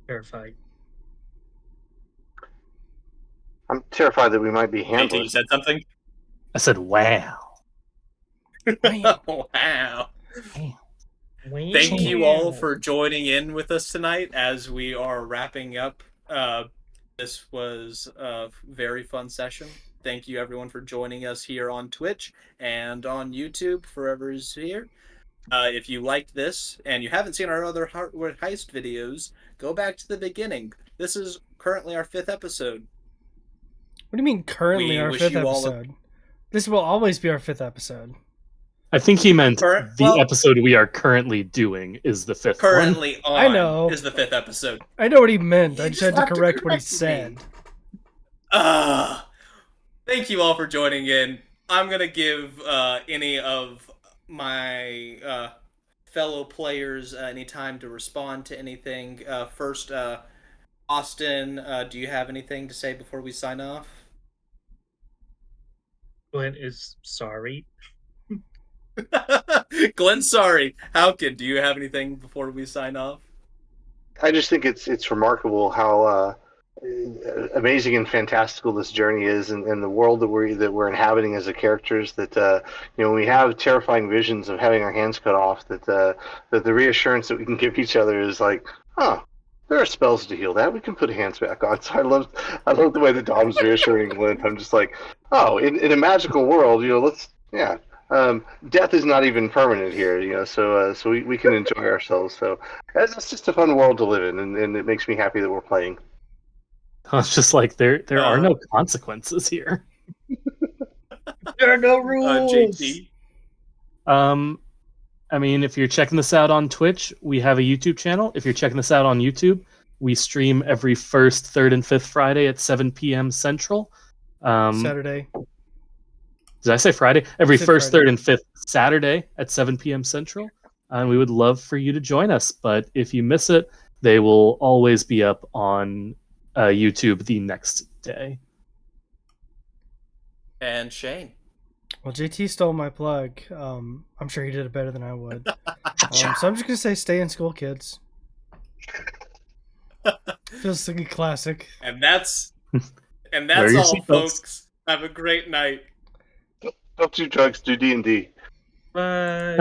Terrified. I'm terrified that we might be JT, handless. you said something? I said, wow. Wow. Wow. Damn. Thank you all for joining in with us tonight as we are wrapping up. This was a very fun session. Thank you everyone for joining us here on Twitch and on YouTube, forever is here. If you liked this and you haven't seen our other Heartwood Heist videos, go back to the beginning. This is currently our 5th episode. What do you mean currently We our wish 5th you all a- episode? This will always be our 5th episode. I think he meant Well- episode we are currently doing is the 5th one. Currently on I know. is the 5th episode. I know what he meant. I You just just had to have to correct what he correct me. said. Thank you all for joining in. I'm gonna give any of my fellow players any time to respond to anything. First, Austin, do you have anything to say before we sign off? Glint is sorry. Glenn, sorry. Haukin, do you have anything before we sign off? I just think it's remarkable how amazing and fantastical this journey is, and the world that we're inhabiting as the characters. That when we have terrifying visions of having our hands cut off, that the reassurance that we can give each other is like, oh, there are spells to heal that. We can put hands back on. So I love the way that Dom's reassuring Glint. I'm just like, oh, in a magical world, death is not even permanent here, so we can enjoy ourselves. So it's just a fun world to live in, and it makes me happy that we're playing. It's just like there are no consequences here. There are no rules. JT? I mean, if you're checking this out on Twitch, we have a YouTube channel. If you're checking this out on YouTube, we stream every 1st, 3rd, and 5th Friday at 7 p.m. Central. Saturday. Did I say Friday? Every Said 1st, Friday. 3rd, and 5th Saturday at 7 p.m. Central. And we would love for you to join us. But if you miss it, they will always be up on YouTube the next day. And Shane. Well, JT stole my plug. I'm sure he did it better than I would. So I'm just gonna say, stay in school, kids. Feels like a classic. And that's Wear your all, seatbelts. folks. Have a great night. Don't do drugs, do D&D. Bye.